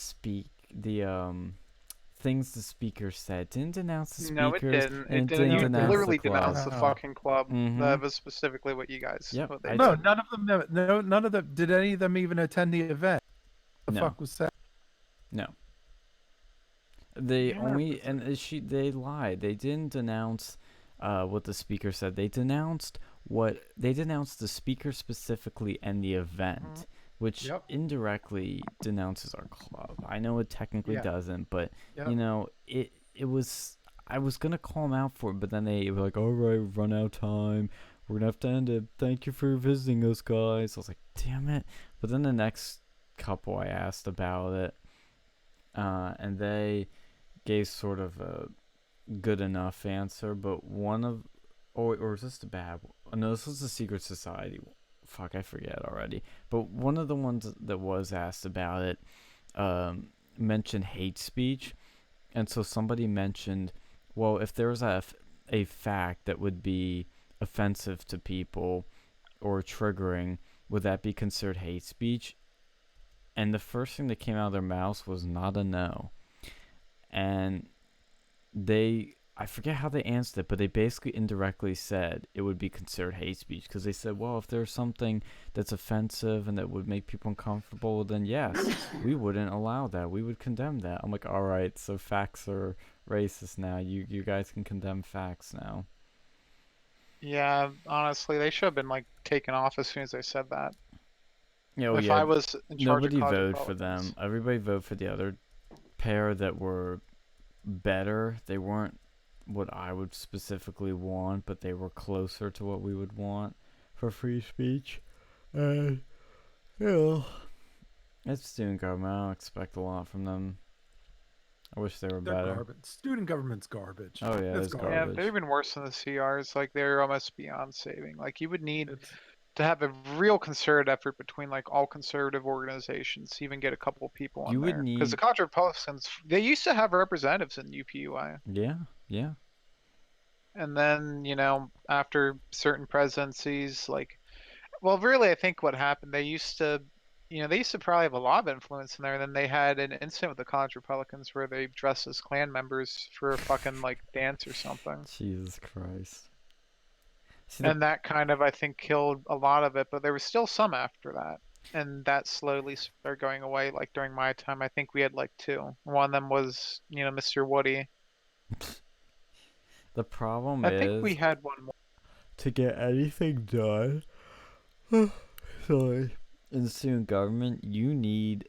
A: things the speaker said. Didn't denounce the
B: No, it
A: speakers.
B: didn't.
A: And
B: It didn't. You
A: denounce
B: literally
A: the club.
B: denounced the fucking club.
A: Mhm.
B: That was specifically what you guys.
A: Yep,
B: What they
A: I
C: No,
B: did.
C: none of them. No, none of them. Did any of them even attend the event? The
A: No.
C: fuck was said?
A: No. They
B: Yeah,
A: only
B: that's
A: and they lied. They didn't denounce what the speaker said. They denounced the speaker specifically and the event, which
C: Yep.
A: indirectly denounces our club. I know it technically
C: Yeah.
A: doesn't, but
C: Yep.
A: it was. I was gonna call them out for it, but then they were like, "All right, we've run out of time. We're gonna have to end it. Thank you for visiting us, guys." I was like, "Damn it!" But then the next couple I asked about it, and they gave sort of a good enough answer, but or is this the bad one? No, this was the secret society. Fuck, I forget already. But one of the ones that was asked about it mentioned hate speech, and so somebody mentioned, well, if there was a fact that would be offensive to people or triggering, would that be considered hate speech? And the first thing that came out of their mouths was not a no. And I forget how they answered it, but they basically indirectly said it would be considered hate speech, because they said, well, if there's something that's offensive and that would make people uncomfortable, then yes, we wouldn't allow that. We would condemn that. I'm like, all right, so facts are racist now. You guys can condemn facts now.
B: Yeah, honestly, they should have been like taken off as soon as they said that. If
A: Yeah,
B: I was in charge of
A: nobody
B: college
A: voted for
B: Republicans.
A: them. Everybody voted for the other pair that were better. They weren't what I would specifically want, but they were closer to what we would want for free speech. And, it's student government. I don't expect a lot from them. I wish they were
C: They're
A: better.
C: garbage. Student government's garbage.
A: Oh, yeah,
C: It's
A: it's
B: Yeah,
A: garbage.
B: they're even worse than the CRs. Like they're almost beyond saving. Like you would need
C: It's-
B: to have a real concerted effort between like all conservative organizations to even get a couple of people on
A: You would
B: there. Because the
A: need-
B: college Republicans, they used to have representatives in UPUI.
A: Yeah.
B: And then, after certain presidencies, like, well, really, I think what happened, they used to probably have a lot of influence in there. And then they had an incident with the college Republicans where they dressed as Klan members for a fucking like dance or something.
A: Jesus Christ. See,
B: And that kind of, I think, killed a lot of it, but there was still some after that. And that slowly started going away. Like during my time, I think we had like two. One of them was, Mr. Woody.
A: the problem
B: I
A: is
B: think we had one more.
A: to get anything done. Sorry. In the student government, you need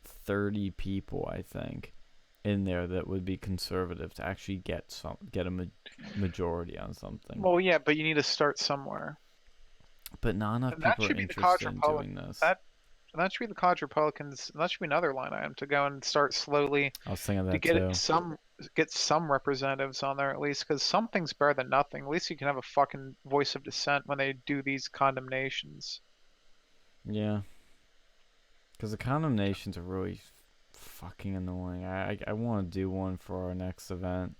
A: 30 people, I think, in there that would be conservative to actually get a majority on something.
B: Well, yeah, but you need to start somewhere.
A: But not enough
B: And that
A: people are
B: should be the college
A: interested in
B: Republic.
A: doing this.
B: That should be the college Republicans. That should be another line item to go and start slowly
A: I was thinking
B: to
A: that too.
B: get some representatives on there at least, because something's better than nothing. At least you can have a fucking voice of dissent when they do these condemnations.
A: Yeah. Because the condemnations are really fucking annoying. I want to do one for our next event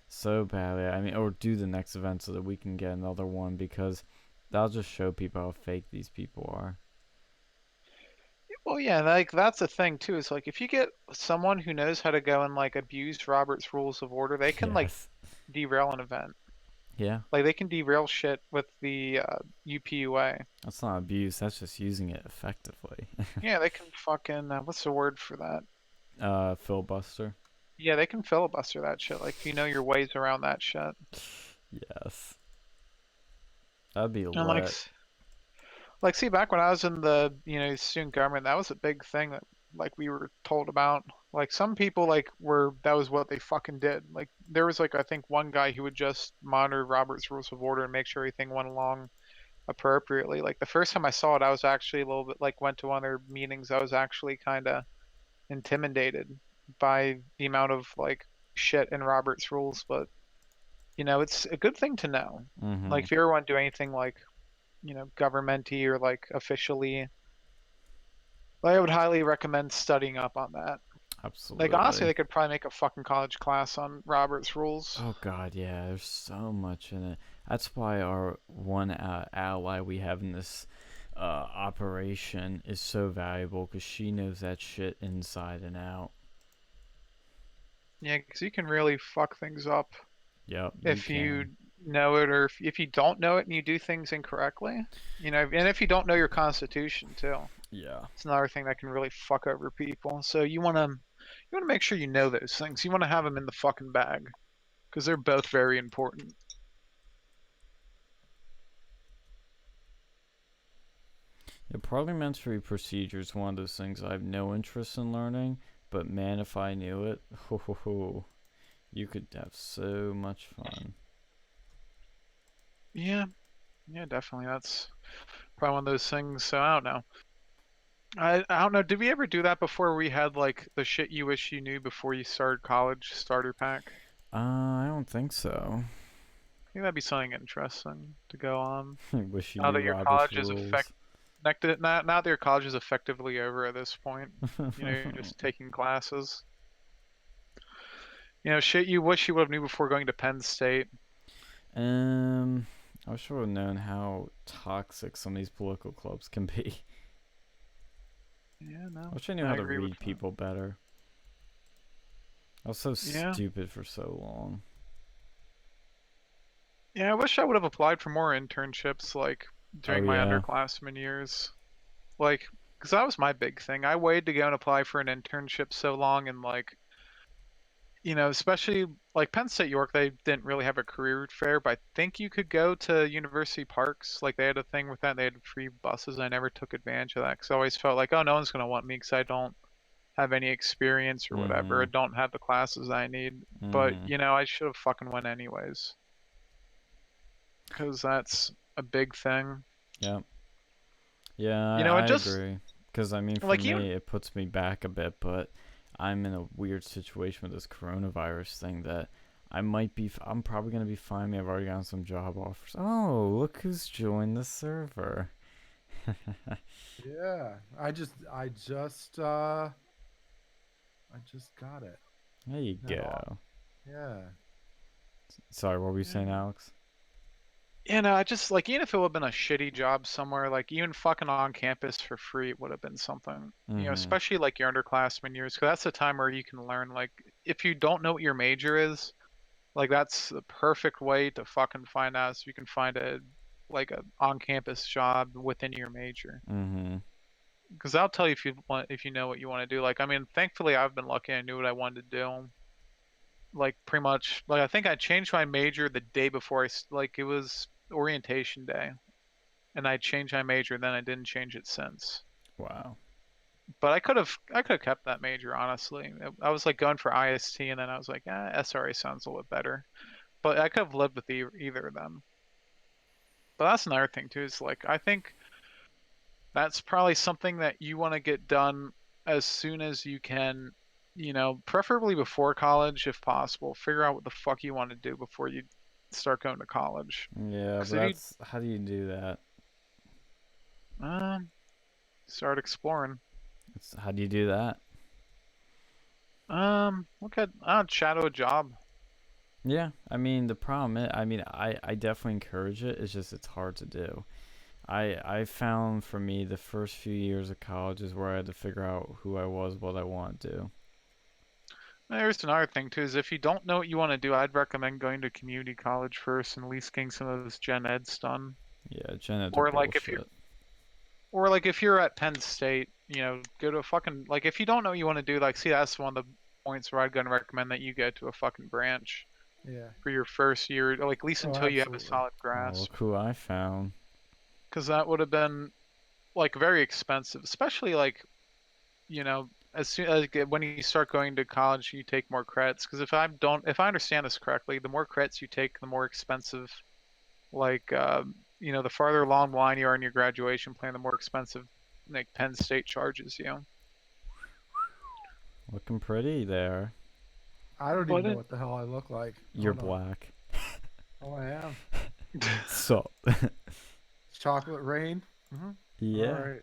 A: so badly. I mean, or do the next event so that we can get another one, because that'll just show people how fake these people are.
B: Well, yeah, like that's the thing too. Is like if you get someone who knows how to go and like abuse Robert's Rules of Order, they can like
A: Yes.
B: derail an event.
A: Yeah.
B: Like they can derail shit with the UPUA.
A: That's not abuse. That's just using it effectively.
B: Yeah, they can fucking what's the word for that?
A: Filibuster.
B: Yeah, they can filibuster that shit. Like if you know your ways around that shit.
A: Yes. That'd be
B: And
A: lit.
B: like see back when I was in the student government, that was a big thing that like we were told about. Like some people like were that was what they fucking did. Like there was like I think one guy who would just monitor Robert's Rules of Order and make sure everything went along appropriately. Like the first time I saw it, I was actually a little bit like went to one of their meetings. I was actually kind of intimidated by the amount of like shit in Robert's rules, but it's a good thing to know.
A: Mm-hmm.
B: Like if you ever want to do anything like, governmenty or like officially, I would highly recommend studying up on that.
A: Absolutely.
B: Like honestly, they could probably make a fucking college class on Robert's rules.
A: Oh god, yeah. There's so much in it. That's why our one ally we have in this operation is so valuable, because she knows that shit inside and out.
B: Yeah, because you can really fuck things up
A: Yep,
B: if you know it, or if you don't know it and you do things incorrectly. And if you don't know your constitution too.
A: Yeah.
B: It's another thing that can really fuck over people. So you want to make sure you know those things. You want to have them in the fucking bag because they're both very important.
A: Yeah, parliamentary procedure is one of those things I have no interest in learning, but man, if I knew it, you could have so much fun.
B: Yeah, definitely. That's probably one of those things. So I don't know. I don't know. Did we ever do that before? We had like the shit you wish you knew before you started college starter pack.
A: I don't think so.
B: I think that'd be something interesting to go on.
A: I wish you
B: Now
A: knew
B: that your
A: Robert's
B: college is
A: rules.
B: now that your college is effectively over at this point. You're just taking classes. Shit you wish you would have knew before going to Penn State.
A: I wish I would have known how toxic some of these political clubs can be.
B: Yeah, no.
A: I wish I knew how to read people better. I was so stupid for so long.
B: Yeah, I wish I would have applied for more internships like during my underclassmen years. Like, because that was my big thing. I waited to go and apply for an internship so long, and like, especially like Penn State York, they didn't really have a career fair, but I think you could go to University Parks. Like they had a thing with that. They had free buses. I never took advantage of that because I always felt like, oh, no one's gonna want me because I don't have any experience or whatever. I don't have the classes I need. But I should have fucking went anyways because that's a big thing.
A: Yep. Yeah, I agree. Because I mean, for
B: like
A: me, it puts me back a bit, but I'm in a weird situation with this coronavirus thing that I'm probably gonna be fine. I've already gotten some job offers. Oh, look who's joined the server.
C: Yeah, I just got it.
A: There you go.
C: Yeah.
A: Sorry, what were you saying, Alex?
B: Yeah, no, I just like even if it would have been a shitty job somewhere, like even fucking on campus for free, it would have been something. Especially like your underclassmen years, because that's the time where you can learn. Like if you don't know what your major is, like that's the perfect way to fucking find out. So you can find a on-campus job within your major. Because I'll tell you if you know what you want to do. Like I mean, thankfully I've been lucky. I knew what I wanted to do. Like pretty much, I think I changed my major the day before it was orientation day, and I changed my major. Then I didn't change it since.
A: Wow.
B: But I could have kept that major, honestly. I was like going for IST, and then I was like, SRA sounds a little bit better. But I could have lived with either of them. But that's another thing too. Is like I think that's probably something that you want to get done as soon as you can. You know, preferably before college if possible. Figure out what the fuck you want to do before you start going to college.
A: Yeah,
B: Because
A: but
B: if you
A: that's how do you do that?
B: start exploring.
A: How do you do that?
B: Look at shadow a job.
A: Yeah, I mean the problem is, I definitely encourage it. It's just it's hard to do. I found for me the first few years of college is where I had to figure out who I was, what I want to do.
B: There's another thing too, is if you don't know what you want to do, I'd recommend going to community college first and at least getting some of those gen eds done.
A: Yeah, gen eds are
B: Or like if you're
A: bullshit.
B: or like if you're at Penn State, go to a fucking like if you don't know what you want to do, like see that's one of the points where I'd gonna recommend that you go to a fucking branch
C: Yeah.
B: for your first year, like at least
C: Oh,
B: until you have a
C: absolutely.
B: solid
A: Oh,
B: grasp.
A: look who I found.
B: Because that would have been like very expensive, especially like as soon as when you start going to college, you take more credits. Because if I understand this correctly, the more credits you take, the more expensive. Like the farther along the line you are in your graduation plan, the more expensive like Penn State charges you.
A: Looking pretty there.
C: I don't even
B: But
C: know
B: it,
C: what the hell I look like.
A: You're
C: Hold on.
A: black.
C: Oh, I am.
A: So,
C: Chocolate rain. All
A: yeah.
C: right.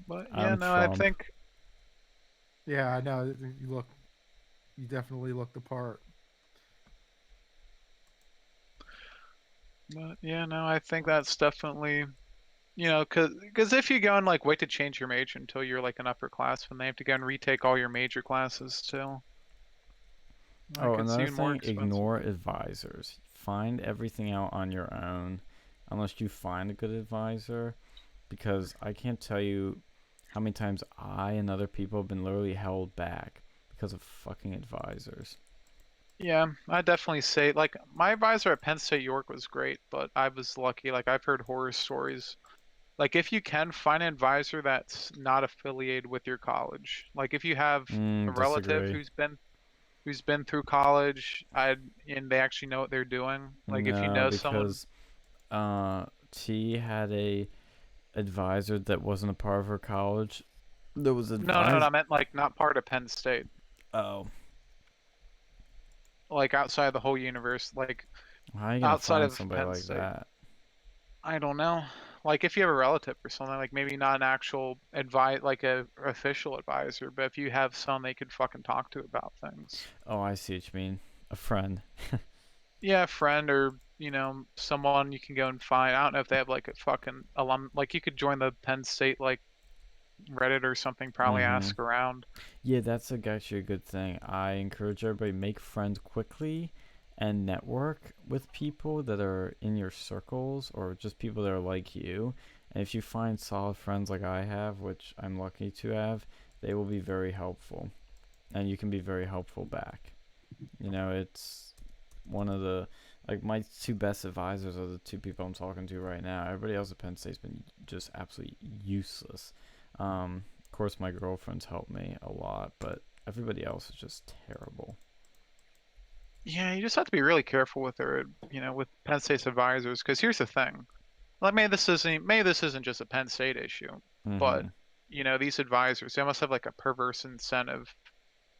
B: but yeah,
A: I'm
B: no, I
A: Trump.
B: think
C: Yeah, I know. You definitely look the part.
B: but yeah, no, I think that's definitely because if you go and like wait to change your major until you're like an upperclassman, they have to go and retake all your major classes too.
A: Oh,
B: Like it's
A: another
B: even more
A: thing,
B: expensive.
A: ignore advisors. Find everything out on your own unless you find a good advisor, because I can't tell you how many times I and other people have been literally held back because of fucking advisors.
B: Yeah, I definitely say like my advisor at Penn State York was great, but I was lucky. Like I've heard horror stories. Like if you can find an advisor that's not affiliated with your college. Like if you have a relative
A: Disagree.
B: who's been through college, and they actually know what they're doing. Like if you
A: No,
B: know someone.
A: because T had a advisor that wasn't a part of her college. That was
B: No, no, no, I
A: advised.
B: meant like not part of Penn State.
A: Oh,
B: Like outside the whole universe, like
A: how are you gonna
B: outside
A: find
B: of
A: somebody
B: Penn
A: like
B: State.
A: that?
B: I don't know. Like if you have a relative or something, like maybe not an actual advice, like a official advisor, but if you have some they could fucking talk to about things.
A: Oh, I see what you mean. A friend.
B: Yeah, a friend or someone you can go and find. I don't know if they have like a fucking like you could join the Penn State like Reddit or something. Probably
A: Mm-hmm.
B: ask around.
A: Yeah, that's actually a good thing. I encourage everybody to make friends quickly and network with people that are in your circles or just people that are like you. And if you find solid friends like I have, which I'm lucky to have, they will be very helpful. And you can be very helpful back. It's one of the like my two best advisors are the two people I'm talking to right now. Everybody else at Penn State's been just absolutely useless. Of course, my girlfriend's helped me a lot, but everybody else is just terrible.
B: Yeah, you just have to be really careful with their, with Penn State's advisors. Because here's the thing. Like maybe this isn't just a Penn State issue, but
A: Mm-hmm.
B: these advisors they must have like a perverse incentive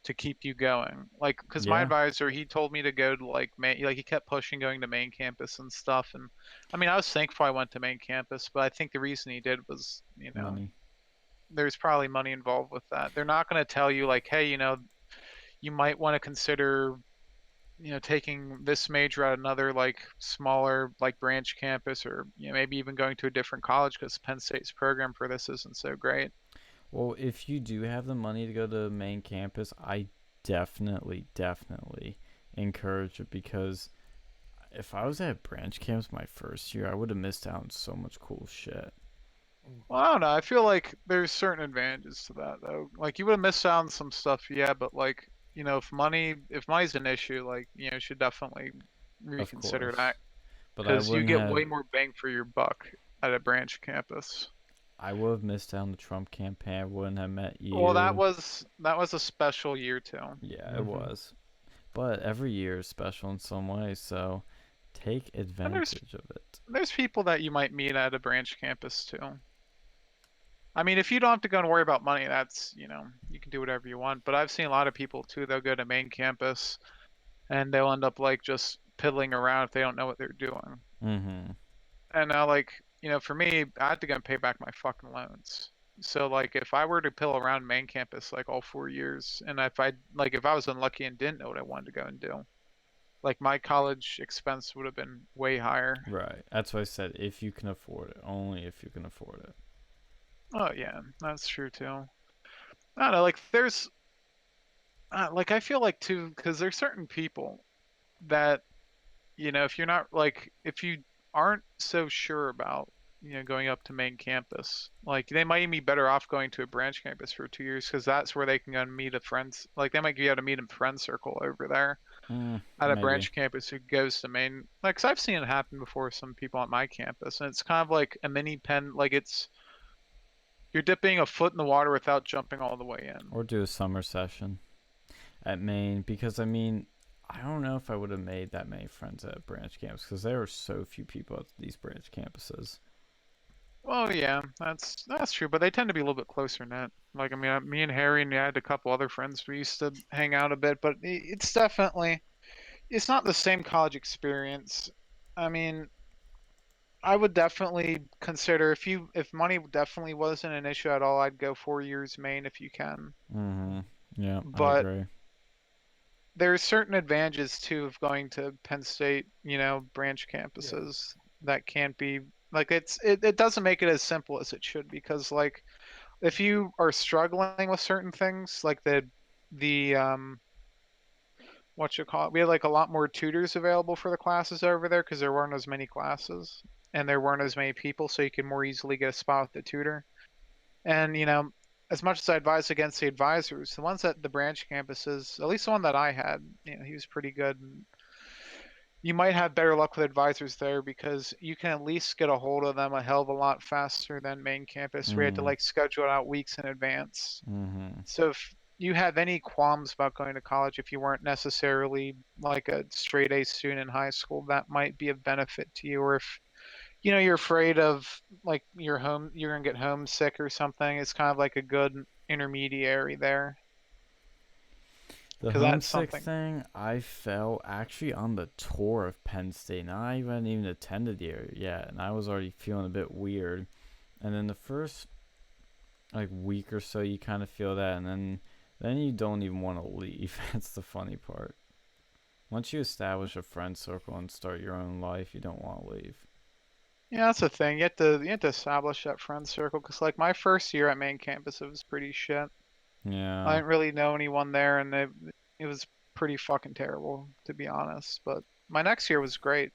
B: to keep you going. Like, because my
A: Yeah,
B: advisor he told me to go to like he kept pushing going to main campus and stuff, and I mean I was thankful I went to main campus, but I think the reason he did was
A: money.
B: there's probably money involved with that. They're not going to tell you like, hey, you might want to consider taking this major at another like smaller like branch campus or maybe even going to a different college because Penn State's program for this isn't so great.
A: Well, if you do have the money to go to the main campus, I definitely encourage it, because if I was at branch camps my first year, I would have missed out on so much cool shit.
B: Well, I don't know. I feel like there's certain advantages to that though. Like you would have missed out on some stuff, yeah, but like, if money's an issue, like, you should definitely
A: Of
B: reconsider
A: course.
B: that.
A: But I
B: because you
A: wouldn't
B: get way
A: have.
B: more bang for your buck at a branch campus.
A: I would have missed out on the Trump campaign. I wouldn't have met
B: Well,
A: you.
B: that was a special year too.
A: Yeah, it
C: Mm-hmm.
A: was. But every year is special in some way, so take
B: And
A: advantage of it.
B: there's people that you might meet at a branch campus too. I mean, if you don't have to go and worry about money, that's, you can do whatever you want. But I've seen a lot of people too, they'll go to main campus and they'll end up like just piddling around if they don't know what they're doing.
A: Mm-hmm.
B: And now, like, for me, I had to go and pay back my fucking loans. So, like, if I were to pill around main campus like all 4 years, and if I was unlucky and didn't know what I wanted to go and do, like, my college expense would have been way higher.
A: Right. That's why I said if you can afford it. Only if you can afford it.
B: Oh, yeah, that's true too. I don't know, like, I feel like too, because there's certain people that, if you're not, like, if you aren't so sure about, going up to main campus, like, they might be better off going to a branch campus for 2 years because that's where they can go and meet a friends. Like, they might be able to meet a friend circle over there at a
A: Maybe.
B: branch campus who goes to main. Like, 'cause I've seen it happen before with some people at my campus, and it's kind of like a mini pen. Like, you're dipping a foot in the water without jumping all the way in.
A: Or do a summer session at Maine. Because, I mean, I don't know if I would have made that many friends at branch camps because there are so few people at these branch campuses.
B: Well, yeah, that's true, but they tend to be a little bit closer knit. Like, I mean, me and Harry and I had a couple other friends. We used to hang out a bit, but it's not the same college experience. I mean, I would definitely consider if money definitely wasn't an issue at all, I'd go 4 years Maine if you can.
A: Mm-hmm. Yeah, I
B: But
A: agree.
B: there's certain advantages too of going to Penn State, branch
C: Yeah.
B: campuses that can't be like it doesn't make it as simple as it should because like if you are struggling with certain things like the what you call it, we had like a lot more tutors available for the classes over there because there weren't as many classes and there weren't as many people, so you could more easily get a spot with the tutor. And as much as I advise against the advisors, the ones at the branch campuses, at least the one that I had, he was pretty good. And you might have better luck with advisors there because you can at least get a hold of them a hell of a lot faster than main campus where you had to
A: Mm.
B: like schedule it out weeks in advance.
A: Mm-hmm.
B: So if you have any qualms about going to college, if you weren't necessarily like a straight A student in high school, that might be of benefit to you. Or if you're afraid of like you're gonna get homesick or something, it's kind of like a good intermediary there
A: The
B: because that's
A: homesick
B: something.
A: thing, I felt actually on the tour of Penn State. And I hadn't even attended the area yet, and I was already feeling a bit weird. And then the first like week or so, you kind of feel that, and then you don't even want to leave. That's the funny part. Once you establish a friend circle and start your own life, you don't want to leave.
B: Yeah, that's the thing. You have to establish that friend circle because like my first year at main campus, it was pretty shit. I
A: Yeah.
B: didn't really know anyone there, and it was pretty fucking terrible to be honest. But my next year was great.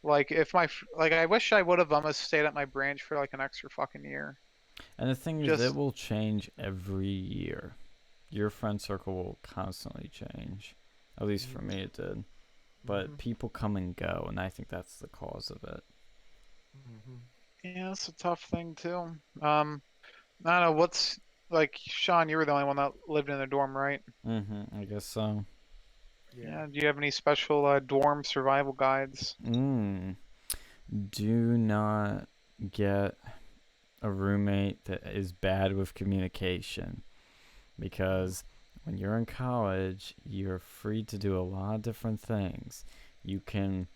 B: Like if like I wish I would have almost stayed at my branch for like an extra fucking year.
A: And the thing is, it
B: Just
A: will change every year. Your friend circle will constantly change. At least for me, it did. But
C: Mm-hmm.
A: people come and go, and I think that's the cause of it.
C: Mm-hmm.
B: yeah, it's a tough thing too. I don't know what's like Sean. You were the only one that lived in a dorm, right?
A: I guess so.
C: Yeah.
B: Yeah. Do you have any special dorm survival guides?
A: Mm. Do not get a roommate that is bad with communication, because when you're in college, you're free to do a lot of different things. You can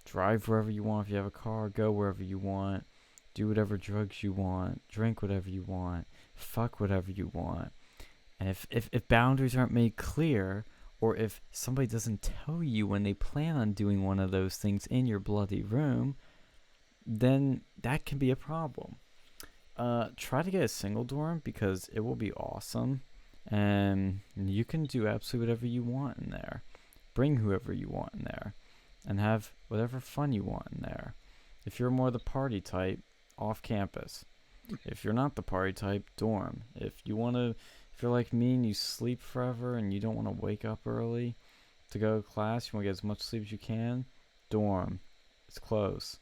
A: drive wherever you want if you have a car, go wherever you want, do whatever drugs you want, drink whatever you want, fuck whatever you want. And if boundaries aren't made clear, or if somebody doesn't tell you when they plan on doing one of those things in your bloody room, then that can be a problem. Try to get a single dorm because it will be awesome, and you can do absolutely whatever you want in there. Bring whoever you want in there, and have whatever fun you want in there. If you're more the party type, off campus. If you're not the party type, dorm. If you're like me and you sleep forever and you don't want to wake up early to go to class, you want to get as much sleep as you can, dorm. It's close.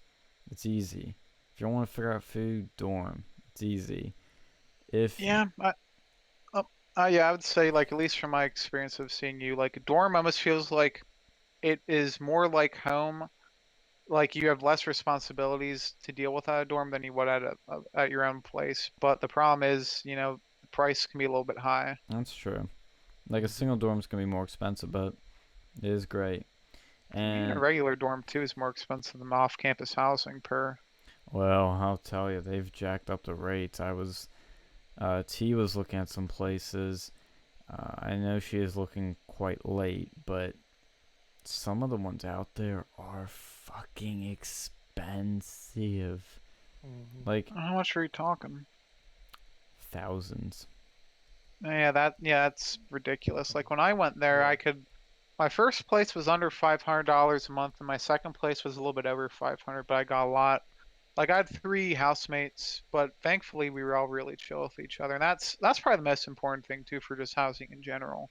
A: It's easy. If you don't want to figure out food, dorm. It's easy. If
B: Yeah, oh, yeah, I would say like at least from my experience of seeing you, like a dorm almost feels like it is more like home. Like you have less responsibilities to deal with at a dorm than you would at your own place. But the problem is, the price can be a little bit high.
A: that's true. Like a
C: Mhm.
A: single dorm's gonna be more expensive, but it is great.
B: I mean, a
A: And
B: regular dorm too is more expensive than off-campus housing per.
A: well, I'll tell you, they've jacked up the rates. T was looking at some places. I know she is looking quite late, but some of the ones out there are fucking expensive.
C: Mhm.
A: Like
B: How much are you talking?
A: thousands.
B: Yeah, that's ridiculous. Like when I went there, my first place was under $500 a month, and my second place was a little bit over 500, but I got a lot. Like I had three housemates, but thankfully we were all really chill with each other, and that's probably the most important thing too for just housing in general.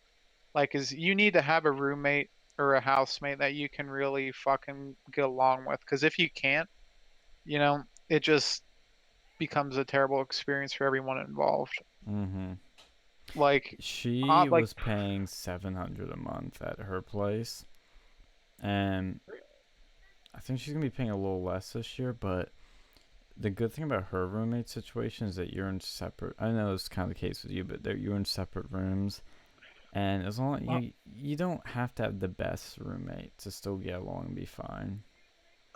B: Like, is you need to have a roommate or a housemate that you can really fucking get along with, because if you can't, it just becomes a terrible experience for everyone involved.
A: Mm-hmm.
B: Like,
A: She
B: like
A: was paying 700 a month at her place, and I think she's gonna be paying a little less this year. But the good thing about her roommate situation is that you're in separate. I know it's kind of the case with you, but you're in separate rooms, and as long you don't have to have the best roommate to still get along and be fine.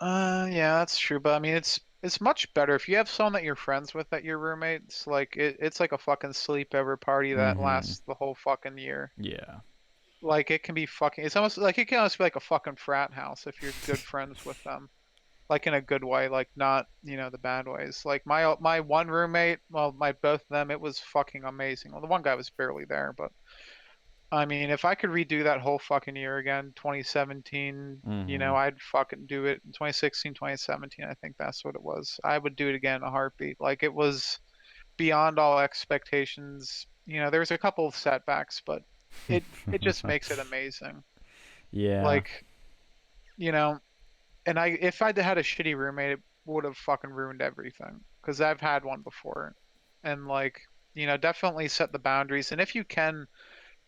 B: Yeah, that's true. But I mean, it's much better if you have someone that you're friends with that your roommates. Like it's like a fucking sleepover party that
A: Mm-hmm.
B: lasts the whole fucking year.
A: Yeah.
B: Like it can be fucking. It's almost like it can almost be like a fucking frat house if you're good friends with them. Like in a good way, like not the bad ways. Like my one roommate, well, my both of them, it was fucking amazing. Well, the one guy was barely there, but I mean, if I could redo that whole fucking year again, 2017,
A: Mm-hmm.
B: I'd fucking do it. 2016, 2017, I think that's what it was. I would do it again in a heartbeat. Like it was beyond all expectations. There was a couple of setbacks, but it just makes it amazing.
A: Yeah.
B: Like, you know, and if I'd had a shitty roommate, it would have fucking ruined everything. Because I've had one before. And like, definitely set the boundaries. And if you can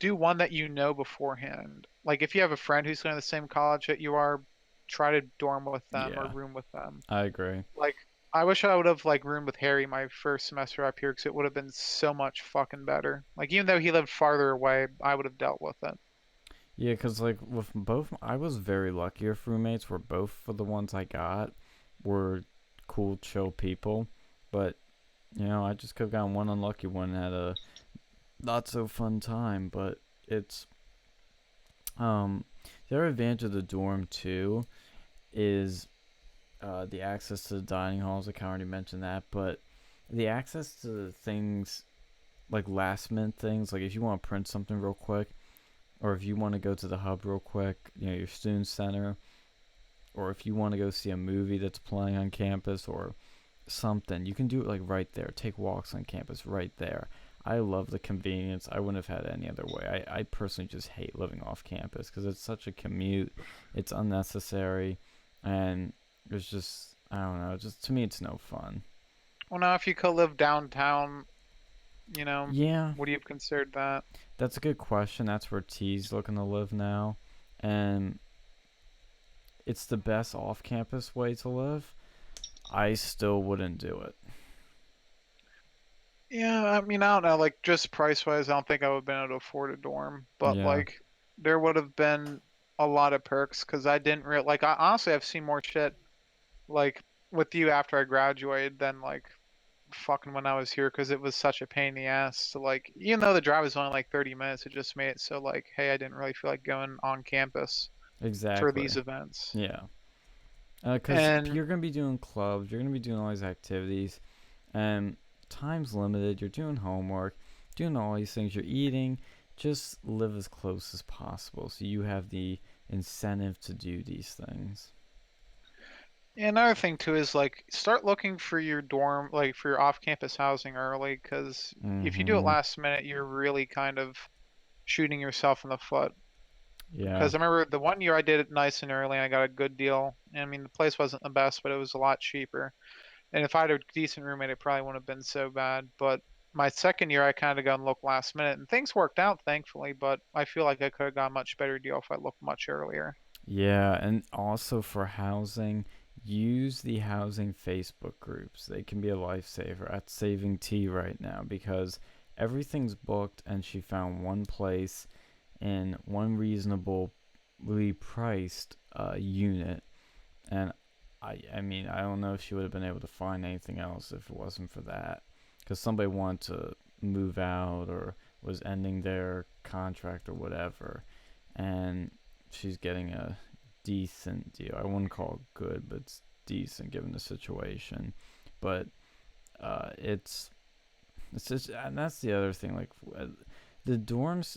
B: do one that you know beforehand. Like if you have a friend who's going to the same college that you are, try to dorm with them or
A: Yeah.
B: room with them.
A: I agree.
B: Like I wish I would have like roomed with Harry my first semester up here because it would have been so much fucking better. Like even though he lived farther away, I would have dealt with it.
A: Yeah, cause like with both, I was very lucky with roommates. Where both of the ones I got were cool, chill people. But I just could have gotten one unlucky one at a not so fun time. But it's um the other advantage of the dorm too is the access to the dining halls. I kind of already mentioned that, but the access to things like last minute things, like if you want to print something real quick, or if you want to go to the hub real quick, your student center, or if you want to go see a movie that's playing on campus or something, you can do it like right there. Take walks on campus right there. I love the convenience. I wouldn't have had it any other way. I personally just hate living off campus because it's such a commute. It's unnecessary, and it's just I don't know. Just to me, it's no fun.
B: Well, now if you could live downtown, you know,
A: Yeah,
B: would you have considered that?
A: that's a good question. That's where T's looking to live now, and it's the best off-campus way to live. I still wouldn't do it.
B: Yeah, I mean, I don't know. Like just price wise, I don't think I would have been able to afford a dorm, but
A: Yeah,
B: like there would have been a lot of perks because I didn't really like. I honestly, I've seen more shit like with you after I graduated than like fucking when I was here because it was such a pain in the ass to like even though the drive was only like 30 minutes, it just made it so like, hey, I didn't really feel like going on campus for
A: exactly.
B: these events.
A: Yeah. Because
B: And
A: you're going to be doing clubs, you're going to be doing all these activities, and time's limited. You're doing homework, doing all these things, you're eating. Just live as close as possible so you have the incentive to do these things.
B: another thing too is like start looking for your dorm, like for your off-campus housing early, because
A: Mm
B: if you do it
A: hmm.
B: last minute, you're really kind of shooting yourself in the foot.
A: Yeah.
B: Because I remember the one year I did it nice and early and I got a good deal. And I mean, the place wasn't the best, but it was a lot cheaper. And if I had a decent roommate, it probably wouldn't have been so bad. But my second year, I kind of got and looked last minute, and things worked out, thankfully. But I feel like I could have got a much better deal if I looked much earlier.
A: Yeah, and also for housing, use the housing Facebook groups. They can be a lifesaver at Saving Tea right now because everything's booked and she found one place in one reasonably priced unit. And I mean, I don't know if she would have been able to find anything else if it wasn't for that. Because somebody wanted to move out or was ending their contract or whatever. And she's getting a decent deal. I wouldn't call it good, but it's decent given the situation. But it's just, and that's the other thing. Like the dorms,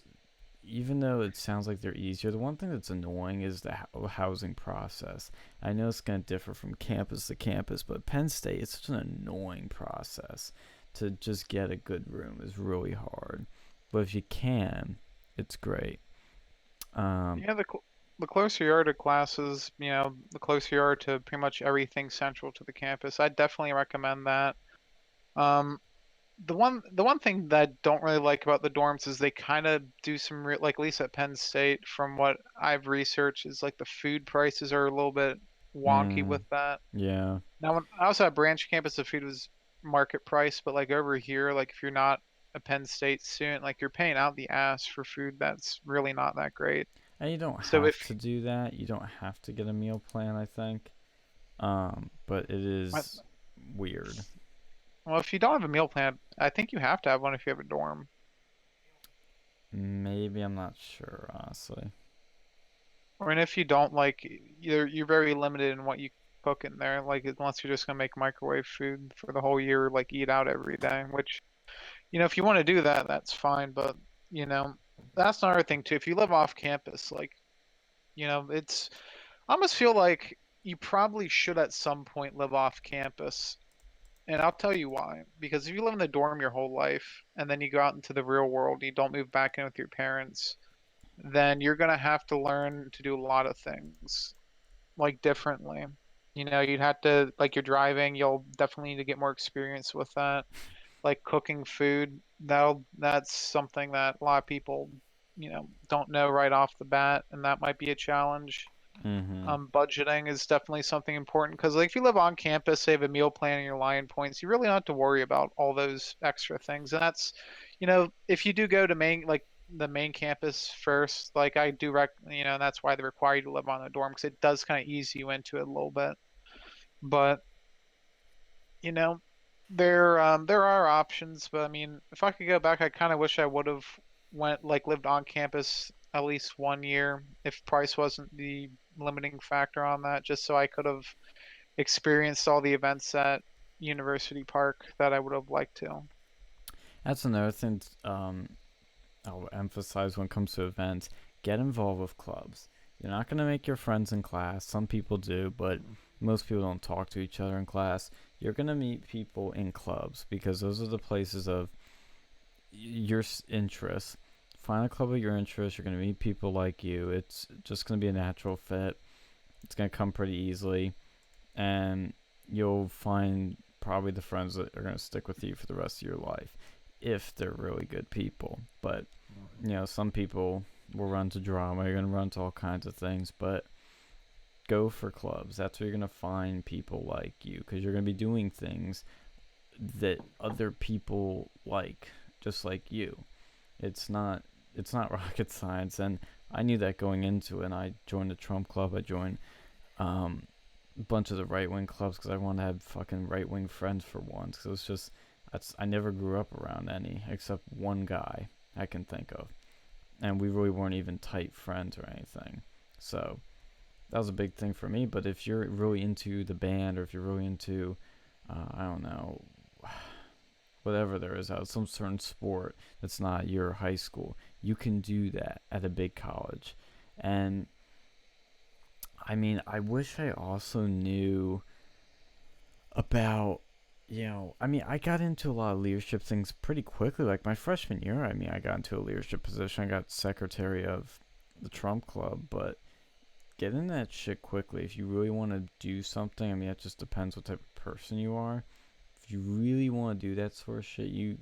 A: even though it sounds like they're easier, the one thing that's annoying is the housing process. I know it's going to differ from campus to campus, but Penn State, it's such an annoying process to just get a good room is really hard. But if you can, it's great.
B: Yeah, the closer you are to classes, the closer you are to pretty much everything central to the campus. I definitely recommend that. Um, the one thing that I don't really like about the dorms is they kind of do some like at least at Penn State, from what I've researched, is like the food prices are a little bit wonky
A: Mm,
B: with that.
A: yeah.
B: Now, when I was at Branch campus, the food was market price, but like over here, like if you're not a Penn State student, like you're paying out the ass for food that's really not that great.
A: And you don't
B: So
A: have
B: if
A: to do that. You don't have to get a meal plan, I think. But it
B: I-
A: is weird.
B: well, if you don't have a meal plan, I think you have to have one if you have a dorm.
A: Maybe I'm not sure, honestly.
B: Or and if you don't, like you're very limited in what you cook in there. Like unless you're just gonna make microwave food for the whole year, like eat out every day. Which if you want to do that, that's fine. But you know, that's another thing too. If you live off campus, like it's I almost feel like you probably should at some point live off campus. And I'll tell you why. Because if you live in the dorm your whole life and then you go out into the real world and you don't move back in with your parents, then you're gonna have to learn to do a lot of things like differently. You'd have to like you're driving, you'll definitely need to get more experience with that. Like cooking food, that's something that a lot of people, don't know right off the bat, and that might be a challenge.
A: Mm-hmm.
B: Budgeting is definitely something important because, like, if you live on campus, say, have a meal plan and your line points, you really don't have to worry about all those extra things. And that's, if you do go to the main campus first, like I do that's why they require you to live on a dorm because it does kind of ease you into it a little bit. But you know, there are options. But I mean, if I could go back, I kind of wish I would have lived on campus at least one year if price wasn't the limiting factor on that, just so I could have experienced all the events at University Park that I would have liked to.
A: That's another thing I'll emphasize when it comes to events. Get involved with clubs. You're not going to make your friends in class. Some people do, but most people don't talk to each other in class. You're going to meet people in clubs because those are the places of your interests. Find a club of your interest. You're going to meet people like you. It's just going to be a natural fit. It's going to come pretty easily. And you'll find probably the friends that are going to stick with you for the rest of your life if they're really good people. But, some people will run to drama. You're going to run to all kinds of things. But go for clubs. That's where you're going to find people like you because you're going to be doing things that other people like, just like you. It's not rocket science, and I knew that going into it. And I joined the Trump Club. I joined a bunch of the right wing clubs because I wanted to have fucking right wing friends for once. Cause it was just I never grew up around any except one guy I can think of, and we really weren't even tight friends or anything. So that was a big thing for me. But if you're really into the band or if you're really into I don't know, whatever there is out, some certain sport that's not your high school, you can do that at a big college. And I mean, I wish I also knew about, I mean, I got into a lot of leadership things pretty quickly. Like my freshman year, I mean, I got into a leadership position. I got secretary of the Trump Club, but get in that shit quickly if you really want to do something. I mean, it just depends what type of person you are. If you really want to do that sort of shit, you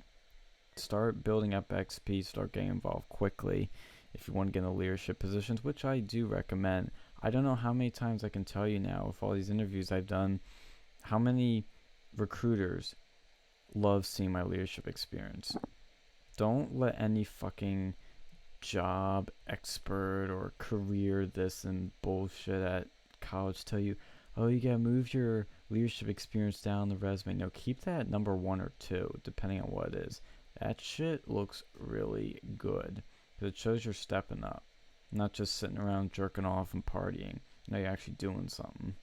A: start building up XP, start getting involved quickly if you want to get in leadership positions, which I do recommend. I don't know how many times I can tell you now with all these interviews I've done, how many recruiters love seeing my leadership experience. Don't let any fucking job expert or career this and bullshit at college tell you, oh, you gotta move your leadership experience down the resume. No, keep that at number 1 or 2, depending on what it is. That shit looks really good because it shows you're stepping up, not just sitting around jerking off and partying. No, you're actually doing something.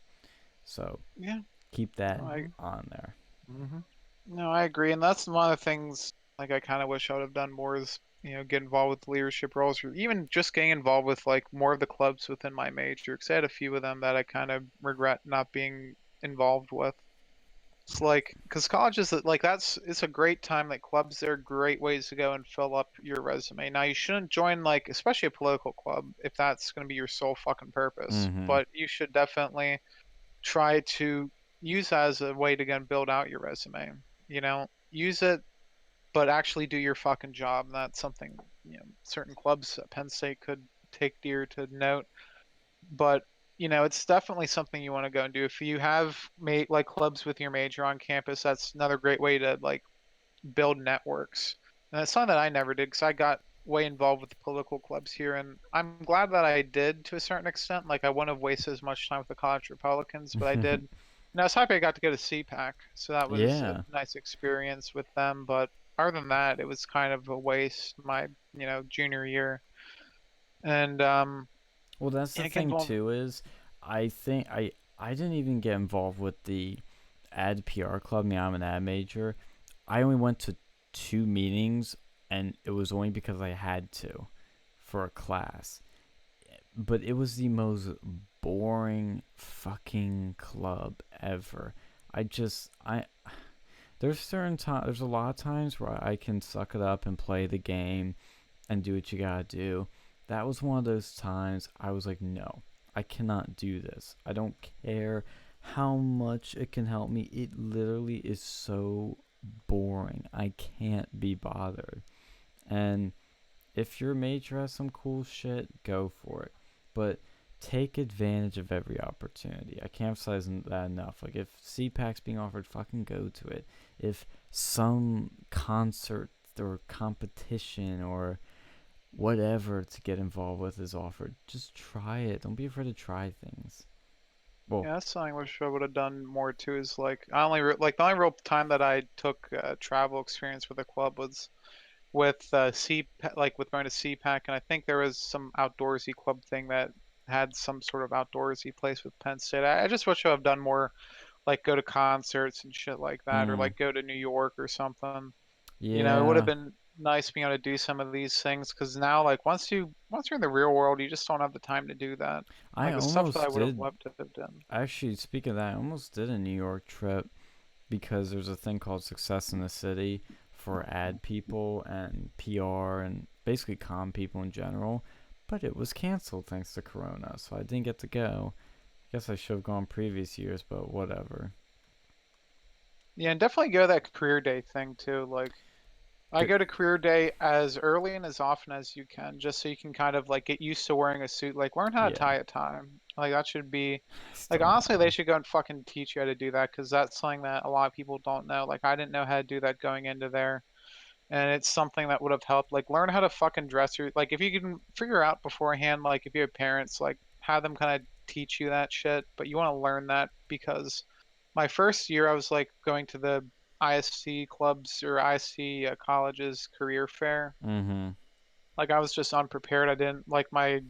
A: So
B: Yeah,
A: keep that
B: I
A: on there.
C: Mm-hmm.
B: no, I agree, and that's one of the things like I kind of wish I would have done more is get involved with leadership roles or even just getting involved with like more of the clubs within my major because I had a few of them that I kind of regret not being involved with. It's like because college is like it's a great time. Like clubs, they're great ways to go and fill up your resume. Now you shouldn't join like especially a political club if that's going to be your sole fucking purpose.
A: Mm-hmm.
B: But you should definitely try to use that as a way to again build out your resume. Use it, but actually do your fucking job. And that's something certain clubs at Penn State could take dear to note. But it's definitely something you want to go and do. If you have made like clubs with your major on campus, that's another great way to like build networks. And it's something that I never did because I got way involved with the political clubs here, and I'm glad that I did to a certain extent. Like I wouldn't have wasted as much time with the college Republicans, but I did. And I was happy I got to go to CPAC, so that was a
A: Yeah.
B: nice experience with them. But other than that, it was kind of a waste my junior year. And
A: Well, that's the
B: yeah, getting
A: thing
B: involved.
A: too is I think I didn't even get involved with the ad PR club. I mean, I'm an ad major. I only went to 2 meetings, and it was only because I had to for a class. But it was the most boring fucking club ever. I there's a lot of times where I can suck it up and play the game and do what you gotta do. That was one of those times I was like, no, I cannot do this. I don't care how much it can help me. It literally is so boring. I can't be bothered. And if your major has some cool shit, go for it. But take advantage of every opportunity. I can't emphasize that enough. Like, if CPAC's being offered, fucking go to it. If some concert or competition or whatever to get involved with is offered, just try it. Don't be afraid to try things. Well,
B: Yeah, that's something I wish I would have done more too. Is like I only like the only real time that I took travel experience with a club was with like with going to CPAC, and I think there was some outdoorsy club thing that had some sort of outdoorsy place with Penn State. I just wish I would have done more, like go to concerts and shit like that, or
A: mm,
B: like go to New York or something. It would have
A: yeah.
B: been nice being able to do some of these things because now, like once you're in the real world, you just don't have the time to do that.
A: I
B: Like the stuff that I
A: almost
B: would have
A: did.
B: loved to have done.
A: Actually, speaking of that, I almost did a New York trip because there's a thing called Success in the City for ad people and PR and basically com people in general. But it was canceled thanks to Corona, so I didn't get to go. I guess I should have gone previous years, but whatever.
B: Yeah, and definitely go to that career day thing too. Like I
A: Good.
B: go to career day as early and as often as you can, just so you can kind of like get used to wearing a suit. Like learn how to
A: Yeah,
B: tie a tie. Like that should be
A: I
B: like
A: still
B: honestly,
A: don't
B: they
A: know.
B: should go and fucking teach you how to do that because that's something that a lot of people don't know. Like I didn't know how to do that going into there, and it's something that would have helped. Like learn how to fucking dress your like if you can figure out beforehand. Like if you have parents, like have them kind of teach you that shit. But you want to learn that because my first year I was like going to the ISC clubs or ISC colleges career fair.
A: Mm-hmm.
B: Like I was just unprepared. I didn't like my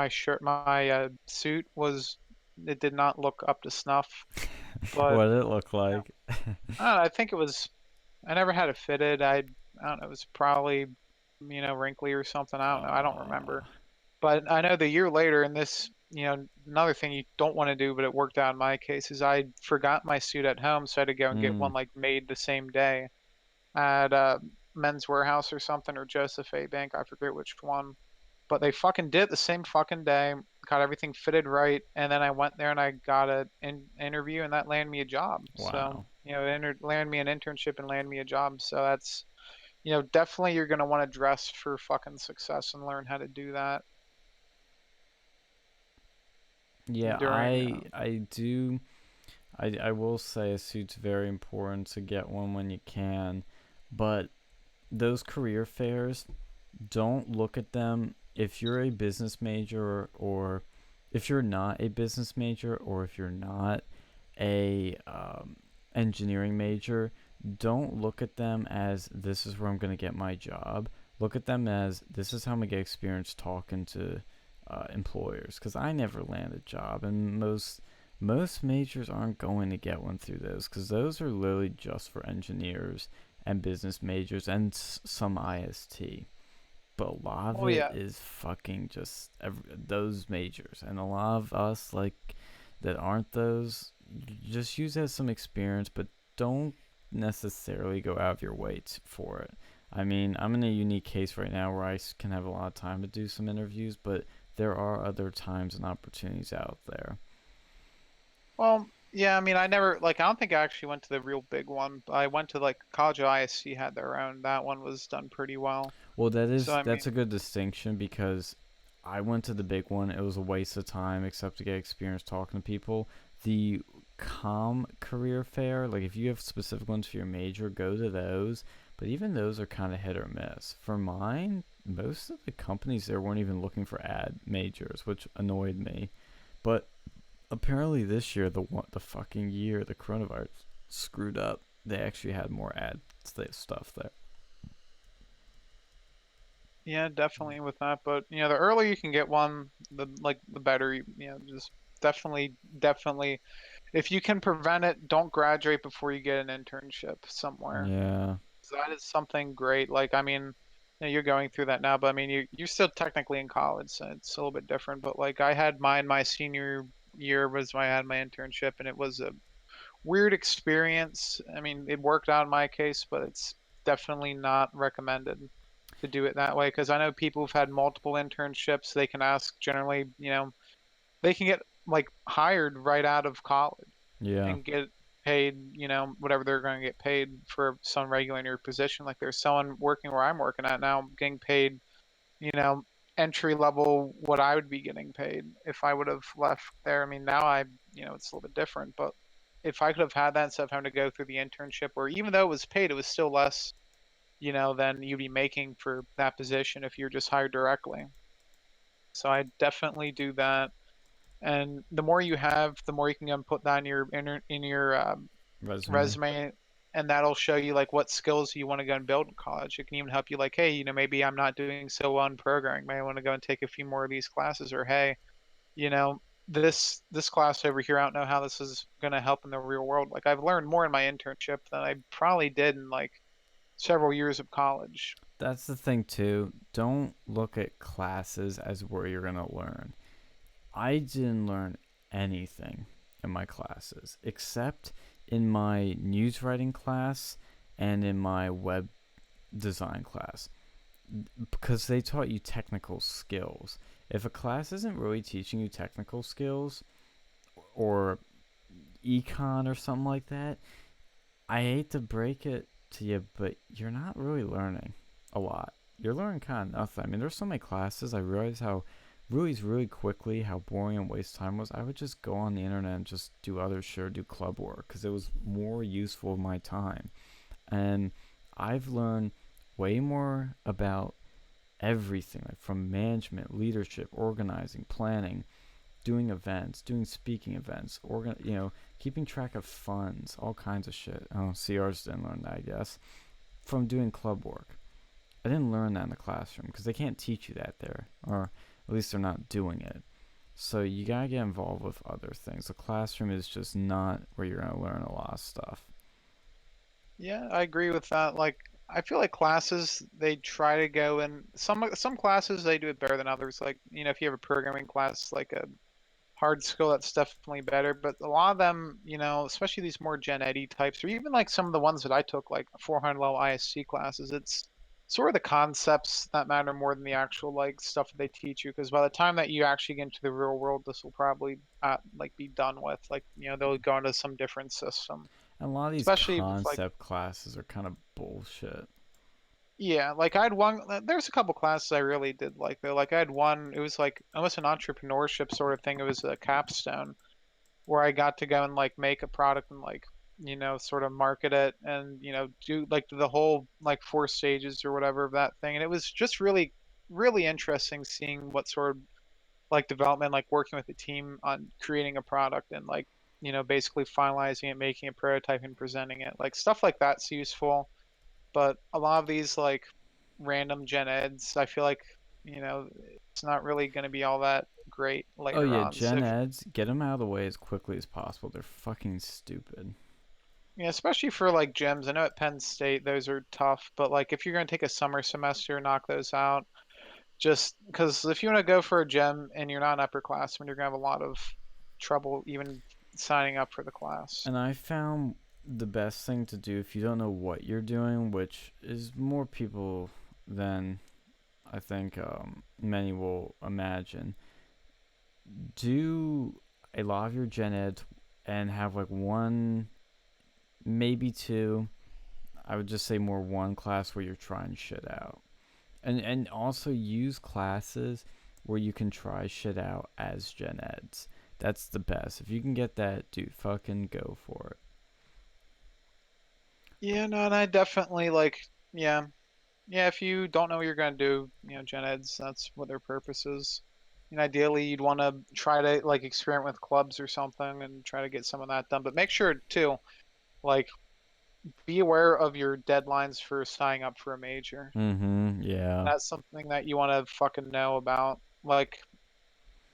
B: shirt, my suit was it did not look up to snuff. But
A: What did it look
B: you know,
A: like?
B: I don't know, I think it was I never had it fitted. I don't know. It was probably wrinkly or something. I don't know. I don't remember.
A: Uh,
B: But I know the year later, and this, another thing you don't want to do, but it worked out in my case, is I forgot my suit at home, so I had to go and get
A: mm,
B: one like made the same day at Men's Warehouse or something, or Joseph A. Bank. I forget which one. but they fucking did it the same fucking day, got everything fitted right, and then I went there and I got an interview, and that landed me a job. So,
A: Wow.
B: you know, it landed me an internship and landed me a job. So that's, you know, definitely you're gonna want to dress for fucking success and learn how to do that
A: Yeah,
B: during.
A: I do. I will say a suit's very important to get one when you can, but those career fairs, don't look at them if you're a business major, or if you're not a business major, or if you're not a engineering major. Don't look at them as this is where I'm going to get my job. Look at them as this is how I'm going to get experience talking to employers, because I never land a job, and most majors aren't going to get one through those, because those are literally just for engineers and business majors and some IST. But a lot of
B: Oh
A: it
B: yeah.
A: is fucking just those majors, and a lot of us like that aren't those. Just use it as some experience, but don't necessarily go out of your way for it. I mean, I'm in a unique case right now where I can have a lot of time to do some interviews, but there are other times and opportunities out there.
B: Well, yeah, I mean, I never like I don't think I actually went to the real big one. But I went to like College of ISC had their own. That one was done pretty well.
A: Well,
B: So I
A: that's a
B: mean,
A: good distinction, because I went to the big one. It was a waste of time except to get experience talking to people. The career fair, like if you have specific ones for your major, go to those. But even those are kind of hit or miss. For mine, most of the companies there weren't even looking for ad majors, which annoyed me. But apparently this year, the fucking year the coronavirus screwed up, they actually had more ad stuff there.
B: yeah, definitely with that. But you know, the earlier you can get one, the better. You know, just definitely, if you can prevent it, don't graduate before you get an internship somewhere.
A: Yeah.
B: So that is something great. Like, I mean, you know, you're going through that now, but I mean, you're still technically in college, so it's a little bit different. But like, I had mine my senior year was when I had my internship, and it was a weird experience. I mean, it worked out in my case, but it's definitely not recommended to do it that way because I know people who've had multiple internships, they can ask generally, you know, they can get like hired right out of college
A: Yeah.
B: and get paid, you know, whatever they're going to get paid for some regular in your position. Like there's someone working where I'm working at now getting paid, you know, entry level what I would be getting paid if I would have left there. I mean, now you know, it's a little bit different, but if I could have had that instead of having to go through the internship, or even though it was paid, it was still less, you know, than you'd be making for that position if you're just hired directly. So I definitely do that. And the more you have, the more you can go and put that in your
A: Resume.
B: resume, and that'll show you like what skills you want to go and build in college. It can even help you like, hey, you know, maybe I'm not doing so well in programming. Maybe I want to go and take a few more of these classes, or hey, you know, this class over here, I don't know how this is going to help in the real world. Like I've learned more in my internship than I probably did in like several years of college.
A: That's the thing too. Don't look at classes as where you're gonna learn. I didn't learn anything in my classes except in my news writing class and in my web design class, because they taught you technical skills. If a class isn't really teaching you technical skills, or econ or something like that, I hate to break it to you, but you're not really learning a lot. You're learning kind of nothing. I mean, there's so many classes. I realized how really quickly how boring and waste time was. I would just go on the internet and just do other shit or do club work because it was more useful of my time. And I've learned way more about everything, like from management, leadership, organizing, planning, doing events, doing speaking events, keeping track of funds, all kinds of shit. Oh, CRs didn't learn that, I guess. From doing club work. I didn't learn that in the classroom because they can't teach you that there, or at least they're not doing it. So you gotta get involved with other things. The classroom is just not where you're gonna learn a lot of stuff.
B: Yeah, I agree with that. Like I feel like classes they try to go in some classes they do it better than others. Like, you know, if you have a programming class like a hard skill, that's definitely better. But a lot of them, you know, especially these more Gen Ed types, or even like some of the ones that I took, like 400 level ISC classes, it's sort of the concepts that matter more than the actual like stuff that they teach you. Because by the time that you actually get into the real world, this will probably like be done with. Like they'll go into some different system,
A: And a lot of these
B: especially with like
A: concept classes are kind of bullshit.
B: yeah, like I had one. There's a couple classes I really did like though. Like I had one. It was like almost an entrepreneurship sort of thing. It was a capstone where I got to go and like make a product and like sort of market it and do like the whole like 4 stages or whatever of that thing. And it was just really really interesting seeing what sort of like development, like working with a team on creating a product and like basically finalizing it, making a prototype and presenting it. Like stuff like that's useful. But a lot of these like random gen eds, I feel like it's not really going to be all that great
A: Oh
B: later
A: yeah,
B: on. So
A: gen eds, get them out of the way as quickly as possible. They're fucking stupid.
B: yeah, especially for like gyms. I know at Penn State those are tough, but like if you're going to take a summer semester, knock those out. Just because if you want to go for a gym and you're not an upperclassman, you're going to have a lot of trouble even signing up for the class.
A: And I found the best thing to do if you don't know what you're doing, which is more people than I think many will imagine, do a lot of your gen eds and have like one, maybe two. I would just say more one class where you're trying shit out, and also use classes where you can try shit out as gen eds. That's the best. If you can get that, dude, fucking go for it.
B: Yeah, no, and I definitely like, yeah, yeah. If you don't know what you're going to do, gen eds, that's what their purpose is. And ideally, you'd want to try to like experiment with clubs or something and try to get some of that done. But make sure too, like, be aware of your deadlines for signing up for a major.
A: Yeah.
B: That's something that you want to fucking know about. Like,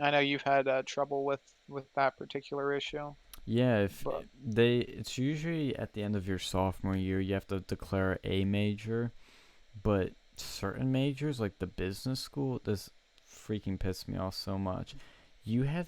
B: I know you've had trouble with that particular issue,
A: Yeah, if
B: but
A: it's usually at the end of your sophomore year, you have to declare a major, but certain majors like the business school, this freaking pissed me off so much. You had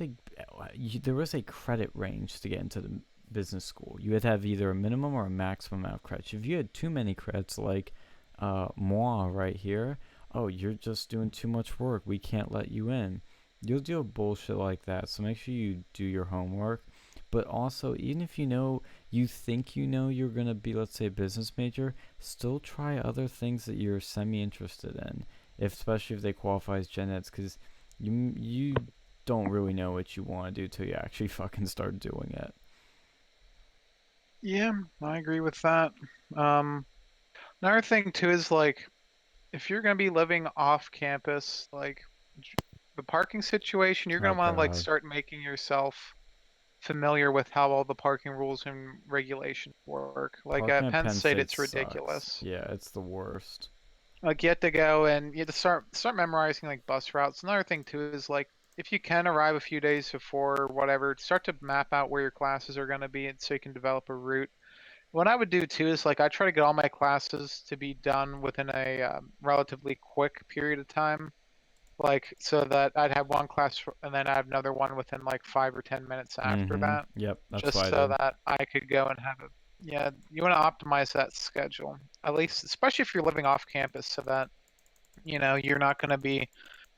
A: there was a credit range to get into the business school. You had to have either a minimum or a maximum amount of credits. If you had too many credits, like moi right here, oh, you're just doing too much work. We can't let you in. You'll deal with bullshit like that. So make sure you do your homework. But also, even if you think you're gonna be, let's say, a business major, still try other things that you're semi-interested in, especially if they qualify as gen eds, because you don't really know what you want to do till you actually fucking start doing it.
B: yeah, I agree with that. Um, Another thing too is like if you're gonna be living off campus, like the parking situation, you're
A: Oh
B: gonna want to like
A: god,
B: start making yourself familiar with how all the parking rules and regulations work. Like
A: parking
B: at
A: at
B: Penn
A: Penn
B: State,
A: State
B: it's
A: sucks.
B: ridiculous.
A: Yeah, it's the worst.
B: Like you have to go and you have to start memorizing like bus routes. Another thing too is like if you can arrive a few days before or whatever, start to map out where your classes are gonna be, and so you can develop a route. What I would do too is like I try to get all my classes to be done within a relatively quick period of time, like so that I'd have one class and then I have another one within like 5 or 10 minutes after that,
A: Yep, that's what
B: just
A: I
B: so
A: did.
B: that I could go and have a yeah. You want to optimize that schedule at least, especially if you're living off campus, so that you're not going to be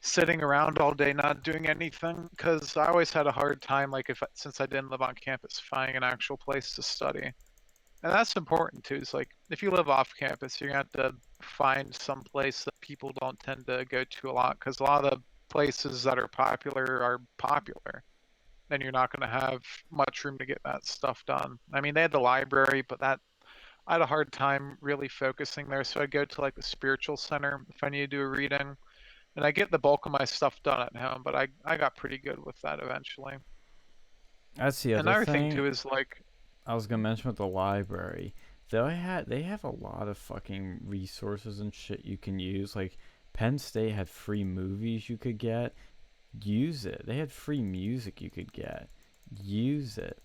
B: sitting around all day not doing anything. Because I always had a hard time, like if since I didn't live on campus, finding an actual place to study. And that's important too. Is like if you live off campus, you're gonna have to find some place that people don't tend to go to a lot because a lot of the places that are popular. Then you're not gonna have much room to get that stuff done. I mean, they had the library, but that I had a hard time really focusing there. So I go to like the spiritual center if I need to do a reading, and I get the bulk of my stuff done at home. But I got pretty good with that eventually.
A: That's the other
B: Another thing
A: thing
B: too is like
A: I was gonna mention with the library. They have a lot of fucking resources and shit you can use. Like Penn State had free movies you could get. Use it. They had free music you could get. Use it.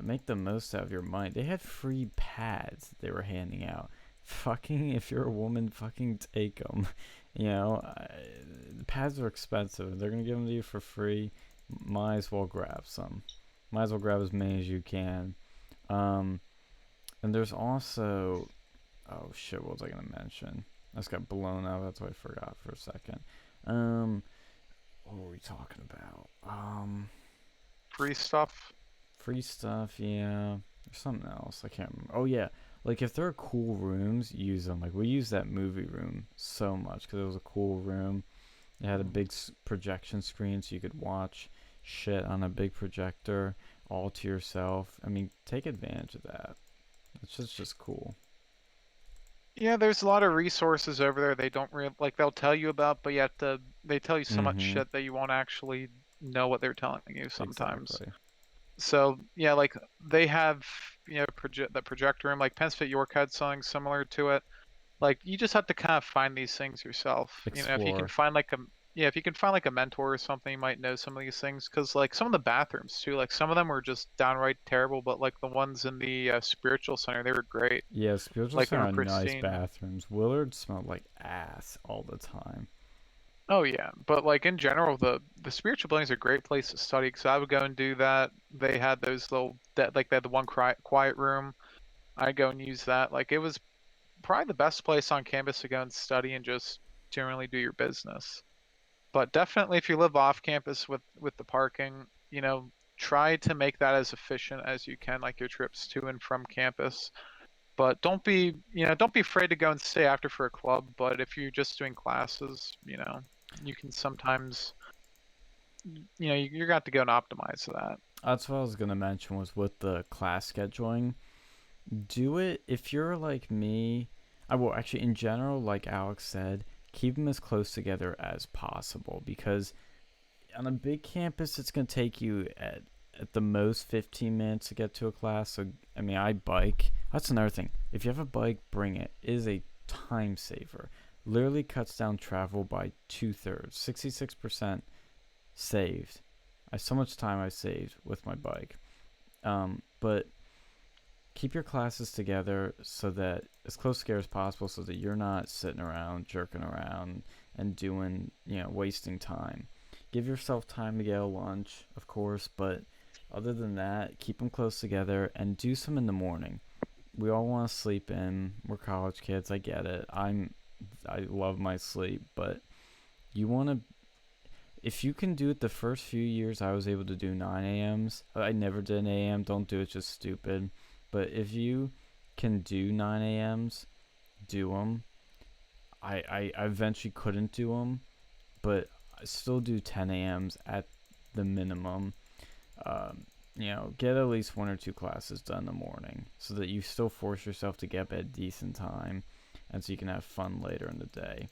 A: Make the most out of your money. They had free pads they were handing out. Fucking, if you're a woman, fucking take them. The pads are expensive. They're gonna give them to you for free. Might as well grab some. Might as well grab as many as you can. Um, and there's also, oh shit, what was I gonna mention? I just got blown out. That's why I forgot for a second. What were we talking about?
B: Free stuff.
A: Free stuff, yeah. There's something else. I can't remember. Oh, yeah. Like, if there are cool rooms, use them. Like, we used that movie room so much because it was a cool room. It had a big projection screen so you could watch shit on a big projector all to yourself. I mean, take advantage of that. It's just cool.
B: Yeah, there's a lot of resources over there they don't really like they'll tell you about, but yet they tell you so much
A: Mm-hmm.
B: shit that you won't actually know what they're telling you sometimes.
A: Exactly.
B: So yeah, like they have the projector room, like Penn State York had something similar to it. Like you just have to kind of find these things yourself. If you can
A: Explore.
B: find like a if you can find like a mentor or something, you might know some of these things. Because like some of the bathrooms too, like some of them were just downright terrible, but like the ones in the spiritual center, they were great.
A: Yeah, spiritual
B: Like they
A: center
B: were
A: are nice
B: pristine.
A: bathrooms. Willard smelled like ass all the time.
B: Oh yeah, but like in general, the spiritual building is a great place to study because I would go and do that. They had those little that like they had the one quiet room. I'd go and use that. Like it was probably the best place on campus to go and study and just generally do your business. But definitely if you live off campus with the parking, try to make that as efficient as you can, like your trips to and from campus. But don't be afraid to go and stay after for a club. But if you're just doing classes, you can sometimes, you're got to go and optimize that.
A: That's what I was gonna mention was with the class scheduling. Do it if you're like me. I will actually, in general, like Alex said, keep them as close together as possible because on a big campus, it's gonna take you at the most 15 minutes to get to a class. So I mean, I bike. That's another thing. If you have a bike, bring it. It is a time saver. Literally cuts down travel by 2/3, 66% saved. So much time I saved with my bike. But keep your classes together so that as close together as possible so that you're not sitting around jerking around and doing wasting time. Give yourself time to get a lunch, of course, but other than that, keep them close together and do some in the morning. We all want to sleep in. We're college kids. I get it. I love my sleep, but you want to. If you can do it the first few years, I was able to do 9 a.m.s. I never did an a.m. Don't do it. It's just stupid. But if you can do 9 a.m.s, do them. I eventually couldn't do them, but I still do 10 a.m.s at the minimum. Get at least 1 or 2 classes done in the morning so that you still force yourself to get up at a decent time and so you can have fun later in the day.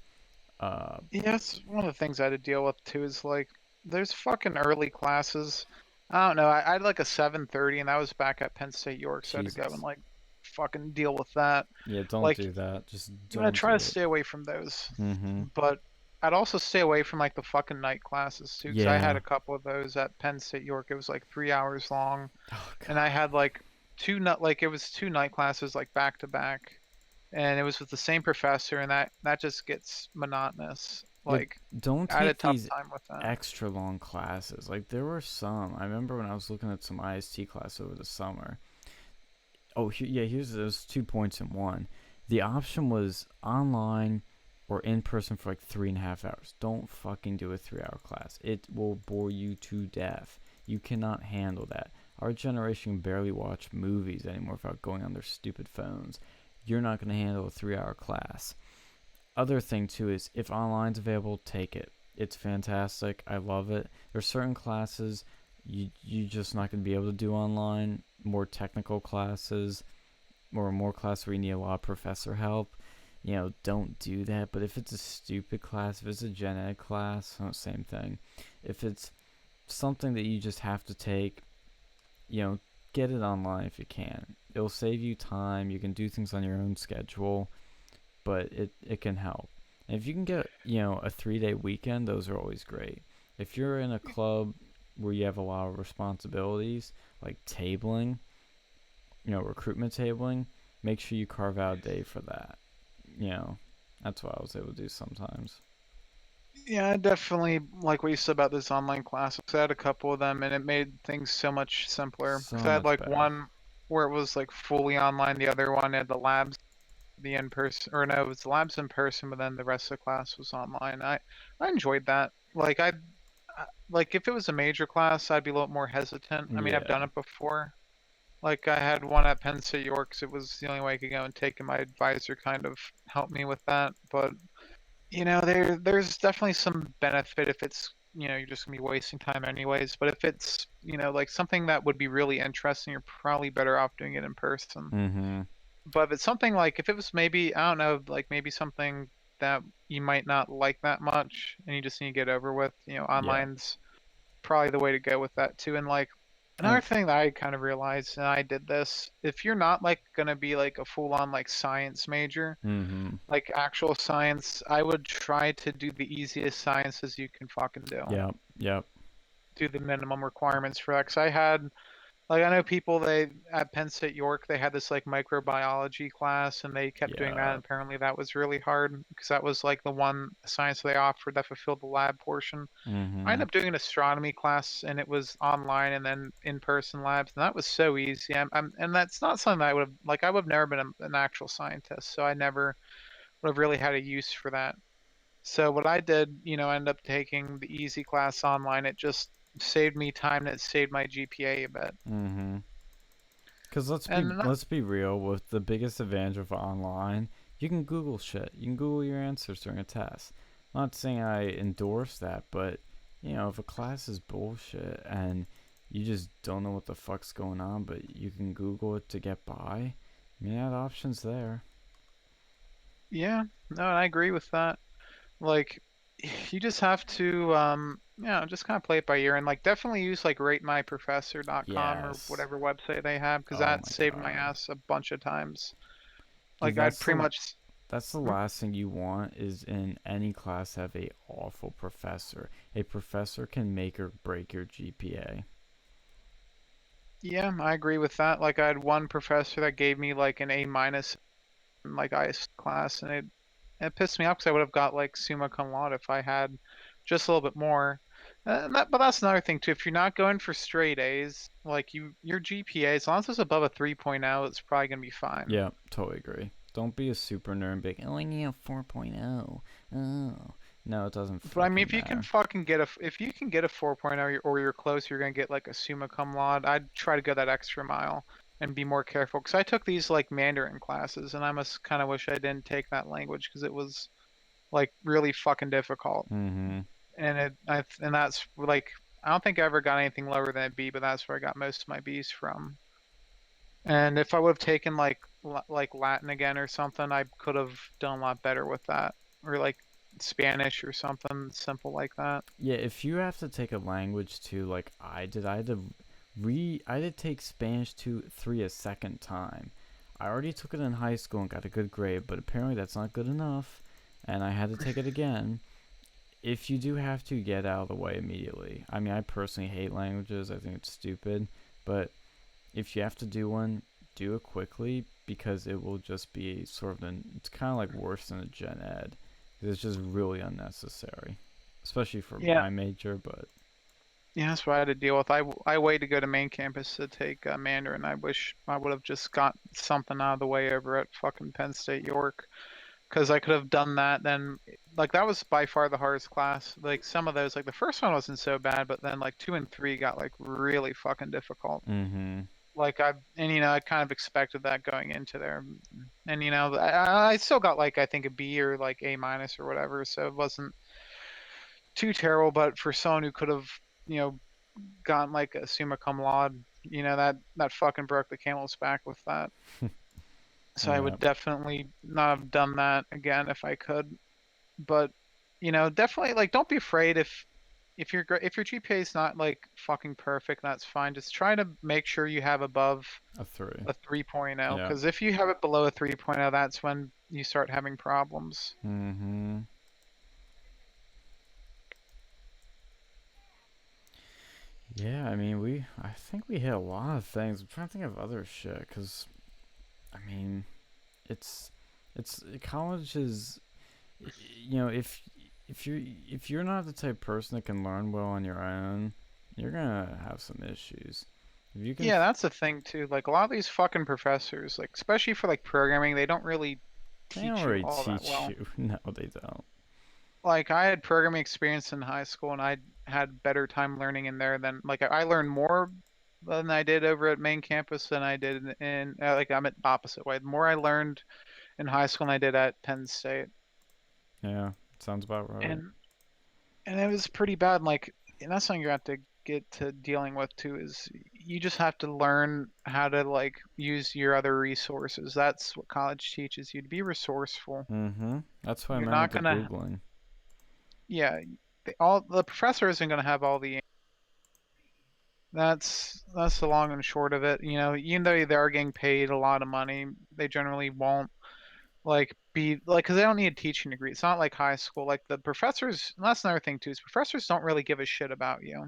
B: Yes, one of the things I had to deal with too is like there's fucking early classes. I don't know. I had like a 7:30, and that was back at Penn State York, so I had to go and
A: Jesus.
B: like fucking deal with that.
A: Yeah, don't
B: Like
A: do that. Just
B: I'm gonna
A: don't
B: try
A: do
B: to
A: it.
B: stay away from those,
A: Mm-hmm.
B: but I'd also stay away from like the fucking night classes too, because I had
A: Yeah.
B: a couple of those at Penn State York. It was like 3 hours long,
A: Oh,
B: and I
A: God.
B: had like it was two night classes like back to back, and it was with the same professor, and that just gets monotonous.
A: Yeah,
B: Like
A: don't
B: I had a
A: take
B: tough
A: these
B: time with that.
A: extra long classes. Like, there were some. I remember when I was looking at some IST class over the summer. Oh, here's those 2 points in one. The option was online or in person for like 3.5 hours. Don't fucking do a 3 hour class. It will bore you to death. You cannot handle that. Our generation can barely watch movies anymore without going on their stupid phones. You're not going to handle a 3 hour class. Other thing too is if online's available, take it. It's fantastic. I love it. There's certain classes you just not going to be able to do online. More technical classes or more classes where you need a lot of professor help. Don't do that. But if it's a stupid class, if it's a gen ed class, same thing. If it's something that you just have to take, get it online if you can. It'll save you time. You can do things on your own schedule, but it can help. And if you can get, a 3-day weekend, those are always great. If you're in a club where you have a lot of responsibilities, like tabling, recruitment tabling, make sure you carve out a day for that. That's what I was able to do sometimes.
B: Yeah, I definitely like what you said about this online classes. I had a couple of them, and it made things so much simpler.
A: So
B: Because I had
A: much
B: like
A: better.
B: one where it was like fully online, the other one had the labs. the in-person, or no, it was the labs in person, but then the rest of the class was online. I enjoyed that. Like like if it was a major class, I'd be a little more hesitant. I mean, I've done
A: Yeah.
B: it before. Like I had one at Penn State York 'cause it was the only way I could go and take it. My advisor kind of helped me with that. But there's definitely some benefit if it's you're just gonna be wasting time anyways. But if it's like something that would be really interesting, you're probably better off doing it in person.
A: Mm-hmm.
B: But if it's something like if it was maybe I don't know, like maybe something that you might not like that much and you just need to get over with,
A: Yeah.
B: online's probably the way to go with that too. And like another
A: And
B: thing that I kind of realized, and I did this, if you're not like gonna be like a full on like science major,
A: mm-hmm.
B: like actual science, I would try to do the easiest sciences you can fucking do.
A: Yep. Yep.
B: Do the minimum requirements for that. 'Cause I had like I know people they at Penn State York they had this like microbiology class and they kept doing that
A: Yeah.
B: and apparently that was really hard because that was like the one science they offered that fulfilled the lab portion. I
A: Mm-hmm.
B: ended up doing an astronomy class and it was online and then in-person labs and that was so easy. And that's not something that I would have like I would have never been an actual scientist, so I never would have really had a use for that. So what I did, I ended up taking the easy class online. It just saved me time and it saved my GPA a bit.
A: Mm-hmm. Cause
B: And
A: let's be real. With the biggest advantage of online, you can Google shit. You can Google your answers during a test. I'm not saying I endorse that, but if a class is bullshit and you just don't know what the fuck's going on, but you can Google it to get by, I mean that option's there.
B: yeah, no, I agree with that. Like you just have to just kind of play it by ear and like definitely use like ratemyprofessor.com or
A: Yes.
B: whatever website they have because
A: Oh
B: that
A: my
B: saved my
A: god.
B: ass a bunch of times.
A: Dude,
B: Like I'd pretty much
A: that's the last thing you want is in any class have a awful professor. A professor can make or break your GPA.
B: yeah, I agree with that. Like I had one professor that gave me like an A minus in like IS class and it pissed me off because I would have got like summa cum laude if I had just a little bit more. But that's another thing too. If you're not going for straight A's, like your GPA, as long as it's above a 3.0, it's probably gonna be fine.
A: Yeah, totally agree. Don't be a super nerd and be like, oh, I need a 4.0. Oh. No, it doesn't
B: But I mean,
A: fucking matter.
B: if you can get a 4.0 or you're close, you're gonna get like a summa cum laude. I'd try to go that extra mile and be more careful because I took these like Mandarin classes and I must kind of wish I didn't take that language because it was like really fucking difficult.
A: Mm-hmm.
B: And that's like I don't think I ever got anything lower than a B, but that's where I got most of my B's from. And if I would have taken like Latin again or something, I could have done a lot better with that, or like Spanish or something simple like that.
A: Yeah, if you have to take a language too, like I had to take Spanish 2, 3 a second time. I already took it in high school and got a good grade, but apparently that's not good enough, and I had to take it again. If you do have to, get out of the way immediately. I mean, I personally hate languages. I think it's stupid, but if you have to do one, do it quickly because it will just be sort of it's kind of like worse than a gen ed. It's just really unnecessary, especially for
B: Yeah,
A: my major. But
B: yeah, that's what I had to deal with. I waited to go to main campus to take Mandarin. I wish I would have just got something out of the way over at fucking Penn State York. Because I could have done that then. Like that was by far the hardest class. Like some of those, like the first one wasn't so bad, but then like 2 and 3 got like really fucking difficult.
A: mm-hmm.
B: Like I kind of expected that going into there, and I still got like I think a B or like A minus or whatever, so it wasn't too terrible. But for someone who could have you know gotten like a summa cum laude, that fucking broke the camel's back with that. So I
A: Yeah,
B: would definitely not have done that again if I could. But definitely like don't be afraid if your GPA is not like fucking perfect, that's fine. Just try to make sure you have above
A: a 3.
B: a 3.0
A: Yeah.
B: because if you have it below a 3.0, that's when you start having problems.
A: Mm-hmm. Yeah, I mean, I think we hit a lot of things. I'm trying to think of other shit, cause, I mean, it's, college is, if you're not the type of person that can learn well on your own, you're gonna have some issues. If you can,
B: Yeah, that's the thing too. Like a lot of these fucking professors, like especially for like programming, they don't really
A: They
B: teach you
A: already
B: all that
A: teach
B: well.
A: you. No, they don't.
B: Like I had programming experience in high school, and I had better time learning in there than like I learned more than I did over at main campus than I did in like I'm at the opposite way. The more I learned in high school than I did at Penn State,
A: Yeah, sounds about right.
B: and it was pretty bad. Like, and that's something you have to get to dealing with too. Is you just have to learn how to like use your other resources. That's what college teaches you, to be resourceful.
A: Mm-hmm. That's what I
B: You're
A: learned with
B: not
A: the
B: gonna,
A: Googling.
B: yeah, all the professor isn't gonna have all the. That's the long and short of it. You know, even though they are getting paid a lot of money, they generally won't like be like because they don't need a teaching degree. It's not like high school. Like the professors, and that's another thing too, is professors don't really give a shit about you.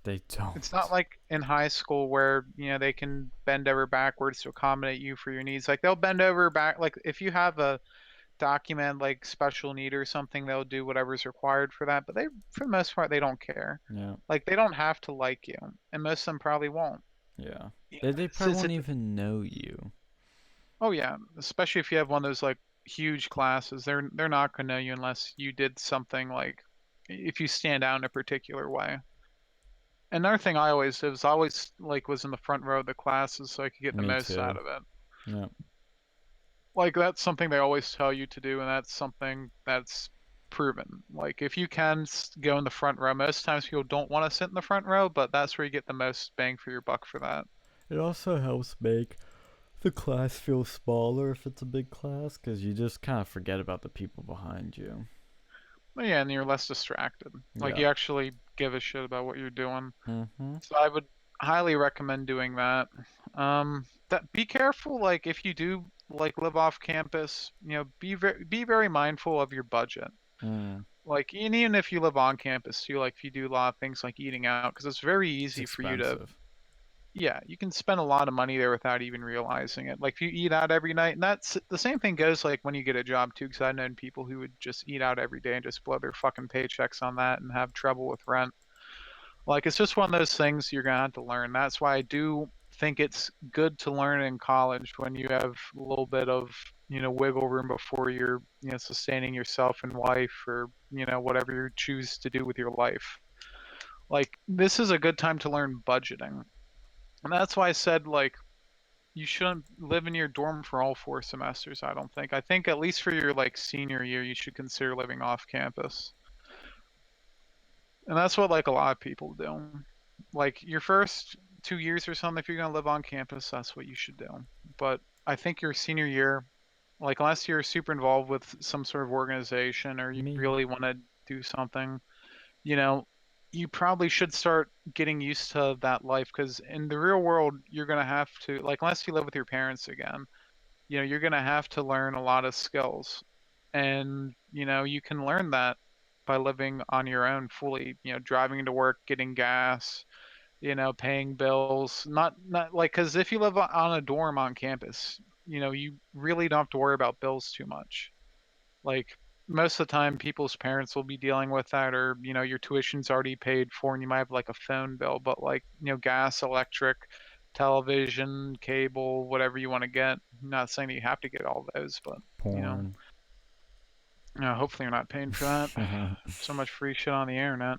A: They
B: It's not
A: don't.
B: like in high school where, you know, they can bend over backwards to accommodate you for your needs. Like they'll bend over back like if you have a document like special need or something, they'll do whatever's required for that. But they for the most part they don't care.
A: Yeah,
B: Like they don't have to like you. And most of them probably won't.
A: yeah.
B: Yeah.
A: They
B: It's,
A: probably
B: it's
A: won't
B: a,
A: even know you.
B: oh yeah, especially if you have one of those like huge classes. They're not gonna know you unless you did something like if you stand out in a particular way. Another thing I always did was I always like was in the front row of the classes so I could get the
A: Me
B: most out
A: too.
B: of it.
A: Yeah.
B: Like that's something they always tell you to do, and that's something that's proven. Like if you can go in the front row, most times people don't want to sit in the front row, but that's where you get the most bang for your buck for that.
A: It also helps make the class feel smaller if it's a big class, because you just kind of forget about the people behind you.
B: But yeah, and you're less distracted. Like
A: Yeah.
B: you actually give a shit about what you're doing.
A: Mm-hmm.
B: So I would highly recommend doing that. That be careful. Like if you do like live off campus, you know, be very mindful of your budget.
A: Mm.
B: Like and even if you live on campus too, like if you do a lot of things like eating out, because it's very
A: It's
B: easy for you to,
A: expensive.
B: yeah, you can spend a lot of money there without even realizing it. Like if you eat out every night, and that's the same thing goes like when you get a job too, because I've known people who would just eat out every day and just blow their fucking paychecks on that and have trouble with rent. Like it's just one of those things you're gonna have to learn. That's why I do think it's good to learn in college when you have a little bit of, you know, wiggle room before you're, you know, sustaining yourself in life or, you know, whatever you choose to do with your life. Like this is a good time to learn budgeting. And that's why I said like you shouldn't live in your dorm for all 4 semesters, I don't think. I think at least for your like senior year you should consider living off campus. And that's what like a lot of people do. Like your first 2 years or something, if you're gonna live on campus, that's what you should do. But I think your senior year, like unless you're super involved with some sort of organization or you
A: Me.
B: really want to do something, you know, you probably should start getting used to that life because in the real world, you're gonna have to like unless you live with your parents again, you know, you're gonna have to learn a lot of skills. And, you know, you can learn that by living on your own fully, you know, driving to work, getting gas, you know, paying bills. Not like because if you live on a dorm on campus, you know, you really don't have to worry about bills too much. Like most of the time, people's parents will be dealing with that, or you know, your tuition's already paid for, and you might have like a phone bill, but like you know, gas, electric, television, cable, whatever you want to get. I'm not saying that you have to get all those, but
A: Porn.
B: you know, hopefully you're not paying for that. So much free shit on the internet.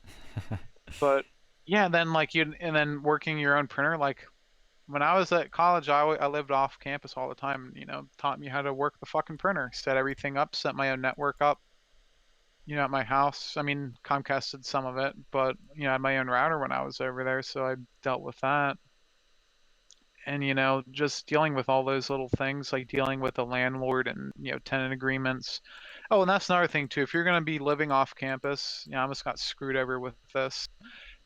B: But yeah, then like you and then working your own printer. Like when I was at college, I lived off campus all the time. You know, taught me how to work the fucking printer, set everything up, set my own network up. You know, at my house. I mean, Comcast did some of it, but you know, I had my own router when I was over there, so I dealt with that. And you know, just dealing with all those little things, like dealing with the landlord and you know, tenant agreements. Oh, and that's another thing too. If you're gonna be living off campus, you know, I almost got screwed over with this.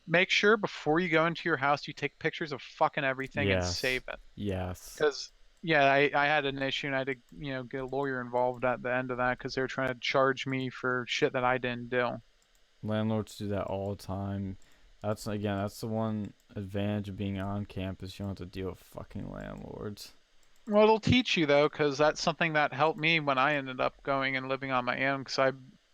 B: Make sure before you go into your house, you take pictures of fucking everything and
A: Yes.
B: save it.
A: Yes.
B: Because yeah, I had an issue and I had to you know get a lawyer involved at the end of that because they were trying to charge me for shit that I didn't do.
A: Landlords do that all the time. That's again, that's the one advantage of being on campus. You don't have to deal with fucking landlords.
B: Well, it'll teach you though, because that's something that helped me when I ended up going and living on my own. Because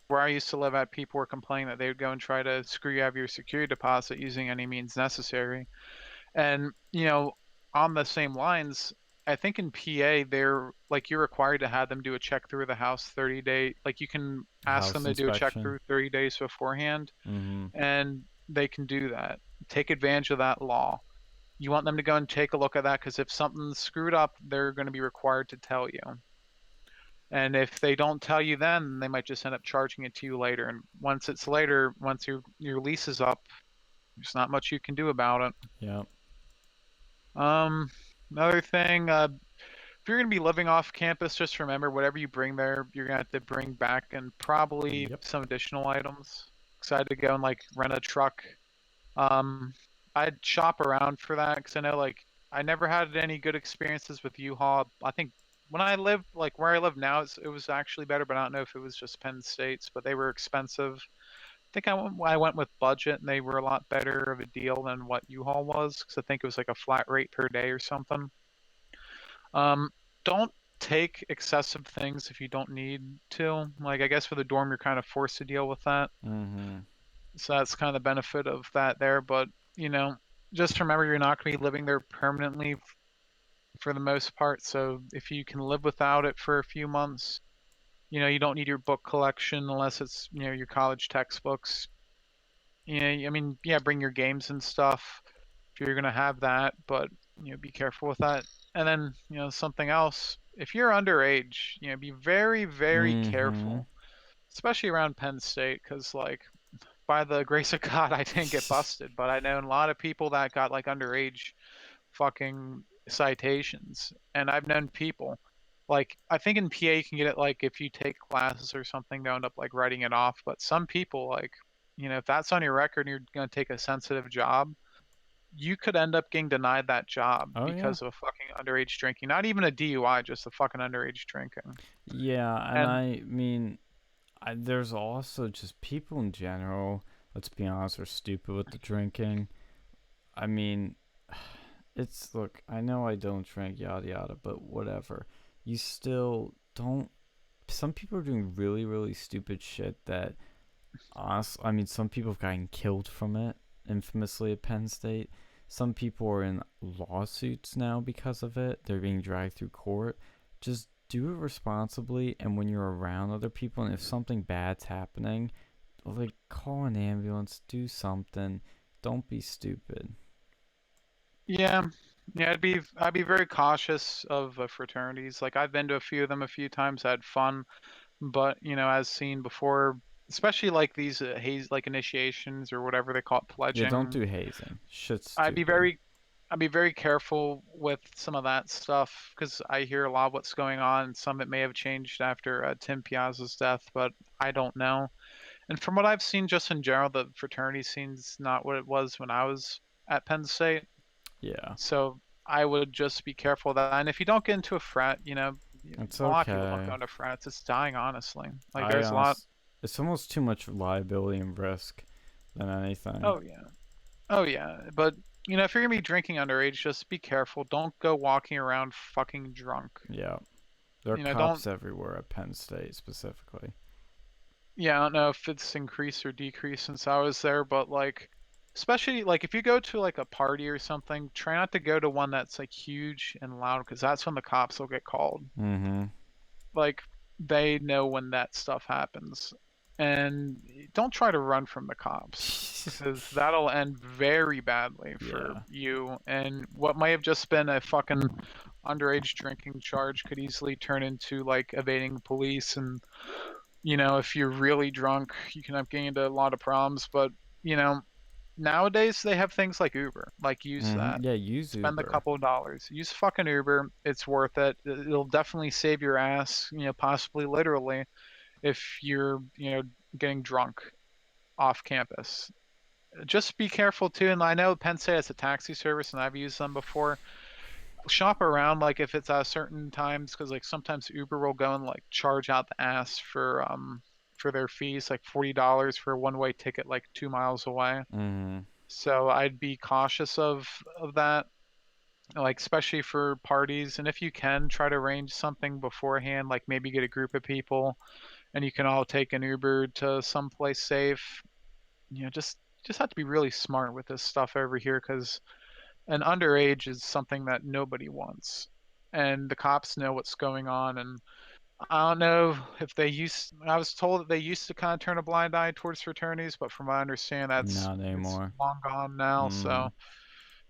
B: where I used to live at, people were complaining that they would go and try to screw you out of your security deposit using any means necessary. And you know, on the same lines, I think in PA they're like you're required to have them do a check through the house 30 day. Like you can ask them
A: House
B: to do a check
A: inspection.
B: through 30 days beforehand,
A: Mm-hmm.
B: and they can do that. Take advantage of that law. You want them to go and take a look at that because if something's screwed up, they're going to be required to tell you. And if they don't tell you then, they might just end up charging it to you later. And once it's later, once your lease is up, there's not much you can do about it.
A: Yep.
B: Um, Another thing, if you're gonna be living off campus, just remember whatever you bring there, you're gonna have to bring back and probably
A: Yep.
B: some additional items. Excited to go and like rent a truck. Um, I'd shop around for that because I know like I never had any good experiences with U-Haul. I think when I lived like where I live now, it was actually better, but I don't know if it was just Penn State's, but they were expensive. I think I went with budget and they were a lot better of a deal than what U-Haul was because I think it was like a flat rate per day or something. Um, don't take excessive things if you don't need to. Like I guess for the dorm, you're kind of forced to deal with that.
A: Mm-hmm.
B: So that's kind of the benefit of that there. But you know, just remember you're not going to be living there permanently for the most part. So if you can live without it for a few months, you know, you don't need your book collection unless it's, you know, your college textbooks. You know, I mean, yeah, bring your games and stuff if you're gonna have that, but you know, be careful with that. And then, you know, something else, if you're underage, you know, be very, very
A: Mm-hmm.
B: careful, especially around Penn State, because like by the grace of God, I didn't get busted, but I know a lot of people that got like underage fucking citations, and I've known people. Like I think in PA you can get it like if you take classes or something, they'll end up like writing it off. But some people like, you know, if that's on your record and you're gonna take a sensitive job, you could end up getting denied that job
A: Oh yeah.
B: because of fucking underage drinking. Not even a DUI, just the fucking underage drinking.
A: Yeah, and
B: And
A: I mean, there's also just people in general. Let's be honest, are stupid with the drinking. I mean, it's look. I know I don't drink, yada yada, but whatever. You still don't. Some people are doing really, really stupid shit that, honestly, I mean, some people have gotten killed from it, infamously at Penn State. Some people are in lawsuits now because of it. They're being dragged through court. Just do it responsibly, and when you're around other people, and if something bad's happening, like call an ambulance, do something. Don't be stupid.
B: yeah, yeah, I'd be very cautious of fraternities. Like I've been to a few of them a few times, had fun, but you know, as seen before, especially like these haze like initiations or whatever they call it,
A: Yeah, don't
B: pledging.
A: do hazing. Shit's
B: I'd be
A: stupid.
B: very, I'd be very careful with some of that stuff because I hear a lot of what's going on. Some it may have changed after Tim Piazza's death, but I don't know. And from what I've seen, just in general, the fraternity scene's not what it was when I was at Penn State.
A: Yeah,
B: So I would just be careful of that. And if you don't get into a frat, you know,
A: it's
B: a lot of people don't go
A: okay.
B: into frats. It's dying, honestly. Like
A: I
B: there's a lot.
A: It's almost too much liability and risk than anything.
B: Oh yeah. Oh yeah. But you know, if you're gonna be drinking underage, just be careful. Don't go walking around fucking drunk.
A: Yeah, there are
B: You know, don't.
A: cops everywhere at Penn State specifically.
B: Yeah, I don't know if it's increased or decreased since I was there, but like, especially like if you go to like a party or something, try not to go to one that's like huge and loud because that's when the cops will get called.
A: Mm-hmm.
B: Like they know when that stuff happens. And don't try to run from the cops because that'll end very badly for
A: Yeah.
B: you. And what might have just been a fucking underage drinking charge could easily turn into like evading the police. And, you know, if you're really drunk, you can have gained a lot of problems. But, you know, nowadays they have things like Uber. Like use
A: Mm-hmm.
B: that.
A: Yeah, use
B: Spend a
A: Uber.
B: couple of dollars. Use fucking Uber. It's worth it. It'll definitely save your ass, you know, possibly literally if you're, you know, getting drunk off campus. Just be careful too. And I know Penn State has a taxi service and I've used them before. Shop around like if it's at certain times because like sometimes Uber will go and like charge out the ass for their fees, like $40 for a one-way ticket like 2 miles away.
A: Mm-hmm.
B: So I'd be cautious of that, like especially for parties. And if you can try to arrange something beforehand, like maybe get a group of people and you can all take an Uber to someplace safe. You know, just have to be really smart with this stuff over here because an underage is something that nobody wants. and the cops know what's going on. And I don't know if they used. I was told that they used to kind of turn a blind eye towards fraternities, but from what I understand,
A: Not
B: it's
A: anymore.
B: long gone now. So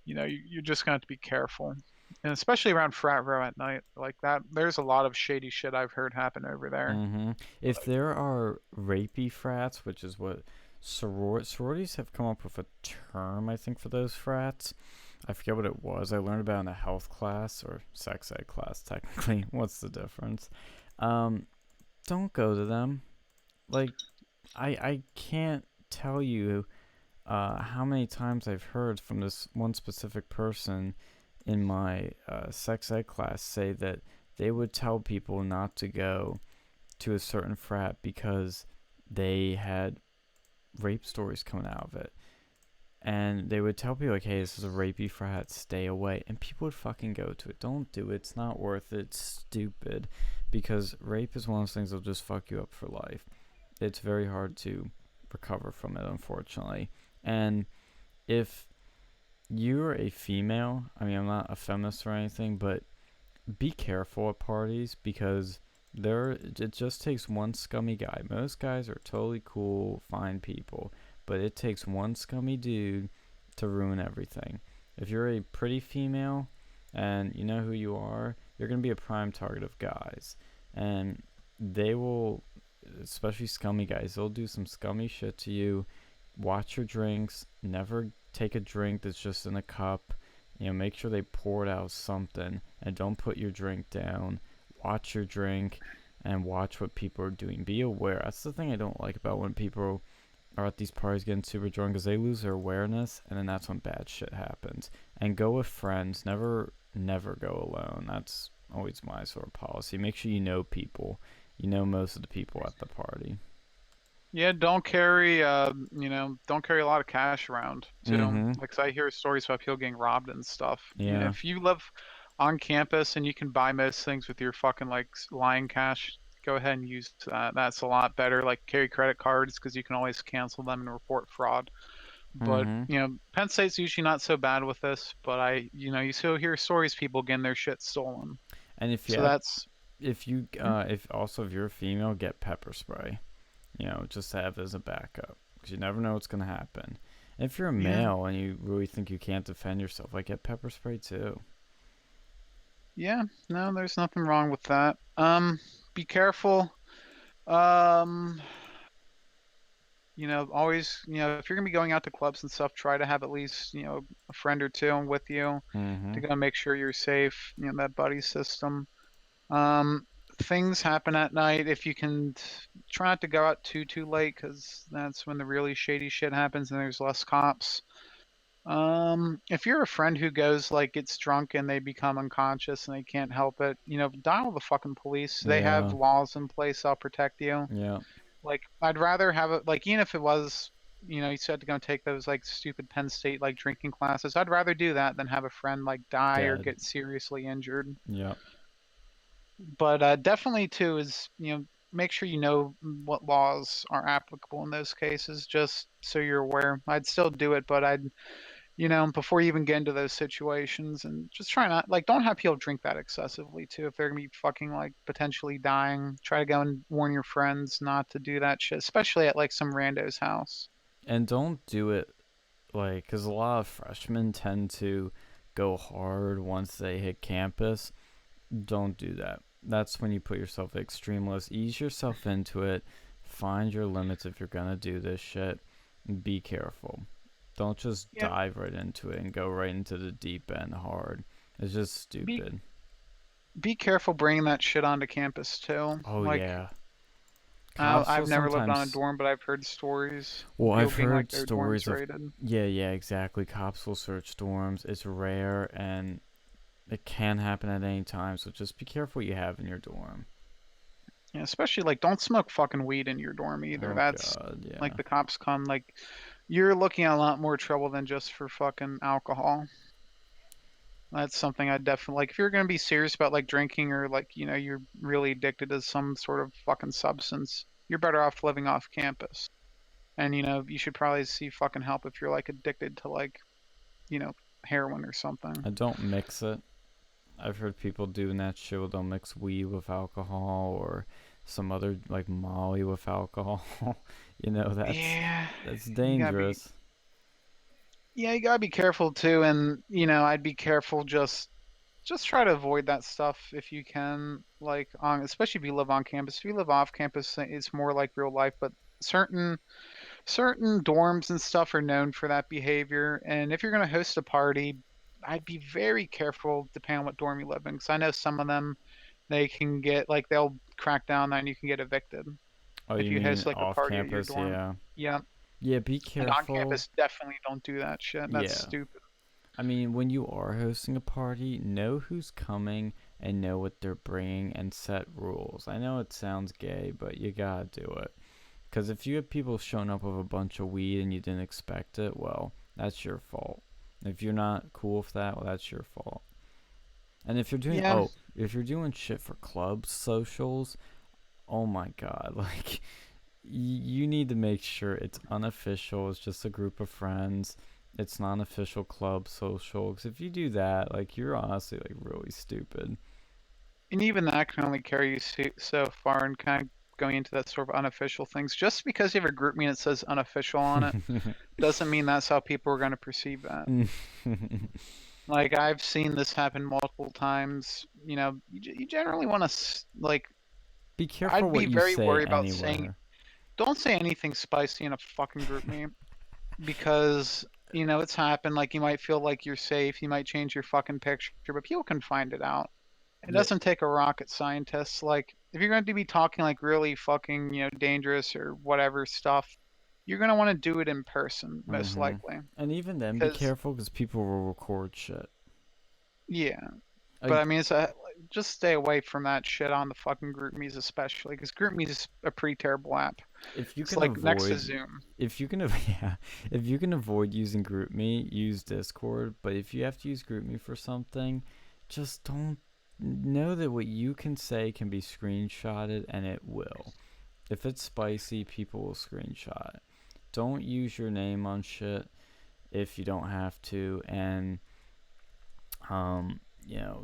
A: Mm.
B: you're just gonna have to be careful, and especially around frat row at night like that. There's a lot of shady shit I've heard happen over there.
A: Mm-hmm. If there are rapey frats, which is what sororities have come up with a term, I think, for those frats. I forget what it was. I learned about it in a health class or sex ed class, technically. What's the difference? Um, don't go to them. Like, I can't tell you how many times I've heard from this one specific person in my sex ed class say that they would tell people not to go to a certain frat because they had rape stories coming out of it. And they would tell people, like, hey, this is a rapey frat, stay away. And people would fucking go to it. Don't do it. It's not worth it. It's stupid. Because rape is one of those things that'll just fuck you up for life. It's very hard to recover from it, unfortunately. And if you're a female, I mean, I'm not a feminist or anything, but be careful at parties because it just takes one scummy guy. Most guys are totally cool, fine people, but it takes one scummy dude to ruin everything. If you're a pretty female and you know who you are, you're going to be a prime target of guys. And they will, especially scummy guys, they'll do some scummy shit to you. Watch your drinks. Never take a drink that's just in a cup. Make sure they pour it out something, and don't put your drink down. Watch your drink and watch what people are doing. Be aware. That's the thing I don't like about when people are at these parties getting super drunk, because they lose their awareness, and then that's when bad shit happens. And go with friends. Never go alone. That's always my sort of policy. Make sure you know people. You know most of the people at the party.
B: Yeah, don't carry don't carry a lot of cash around too.
A: Mm-hmm.
B: Like, 'cause I hear stories about people getting robbed and stuff.
A: Yeah.
B: If you live on campus and you can buy most things with your fucking like lying cash, go ahead and use that. That's a lot better. Like, carry credit cards because you can always cancel them and report fraud. But
A: Mm-hmm.
B: Penn State's usually not so bad with this. But you still hear stories people getting their shit stolen.
A: And if you
B: So
A: have,
B: that's
A: if you're a female, get pepper spray. Just to have as a backup, because you never know what's gonna happen. And if you're a
B: yeah.
A: male and you really think you can't defend yourself, like, get pepper spray too.
B: Yeah, no, there's nothing wrong with that. Be careful. Um, always, if you're gonna be going out to clubs and stuff, try to have at least, a friend or two with you
A: Mm-hmm.
B: to go make sure you're safe. That buddy system. Um, Things happen at night. If you can, try not to go out too late, because that's when the really shady shit happens and there's less cops. If you're a friend who goes, like, gets drunk and they become unconscious and they can't help it, dial the fucking police. They have
A: Yeah.
B: laws in place that'll protect you.
A: Yeah.
B: Like, I'd rather have it, like, even if it was, you said to go take those, like, stupid Penn State, like, drinking classes. I'd rather do that than have a friend, like, die or
A: Dead.
B: get seriously injured.
A: Yeah.
B: But definitely, too, is, make sure you know what laws are applicable in those cases, just so you're aware. I'd still do it, but I'd before you even get into those situations, and just try not, like, don't have people drink that excessively too. If they're gonna be fucking, like, potentially dying, try to go and warn your friends not to do that shit, especially at, like, some rando's house.
A: And don't do it, like, because a lot of freshmen tend to go hard once they hit campus. Don't do that. That's when you put yourself at extreme lows. Ease yourself into it. Find your limits if you're gonna do this shit. Be careful. Don't just
B: Yeah,
A: dive right into it and go right into the deep end hard. It's just
B: be
A: stupid.
B: be careful bringing that shit onto campus too.
A: Oh
B: Like,
A: yeah. Cops will
B: I've never lived on a
A: sometimes.
B: dorm, but I've heard stories
A: Well,
B: of people
A: I've
B: being like
A: heard
B: their dorms
A: stories of.
B: raided.
A: Yeah, exactly. Cops will search dorms. It's rare and it can happen at any time. So just be careful what you have in your dorm.
B: Yeah, especially, like, don't smoke fucking weed in your dorm either.
A: Oh
B: That's
A: God,
B: like,
A: yeah.
B: the cops come, like, you're looking at a lot more trouble than just for fucking alcohol. That's something I definitely, like, if you're gonna be serious about, like, drinking, or, like, you're really addicted to some sort of fucking substance, you're better off living off campus. And you should probably see fucking help if you're, like, addicted to, like, you know, heroin or something.
A: I don't mix it. I've heard people doing that shit where they'll mix weed with alcohol or some other like Molly with alcohol. You know,
B: Yeah,
A: that's
B: you gotta be.
A: dangerous.
B: Yeah, you gotta be careful too, and I'd be careful. Just try to avoid that stuff if you can. Like on, especially if you live on campus. If you live off campus, it's more like real life. But certain certain dorms and stuff are known for that behavior. And if you're gonna host a party, I'd be very careful depending on what dorm you live in, because I know some of them they can get like they'll crack down and you can get evicted
A: Oh,
B: if
A: you
B: you
A: mean
B: host like a
A: off
B: party at your
A: campus?
B: dorm.
A: Yeah.
B: Yeah,
A: Yeah, be
B: and on
A: careful.
B: campus definitely don't do that shit. That's
A: Yeah.
B: stupid.
A: I mean, when you are hosting a party, know who's coming and know what they're bringing and set rules. I know it sounds gay, but you gotta do it. Because if you have people showing up with a bunch of weed and you didn't expect it, well, that's your fault. If you're not cool with that, well, that's your fault. And
B: Yeah,
A: if you're doing shit for clubs, socials, oh my god, like you need to make sure it's unofficial. It's just a group of friends. It's not an official club social. Because if you do that, like you're honestly like really stupid.
B: and even that can only carry you so far, and kind of going into that sort of unofficial things. Just because you have a group me and it says unofficial on it doesn't mean that's how people are going to perceive that. Like I've seen this happen multiple times. You generally want to like.
A: Be careful
B: I'd be
A: what you
B: very
A: say
B: worried about saying.
A: anywhere.
B: Don't say anything spicy in a fucking group me, because it's happened. Like you might feel like you're safe. You might change your fucking picture, but people can find it out. It
A: Yeah.
B: doesn't take a rocket scientist. Like if you're going to be talking like really fucking dangerous or whatever stuff, you're going to want to do it in person most
A: Mhm.
B: likely.
A: And even then, be
B: Because
A: careful because people will record shit.
B: yeah, but I
A: Like
B: mean just stay away from that shit on the fucking GroupMe's especially, because GroupMe's is a pretty terrible app.
A: if you
B: It's
A: can
B: like next to
A: avoid
B: Zoom.
A: if you can yeah, if you can avoid using GroupMe, use Discord. But if you have to use GroupMe for something, just don't know that what you can say can be screenshotted, and it will. If it's spicy, people will screenshot it. Don't use your name on shit if you don't have to, and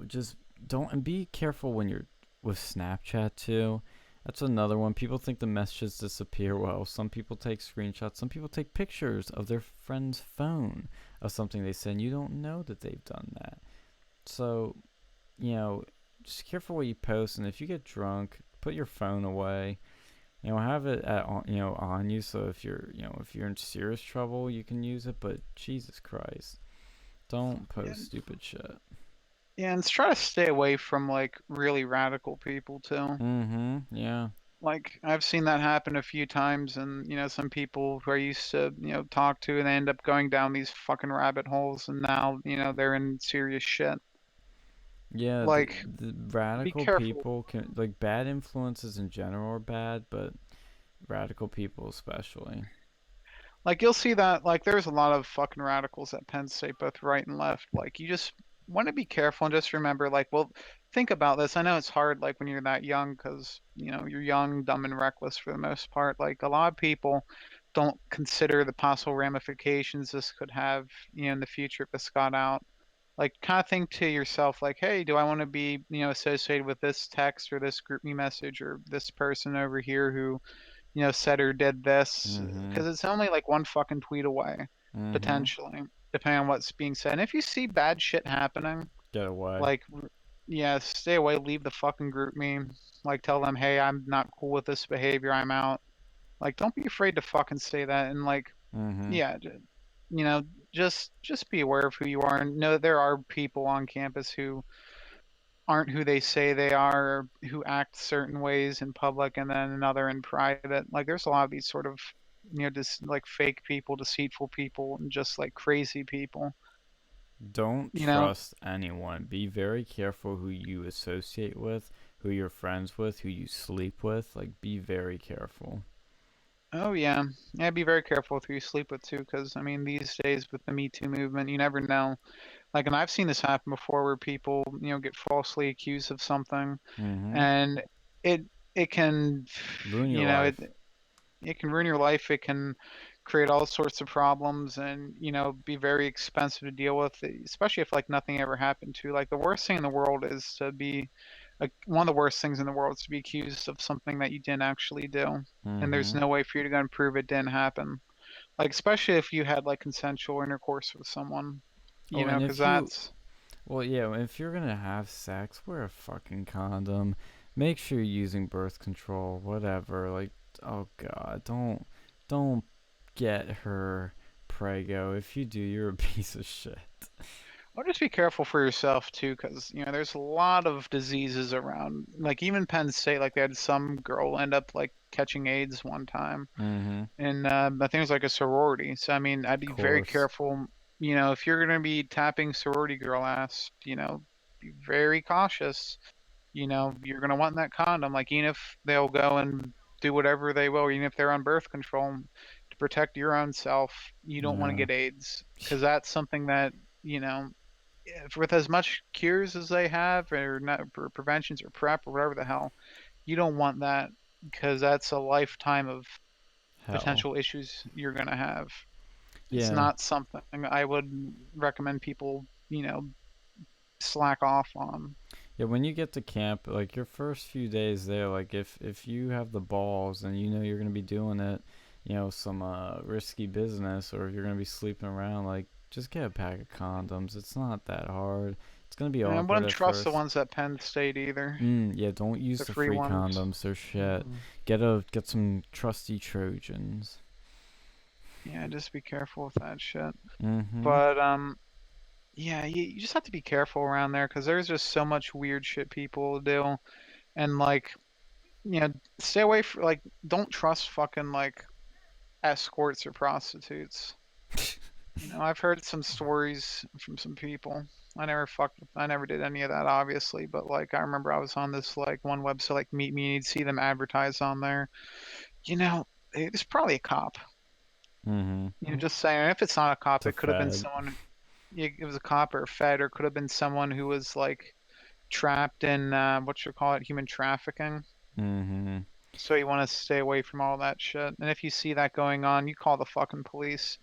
A: just don't, and be careful when you're with Snapchat too. That's another one. People think the messages disappear. Well, some people take screenshots. Some people take pictures of their friend's phone of something they said, and you don't know that they've done that. So, you know, just careful what you post. And if you get drunk, put your phone away. Have it on you. So if you're in serious trouble, you can use it. But Jesus Christ, don't
B: Yeah,
A: post stupid shit.
B: yeah, and try to stay away from like really radical people too.
A: Mm-hmm. Yeah.
B: Like I've seen that happen a few times, and some people who I used to talk to, and they end up going down these fucking rabbit holes, and now they're in serious shit.
A: Yeah,
B: Like
A: the
B: be
A: radical
B: careful.
A: people can, like, bad influences in general are bad, but radical people especially.
B: Like you'll see that like there's a lot of fucking radicals at Penn State, both right and left. Like you just want to be careful and just remember, like, well, think about this. I know it's hard, like when you're that young, because you're young, dumb, and reckless for the most part. Like a lot of people don't consider the possible ramifications this could have, in the future if this got out. Like, kind of think to yourself, like, hey, do I want to be, associated with this text or this group me message or this person over here who said or did this,
A: Mm-hmm.
B: because it's only like one fucking tweet away,
A: Mm-hmm.
B: potentially, depending on what's being said. And if you see bad shit happening,
A: Get away.
B: like, yeah, stay away, leave the fucking group me. Like, tell them, hey, I'm not cool with this behavior, I'm out. Like, don't be afraid to fucking say that. And, like,
A: Mm-hmm.
B: yeah, you know, just be aware of who you are and know there are people on campus who aren't who they say they are, or who act certain ways in public and then another in private. Like there's a lot of these sort of just like fake people, deceitful people, and just like crazy people.
A: Don't
B: You know?
A: trust anyone. Be very careful who you associate with, who you're friends with, who you sleep with. Like, be very careful.
B: Oh yeah, yeah. Be very careful with who you sleep with too, because I mean these days with the Me Too movement, you never know. Like, and I've seen this happen before, where people get falsely accused of something,
A: Mm-hmm.
B: and it it can,
A: Ruin your
B: you know, it
A: life.
B: it can ruin your life. It can create all sorts of problems, and be very expensive to deal with, especially if like nothing ever happened to you. Like the worst thing in the world is to be one of the worst things in the world is to be accused of something that you didn't actually do, and there's
A: Mm-hmm.
B: no way for you to go and prove it didn't happen. Like especially if you had like consensual intercourse with someone,
A: Oh, and
B: because
A: if you,
B: that's
A: well, yeah, if you're gonna have sex, wear a fucking condom. Make sure you're using birth control, whatever. Like, oh god, don't get her prego. If you do, you're a piece of shit.
B: Or just be careful for yourself too, because there's a lot of diseases around. Like even Penn State, like they had some girl end up like catching AIDS one time,
A: Mm-hmm.
B: and I think it was like a sorority. So I mean, I'd
A: Of
B: be very
A: course.
B: careful. If you're gonna be tapping sorority girl ass, be very cautious. You're gonna want that condom. Like even if they'll go and do whatever they will, even if they're on birth control to protect your own self, you don't want to
A: Yeah.
B: get AIDS because that's something that you know with as much cures as they have or not or preventions or prep or whatever the hell, you don't want that because that's a lifetime of
A: Hell.
B: potential issues you're going to have. It's
A: Yeah.
B: not something I would recommend people, slack off on.
A: Yeah, when you get to camp, like your first few days there, like if you have the balls and you know you're gonna be doing it, some risky business, or if you're gonna be sleeping around, like just get a pack of condoms. It's not that hard. It's gonna be
B: And I
A: awkward
B: wouldn't
A: at
B: trust the
A: first.
B: ones at Penn State either,
A: Yeah, don't use
B: the
A: the
B: free
A: free
B: ones.
A: condoms. They're shit.
C: Mm.
A: Get some trusty Trojans.
B: Yeah, just be careful with that shit.
A: Mm-hmm.
B: But yeah, you just have to be careful around there because there's just so much weird shit people do, and like stay away from like don't trust fucking like escorts or prostitutes. I've heard some stories from some people. I never did any of that obviously, but like I remember I was on this like one website like Meet Me and you'd see them advertised on there. You know, it's probably a cop.
A: Mm-hmm.
B: Just saying if it's not a cop,
A: It's a
B: it could have been
A: fed.
B: someone it was a cop or a fed or could have been someone who was like trapped in what you call it, human trafficking.
A: Mm-hmm.
B: So you want to stay away from all that shit. And if you see that going on, you call the fucking police.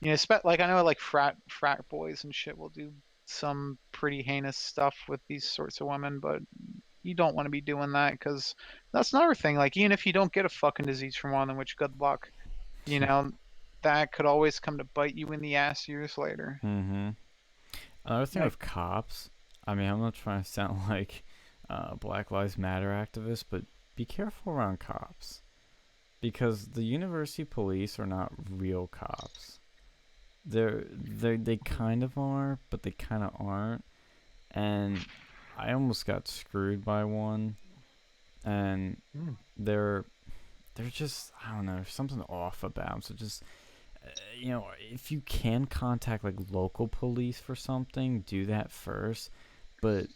B: Like I know like frat boys and shit will do some pretty heinous stuff with these sorts of women, but you don't want to be doing that because that's another thing. Like even if you don't get a fucking disease from one of them, which good luck, you know, that could always come to bite you in the ass years later.
A: Mm-hmm. Another thing
B: Like
A: with cops, I mean, I'm not trying to sound like Black Lives Matter activist, but be careful around cops because the university police are not real cops. They kind of are, but they kind of aren't. And I almost got screwed by one, and
C: Mm.
A: they're they're just I don't know, there's something off about them. So just if you can contact like local police for something, do that first. But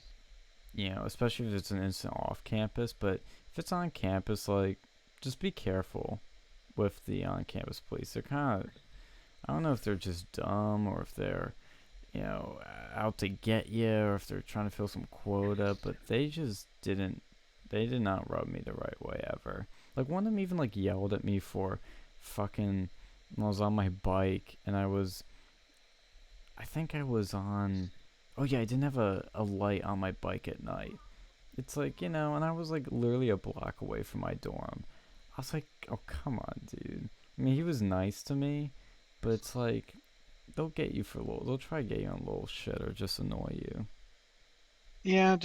A: especially if it's an incident off campus. But if it's on campus, like just be careful with the on-campus police. They're kind of I don't know if they're just dumb or if they're you know out to get you or if they're trying to fill some quota. But they did not rub me the right way ever. Like one of them even like yelled at me for fucking when I was on my bike and I think I was on oh yeah, I didn't have a light on my bike at night. It's like, and I was like literally a block away from my dorm. I was like, oh come on, dude. I mean he was nice to me, but it's like they'll try to get you on little shit or just annoy you.
B: yeah,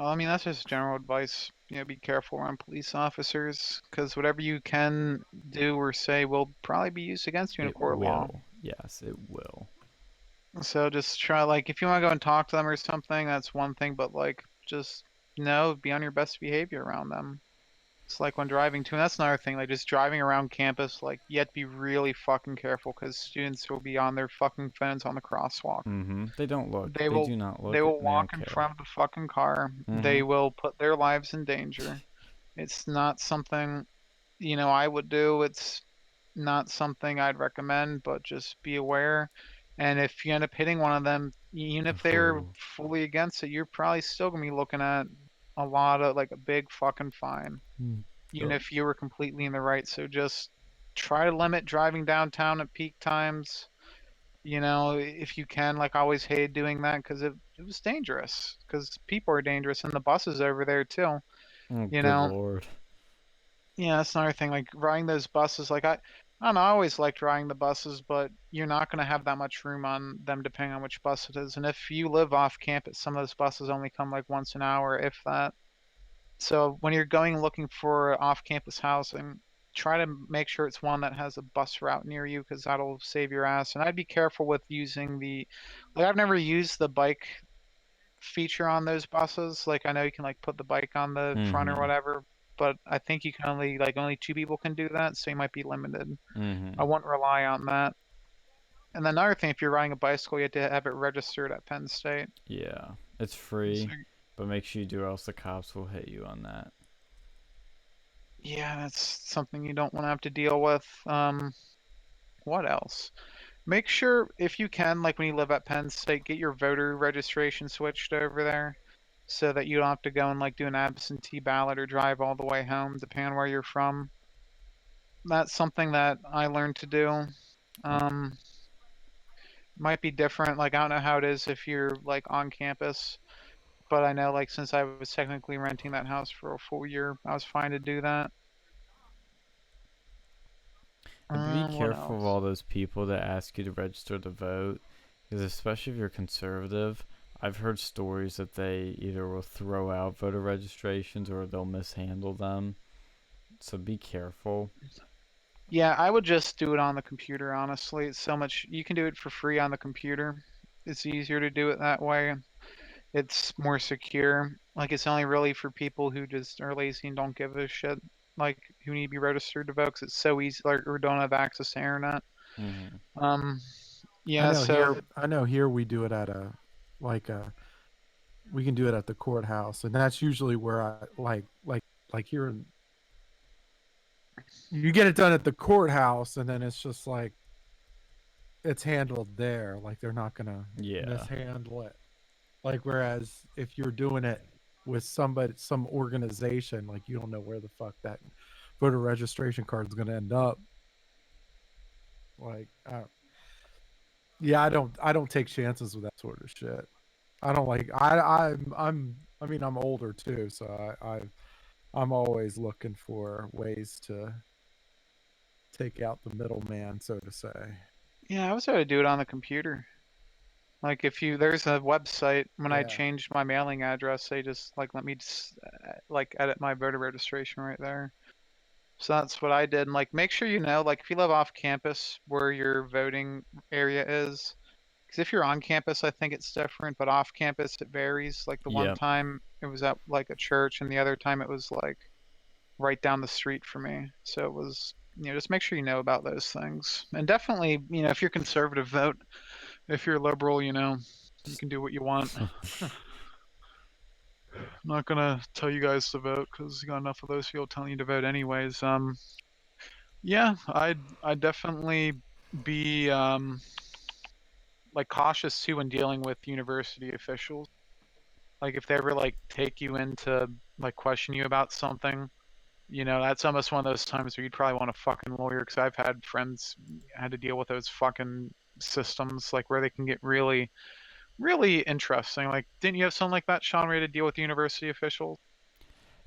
B: I mean that's just general advice. Be careful around police officers because whatever you can do or say will probably be used against you in a
A: It
B: court of law.
A: will. Yes, it will.
B: So just try like if you want to go and talk to them or something, that's one thing, but like just be on your best behavior around them. It's like when driving too, and that's another thing, like just driving around campus, like you have to be really fucking careful because students will be on their fucking phones on the crosswalk.
A: They don't look.
B: They
A: They
B: will
A: do not
B: they
A: look.
B: will
A: They
B: walk
A: don't
B: in
A: care.
B: front of the fucking car.
A: Mm-hmm.
B: They will put their lives in danger. It's not something, I would do. It's not something I'd recommend, but just be aware. And if you end up hitting one of them, even if they're
A: Ooh.
B: fully against it, you're probably still gonna be looking at a lot of like a big fucking fine. even
A: Yep.
B: if you were completely in the right. So just try to limit driving downtown at peak times. You know, if you can. Like I always hated doing that because it was dangerous. Because people are dangerous, and the buses over there too.
A: Oh,
B: You
A: good
B: know,
A: lord.
B: yeah, that's another thing. Like riding those buses, like I don't know, I always liked riding the buses, but you're not going to have that much room on them depending on which bus it is. And if you live off campus, some of those buses only come like once an hour, if that. So when you're going looking for off-campus housing, try to make sure it's one that has a bus route near you because that'll save your ass. And I'd be careful with using like I've never used the bike feature on those buses. Like I know you can like put the bike on the front or
A: Mm-hmm.
B: whatever, but I think you can only two people can do that, so you might be limited. I
A: Mm-hmm.
B: wouldn't rely on that. And then another thing, if you're riding a bicycle, you have to have it registered at Penn State.
A: Yeah. It's
B: So,
A: free, but make sure you do or else the cops will hit you on that.
B: yeah, that's something you don't want to have to deal with. What else? Make sure if you can, like when you live at Penn State, get your voter registration switched over there so that you don't have to go and like do an absentee ballot or drive all the way home, depending on where you're from. That's something that I learned to do. Um, might be different. Like I don't know how it is if you're like on campus, but I know like since I was technically renting that house for a full year, I was fine to do that.
A: And be
B: What
A: careful of
B: else?
A: all those people that ask you to register to vote, because especially if you're conservative, I've heard stories that they either will throw out voter registrations or they'll mishandle them. So be careful.
B: Yeah, I would just do it on the computer, honestly. It's so much, you can do it for free on the computer. It's easier to do it that way. It's more secure. Like it's only really for people who just are lazy and don't give a shit. Like who need to be registered to vote 'cause it's so easy, like or don't have access to internet.
A: Mm-hmm.
B: Um, yeah. So
C: I know here we do it at a like a we can do it at the courthouse, and that's usually where I like here in you get it done at the courthouse, and then it's just like it's handled there. Like they're not gonna
A: Yeah.
C: mishandle it. Like whereas if you're doing it with some organization, like you don't know where the fuck that voter registration card is gonna end up. Like, yeah, I don't take chances with that sort of shit. I don't like I mean I'm older too, so I'm always looking for ways to take out the middleman, so to say.
B: yeah, I was able to do it on the computer. Like if you there's a website when I
C: Yeah.
B: changed my mailing address, they just like let me just like edit my voter registration right there. So that's what I did. And like make sure you know like if you live off campus where your voting area is. Because if you're on campus, I think it's different, but off campus it varies. Like the one
A: Yep.
B: time it was at like a church, and the other time it was like right down the street for me. So it was, just make sure you know about those things. And definitely, if you're conservative, vote. If you're liberal, you
A: Just
B: can do what you want. I'm not gonna tell you guys to vote because you got enough of those people telling you to vote anyways. Yeah, I'd definitely be like cautious too when dealing with university officials. Like if they ever like take you into like question you about something, that's almost one of those times where you'd probably want a fucking lawyer because I've had friends had to deal with those fucking systems like where they can get really, really interesting. Like, didn't you have something like that, Sean, where you had to deal with university officials?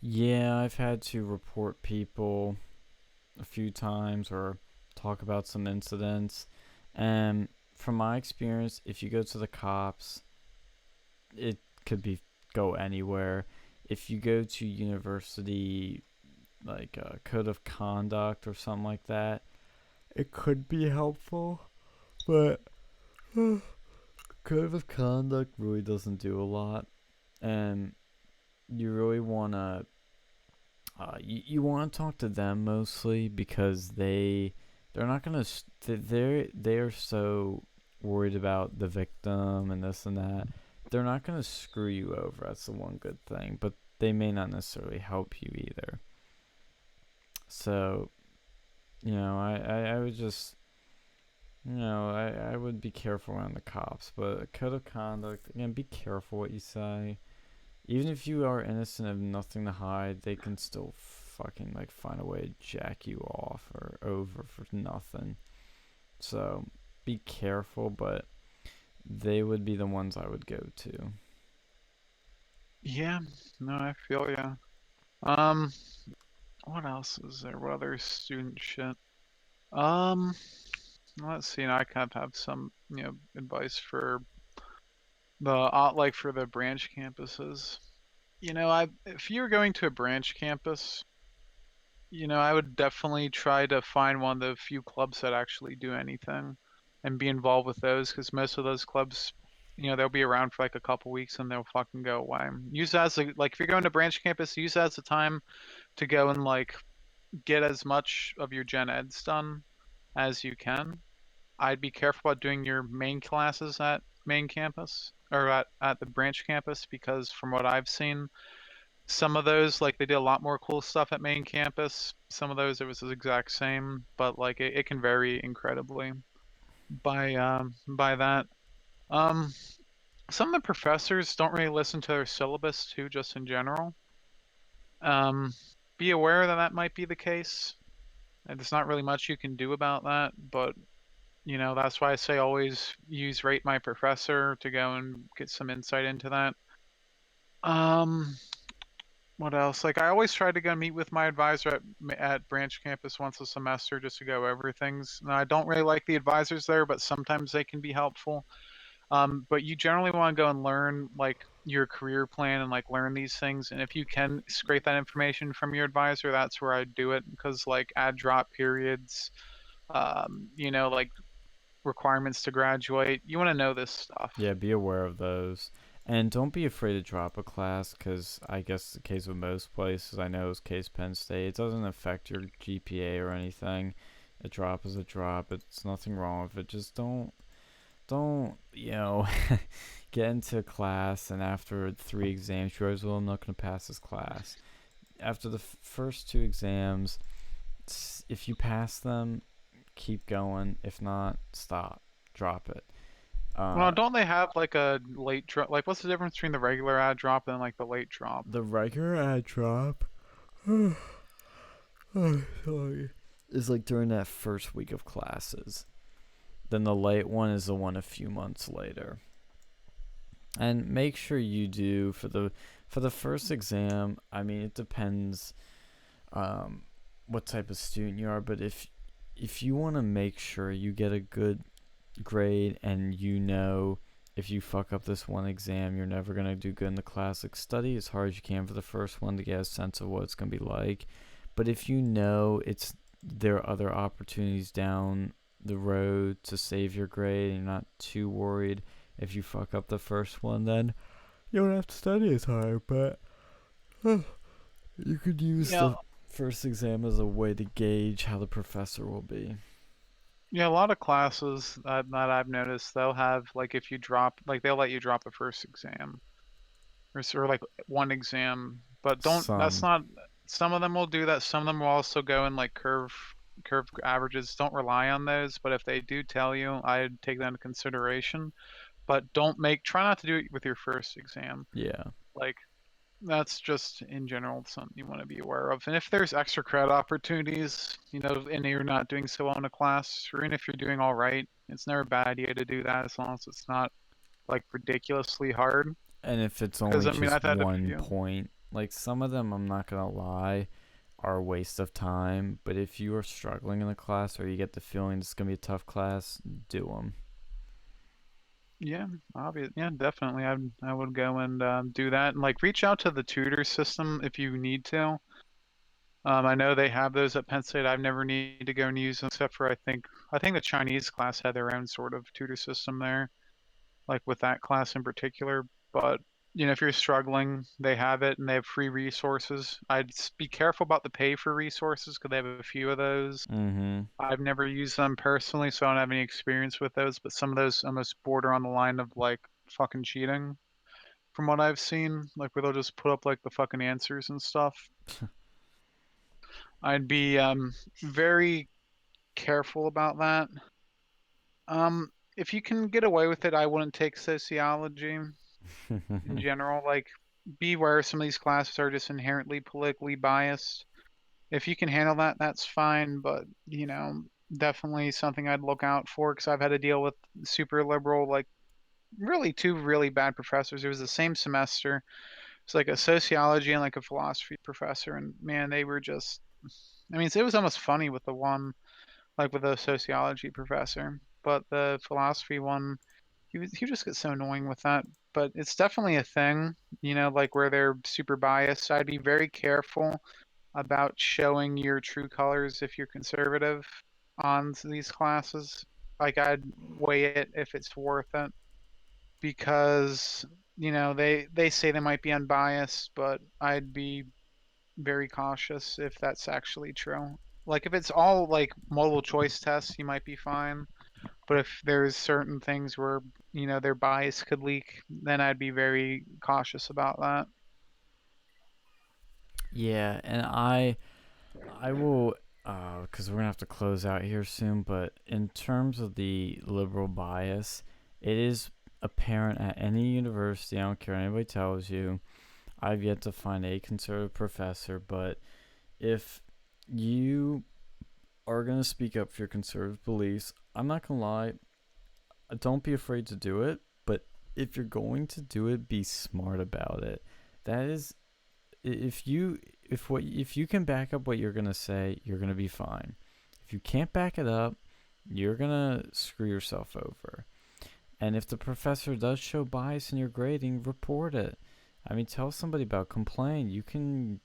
A: yeah, I've had to report people a few times or talk about some incidents. And from my experience, if you go to the cops, it could be go anywhere. If you go to university like code of conduct or something like that, it could be helpful, but code of conduct really doesn't do a lot, and you really want to you want to talk to them mostly because they're not gonna they're so worried about the victim and this and that. They're not gonna screw you over. That's the one good thing, but they may not necessarily help you either. So I would just I would be careful around the cops, but code of conduct, again, be careful what you say. Even if you are innocent of nothing to hide, they can still fucking like find a way to jack you off or over for nothing. So be careful, but they would be the ones I would go to.
B: Yeah, no, I feel ya. Um, what else is there? What other student shit? Um, let's see. I kind of have some, advice for the like for the branch campuses. If you're going to a branch campus, I would definitely try to find one of the few clubs that actually do anything and be involved with those because most of those clubs, they'll be around for like a couple weeks and they'll fucking go away. Use that as like if you're going to branch campus, use that as a time to go and like get as much of your gen eds done as you can. I'd be careful about doing your main classes at main campus or at the branch campus because from what I've seen, some of those, like they did a lot more cool stuff at main campus. Some of those it was the exact same, but like it can vary incredibly by that. Um, some of the professors don't really listen to their syllabus too, just in general. Um, be aware that that might be the case. And there's not really much you can do about that, but that's why I say always use Rate My Professor to go and get some insight into that. Um, What else? Like I always try to go meet with my advisor at branch campus once a semester just to go over things. And I don't really like the advisors there, but sometimes they can be helpful. But you generally want to go and learn like your career plan and like learn these things. And if you can scrape that information from your advisor, that's where I do it because like add drop periods, like requirements to graduate. You want to know this stuff.
A: Yeah, be aware of those. And don't be afraid to drop a class because I guess the case with most places, I know is case Penn State, it doesn't affect your GPA or anything. A drop is a drop. It's nothing wrong with it. Just don't get into class and after 3 exams you realize, well, I'm not going to pass this class. After the first 2 exams, if you pass them, keep going. If not, stop. Drop it.
B: Well, don't they have like a late drop? Like, what's the difference between the regular ad drop and like the late drop?
A: The regular ad drop sorry, is like during that first week of classes. Then the late one is the one a few months later. And make sure you do for the first exam. I mean, it depends what type of student you are, but if you want to make sure you get a good grade and if you fuck up this one exam you're never going to do good in the class, like study as hard as you can for the first one to get a sense of what it's going to be like. But if there are other opportunities down the road to save your grade and you're not too worried if you fuck up the first one, then you don't have to study as hard. But you could use the first exam as a way to gauge how the professor will be.
B: Yeah, a lot of classes that I've noticed they'll have like if you drop like they'll let you drop the first exam or like one exam, but don't. That's
A: Some.
B: not. Some of them will do that. Some of them will also go in like curve averages. Don't rely on those, but if they do tell you, I'd take that into consideration. But try not to do it with your first exam.
A: Yeah.
B: Like that's just in general something you want to be aware of. And if there's extra credit opportunities, and you're not doing so well in a class, or even if you're doing all right, it's never a bad idea to do that as long as it's not like ridiculously hard.
A: And if it's only
B: I've
A: just
B: had a
A: 1
B: few.
A: point, like some of them, I'm not gonna lie, are a waste of time. But if you are struggling in a class or you get the feeling it's gonna be a tough class, do them.
B: Yeah, obvious. Yeah, definitely. I would go and do that and like reach out to the tutor system if you need to. I know they have those at Penn State. I've never needed to go and use them except for I think the Chinese class had their own sort of tutor system there, like with that class in particular. But if you're struggling, they have it and they have free resources. Be careful about the pay for resources because they have a few of those.
A: Mm-hmm.
B: I've never used them personally, so I don't have any experience with those, but some of those almost border on the line of like fucking cheating from what I've seen, like where they'll just put up like the fucking answers and stuff. I'd be very careful about that. If you can get away with it, I wouldn't take sociology in general. Like, be aware some of these classes are just inherently politically biased. If you can handle that, that's fine. But definitely something I'd look out for because I've had to deal with super liberal, like really two really bad professors. It was the same semester. It's like a sociology and like a philosophy professor, and man, they were just. I mean, it was almost funny with the one, like with the sociology professor, but the philosophy one, he just gets so annoying with that. But it's definitely a thing, like where they're super biased. I'd be very careful about showing your true colors if you're conservative on these classes. Like I'd weigh it if it's worth it because they say they might be unbiased, but I'd be very cautious if that's actually true. Like if it's all like multiple choice tests, you might be fine. But if there's certain things where, their bias could leak, then I'd be very cautious about that.
A: Yeah, and I will, because we're gonna have to close out here soon. But in terms of the liberal bias, it is apparent at any university. I don't care what anybody tells you. I've yet to find a conservative professor, but if you are gonna speak up for your conservative beliefs, I'm not gonna lie. Don't be afraid to do it. But if you're going to do it, be smart about it. That is, if you can back up what you're gonna say, you're gonna be fine. If you can't back it up, you're gonna screw yourself over. And if the professor does show bias in your grading, report it. I mean, tell somebody about it, complain. You can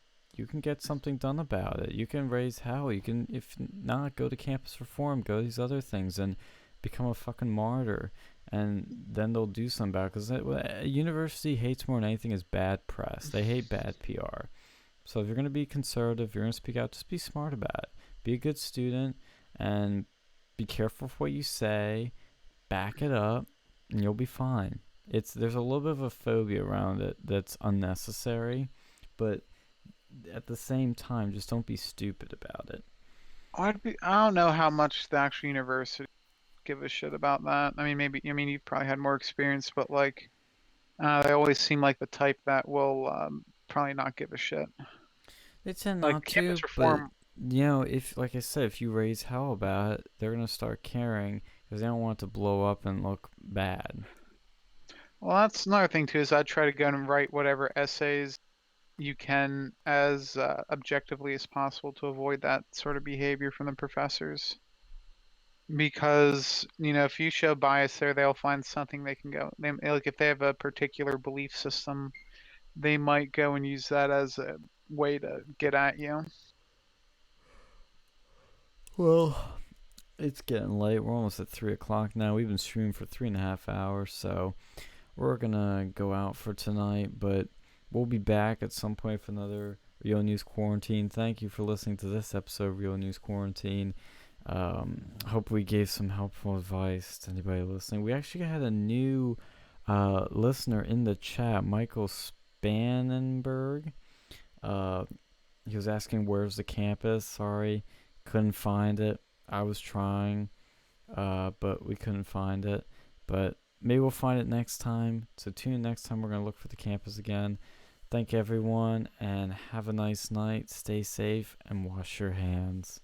A: get something done about it. You can raise hell. You can, if not, go to campus reform, go to these other things, and become a fucking martyr. And then they'll do something about it. Because a university hates more than anything is bad press. They hate bad PR. So if you're going to be conservative, you're going to speak out, just be smart about it. Be a good student and be careful with what you say. Back it up, and you'll be fine. There's a little bit of a phobia around it that's unnecessary, but at the same time, just don't be stupid about it.
B: I don't know how much the actual university give a shit about that. I mean, maybe, I mean, you've probably had more experience, but like, they always seem like the type that will probably not give a shit.
A: They tend
B: Like
A: not
B: campus
A: to, but
B: reform.
A: if, like I said, if you raise hell about it, they're gonna start caring because they don't want it to blow up and look bad.
B: Well, that's another thing too, is I try to go and write whatever essays you can as objectively as possible to avoid that sort of behavior from the professors. Because, if you show bias there, they'll find something they can go. Like if they have a particular belief system, they might go and use that as a way to get at you.
A: Well, it's getting late. We're almost at 3 o'clock now. We've been streaming for 3.5 hours, so we're gonna go out for tonight. But we'll be back at some point for another Real News Quarantine. Thank you for listening to this episode of Real News Quarantine. Hope we gave some helpful advice to anybody listening. We actually had a new listener in the chat, Michael Spannenberg. He was asking where's the campus. Sorry, couldn't find it. I was trying, but we couldn't find it. But maybe we'll find it next time. So tune in next time. We're gonna look for the campus again. Thank everyone and have a nice night. Stay safe and wash your hands.